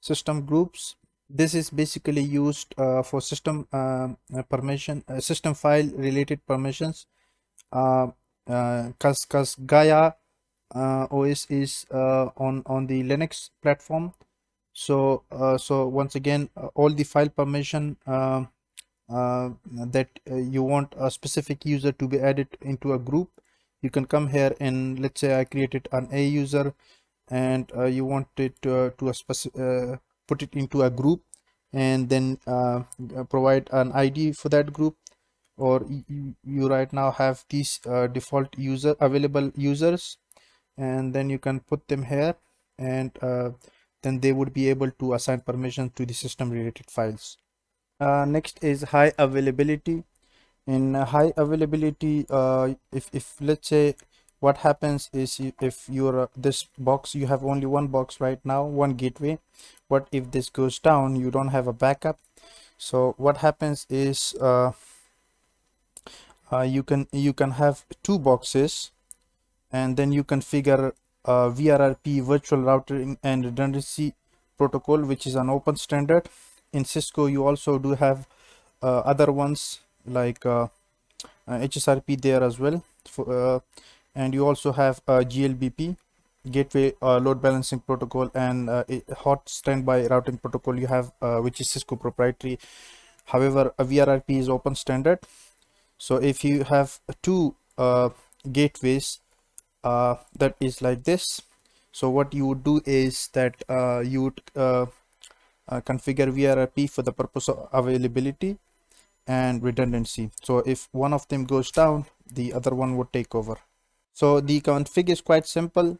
system groups. This is basically used for system permission, system file related permissions. Cause Gaia OS is on the Linux platform. So so once again, all the file permission that you want a specific user to be added into a group, you can come here, and let's say I created an A user, and you want it to put it into a group, and then provide an ID for that group, or you right now have these default available users, and then you can put them here, and then they would be able to assign permission to the system related files. Next is high availability. In high availability, if let's say what happens is, if you're this box, you have only one box right now, one gateway. What if this goes down? You don't have a backup. So what happens is you can have two boxes, and then you configure VRRP, virtual routing and redundancy protocol, which is an open standard. In Cisco, you also do have other ones like HSRP there as well, and you also have GLBP, gateway load balancing protocol, and hot standby routing protocol you have, which is Cisco proprietary. However, a VRRP is open standard. So if you have two gateways that is like this, so what you would do is that you would configure VRRP for the purpose of availability and redundancy. So if one of them goes down, the other one would take over. So the config is quite simple.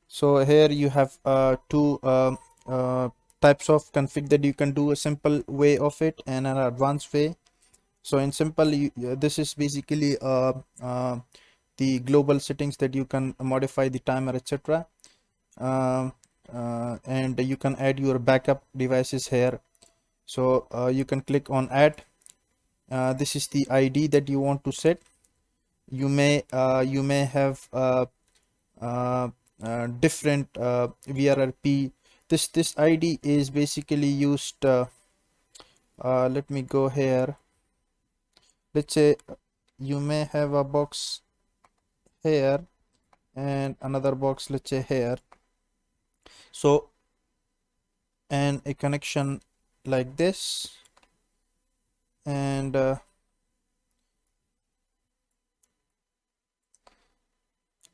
So here you have two types of config that you can do, a simple way of it and an advanced way. So in simple, this is basically the global settings that you can modify the timer, etc. And you can add your backup devices here. So you can click on add. This is the ID that you want to set. You may have different VRRP. This ID is basically used. Let me go here. Let's say you may have a box here and another box, let's say here. So, and a connection like this, and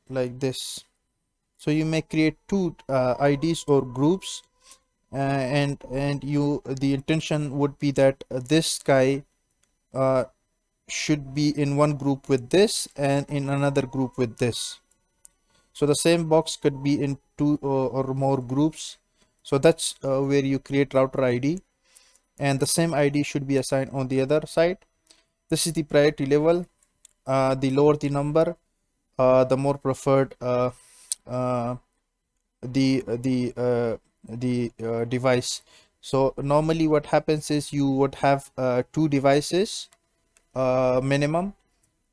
like this. So you may create two IDs or groups, and the intention would be that this guy should be in one group with this and in another group with this. So the same box could be in two or more groups. So that's where you create router ID, and the same ID should be assigned on the other side. This is the priority level. The lower the number, the more preferred the device. So normally what happens is you would have two devices minimum,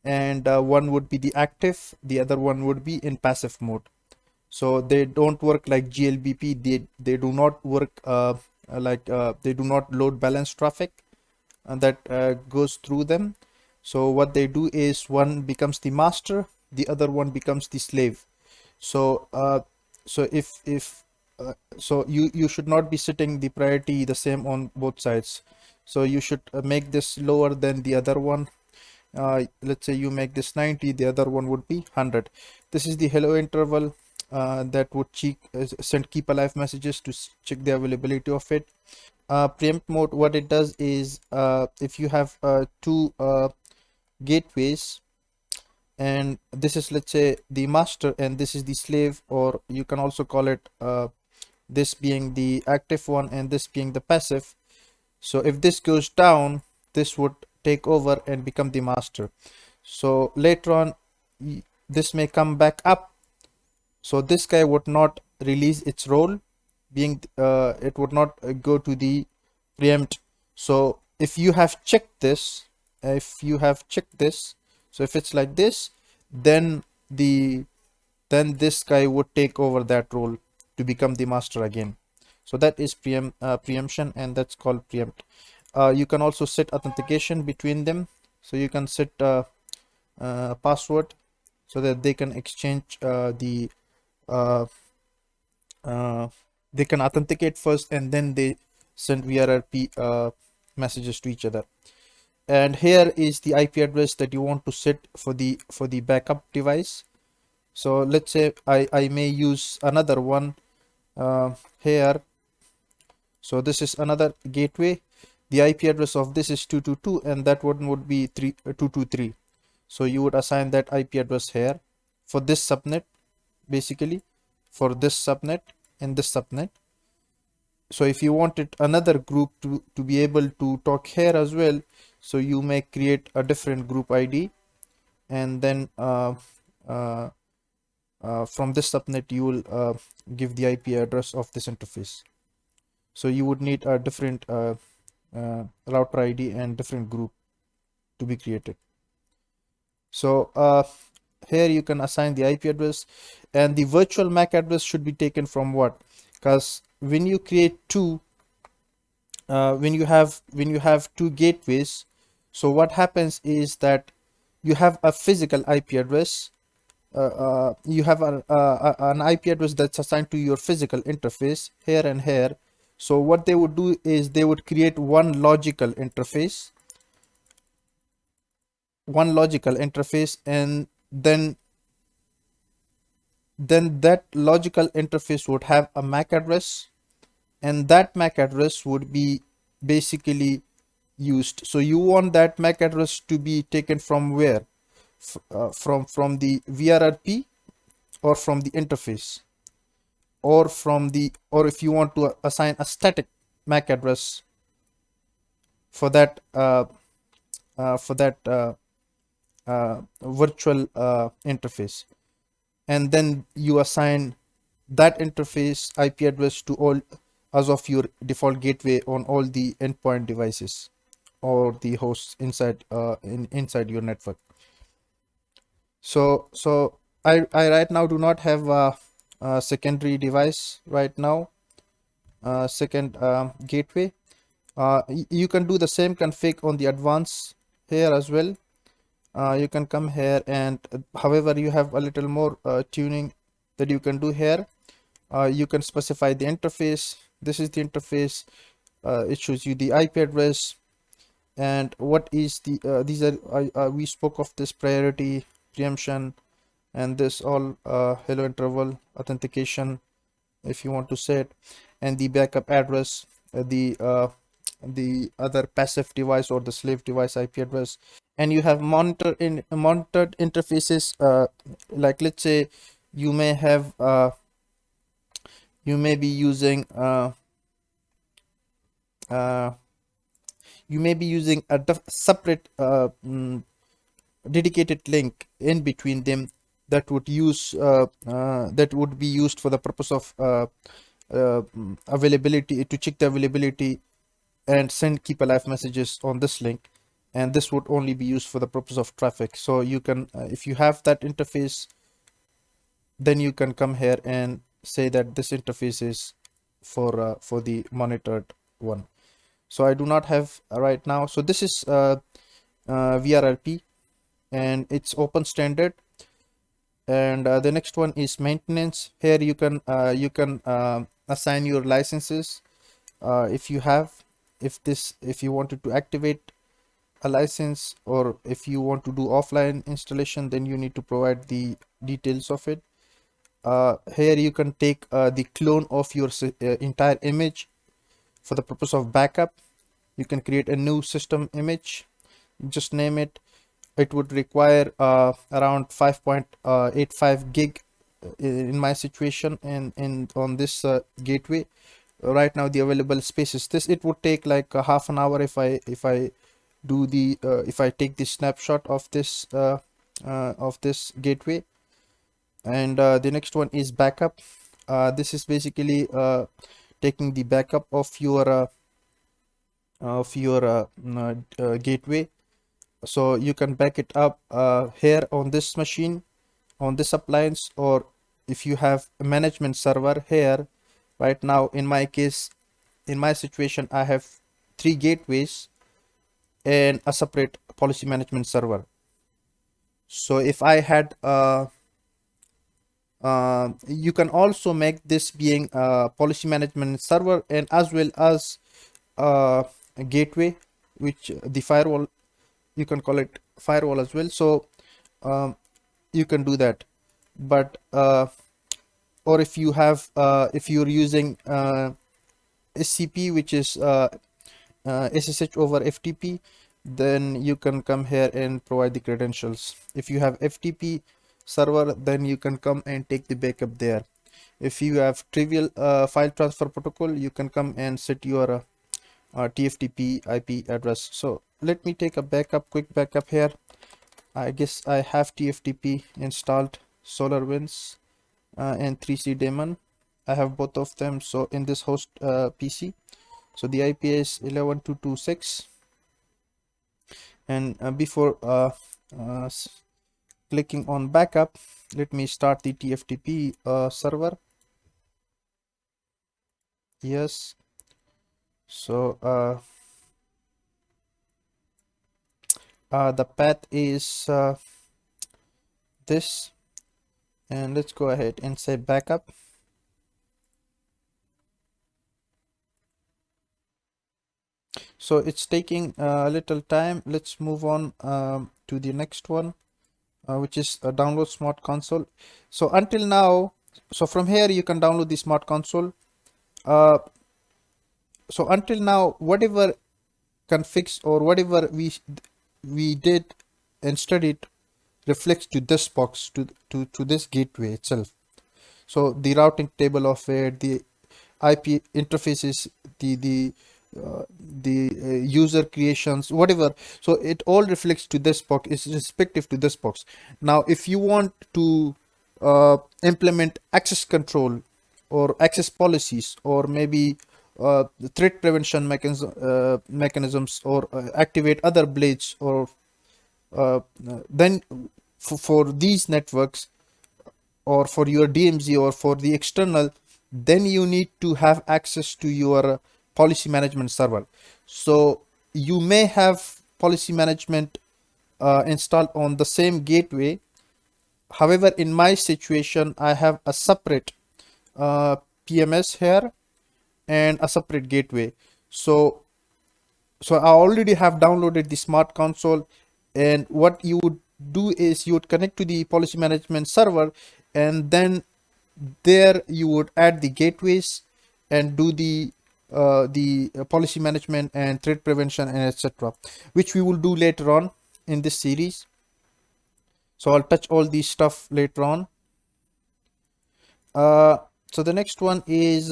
and one would be the active, the other one would be in passive mode. So they don't work like GLBP. They do not work they do not load balance traffic that goes through them. So what they do is one becomes the master, the other one becomes the slave. So so you should not be setting the priority the same on both sides. So you should make this lower than the other one. Let's say you make this 90, the other one would be 100. This is the hello interval that would send keep alive messages to check the availability of it. Preempt mode, what it does is if you have two gateways, and this is, let's say, the master and this is the slave, or you can also call it this being the active one and this being the passive. So if this goes down, this would take over and become the master. So later on this may come back up, so this guy would not release its role, being it would not go to the preempt. So if you have checked this, so if it's like this, then this guy would take over that role to become the master again. So that is preemption, and that's called preempt. You can also set authentication between them. So you can set password so that they can exchange they can authenticate first and then they send VRRP messages to each other. And here is the IP address that you want to set for the backup device. So let's say I may use another one here. So this is another gateway. The IP address of this is 222 and that one would be 223. So you would assign that IP address here for this subnet, basically for this subnet and this subnet. So if you wanted another group to be able to talk here as well, so you may create a different group ID, and then from this subnet you will give the IP address of this interface. So you would need a different router ID and different group to be created. So here you can assign the IP address, and the virtual MAC address should be taken from what? Because when you create two, when you have two gateways, so what happens is that you have a physical IP address. You have an IP address that's assigned to your physical interface here and here. So what they would do is they would create one logical interface, and then that logical interface would have a MAC address, and that MAC address would be basically used. So you want that MAC address to be taken from where? From the VRRP, or from the interface, or if you want to assign a static MAC address for that virtual interface, and then you assign that interface IP address to all as of your default gateway on all the endpoint devices or the hosts inside inside your network. So I right now do not have a secondary device right now, second gateway. You can do the same config on the advanced here as well. You can come here and however you have a little more tuning that you can do here. You can specify the interface. This is the interface. It shows you the IP address and what is the these are we spoke of this priority, preemption, and this all hello interval authentication if you want to set, and the backup address, the other passive device or the slave device IP address. And you have monitored interfaces, like let's say you may have you may be using uh, you may be using a separate dedicated link in between them that would use that would be used for the purpose of availability, to check the availability and send keep alive messages on this link, and this would only be used for the purpose of traffic. So you can if you have that interface, then you can come here and say that this interface is for the monitored one. So I do not have right now. So this is VRRP, and it's open standard. And the next one is maintenance. Here you can assign your licenses if you have, if you wanted to activate a license, or if you want to do offline installation, then you need to provide the details of it. Here you can take the clone of your entire image for the purpose of backup. You can create a new system image, just name it. It would require around 5.85 gig in my situation, and on this gateway. Right now the available space is this. It would take like a half an hour if I do the if I take the snapshot of this gateway. And the next one is backup. This is basically taking the backup of your gateway. So you can back it up here on this machine, on this appliance, or if you have a management server here. Right now in my case, in my situation, I have 3 gateways and a separate policy management server. So if I had you can also make this being a policy management server and as well as a gateway, which the firewall, you can call it firewall as well. So you can do that. But or if you have if you're using SCP, which is SSH over FTP, then you can come here and provide the credentials. If you have FTP server, then you can come and take the backup there. If you have trivial file transfer protocol, you can come and set your TFTP IP address. So let me take a quick backup here. I guess I have TFTP installed, Solarwinds and 3C daemon. I have both of them. So in this host PC, so the IP is 11.2.2.6. And before clicking on backup, let me start the TFTP server. Yes. So the path is this, and let's go ahead and say backup. So it's taking a little time. Let's move on to the next one, which is a download smart console. So until now, so from here you can download the smart console. So until now, whatever configs or whatever we did and studied reflects to this box, to this gateway itself. So the routing table of it, the IP interfaces, the user creations, whatever. So it all reflects to this box, is respective to this box. Now if you want to implement access control or access policies, or maybe the threat prevention mechanisms, or activate other blades, or then for these networks, or for your DMZ, or for the external, then you need to have access to your policy management server. So you may have policy management installed on the same gateway. However, in my situation, I have a separate uh, PMS here and a separate gateway. So I already have downloaded the smart console, and what you would do is you would connect to the policy management server, and then there you would add the gateways and do the policy management and threat prevention and etc., which we will do later on in this series. So I'll touch all these stuff later on. So the next one is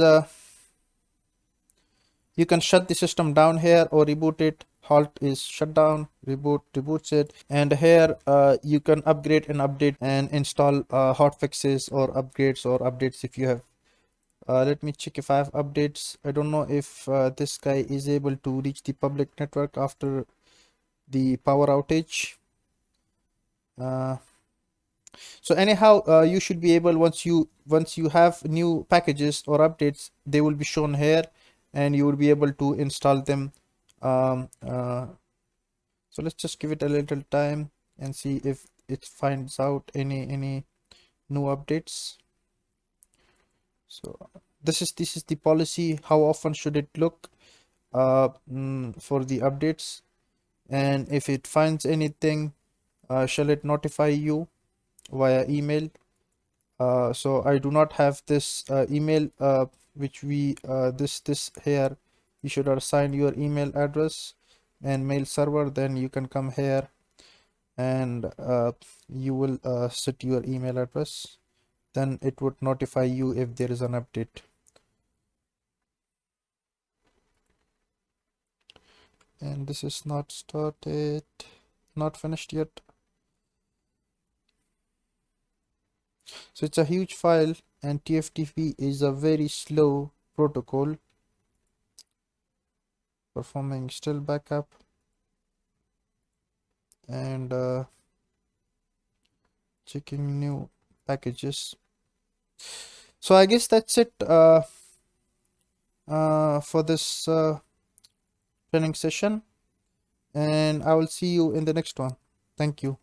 you can shut the system down here or reboot it. Halt is shut down, reboot reboots it, and here you can upgrade and update and install hotfixes or updates if you have. Let me check if I have updates. I don't know if this guy is able to reach the public network after the power outage. So anyhow, you should be able, once you have new packages or updates, they will be shown here, and you will be able to install them. So let's just give it a little time and see if it finds out any new updates. So this is the policy. How often should it look for the updates, and if it finds anything, shall it notify you via email? So I do not have this email which we this here. You should assign your email address and mail server, then you can come here and you will set your email address, then it would notify you if there is an update. And this is not started, not finished yet. So it's a huge file, and TFTP is a very slow protocol, performing still backup and checking new packages. So I guess that's it for this training session, and I will see you in the next one. Thank you.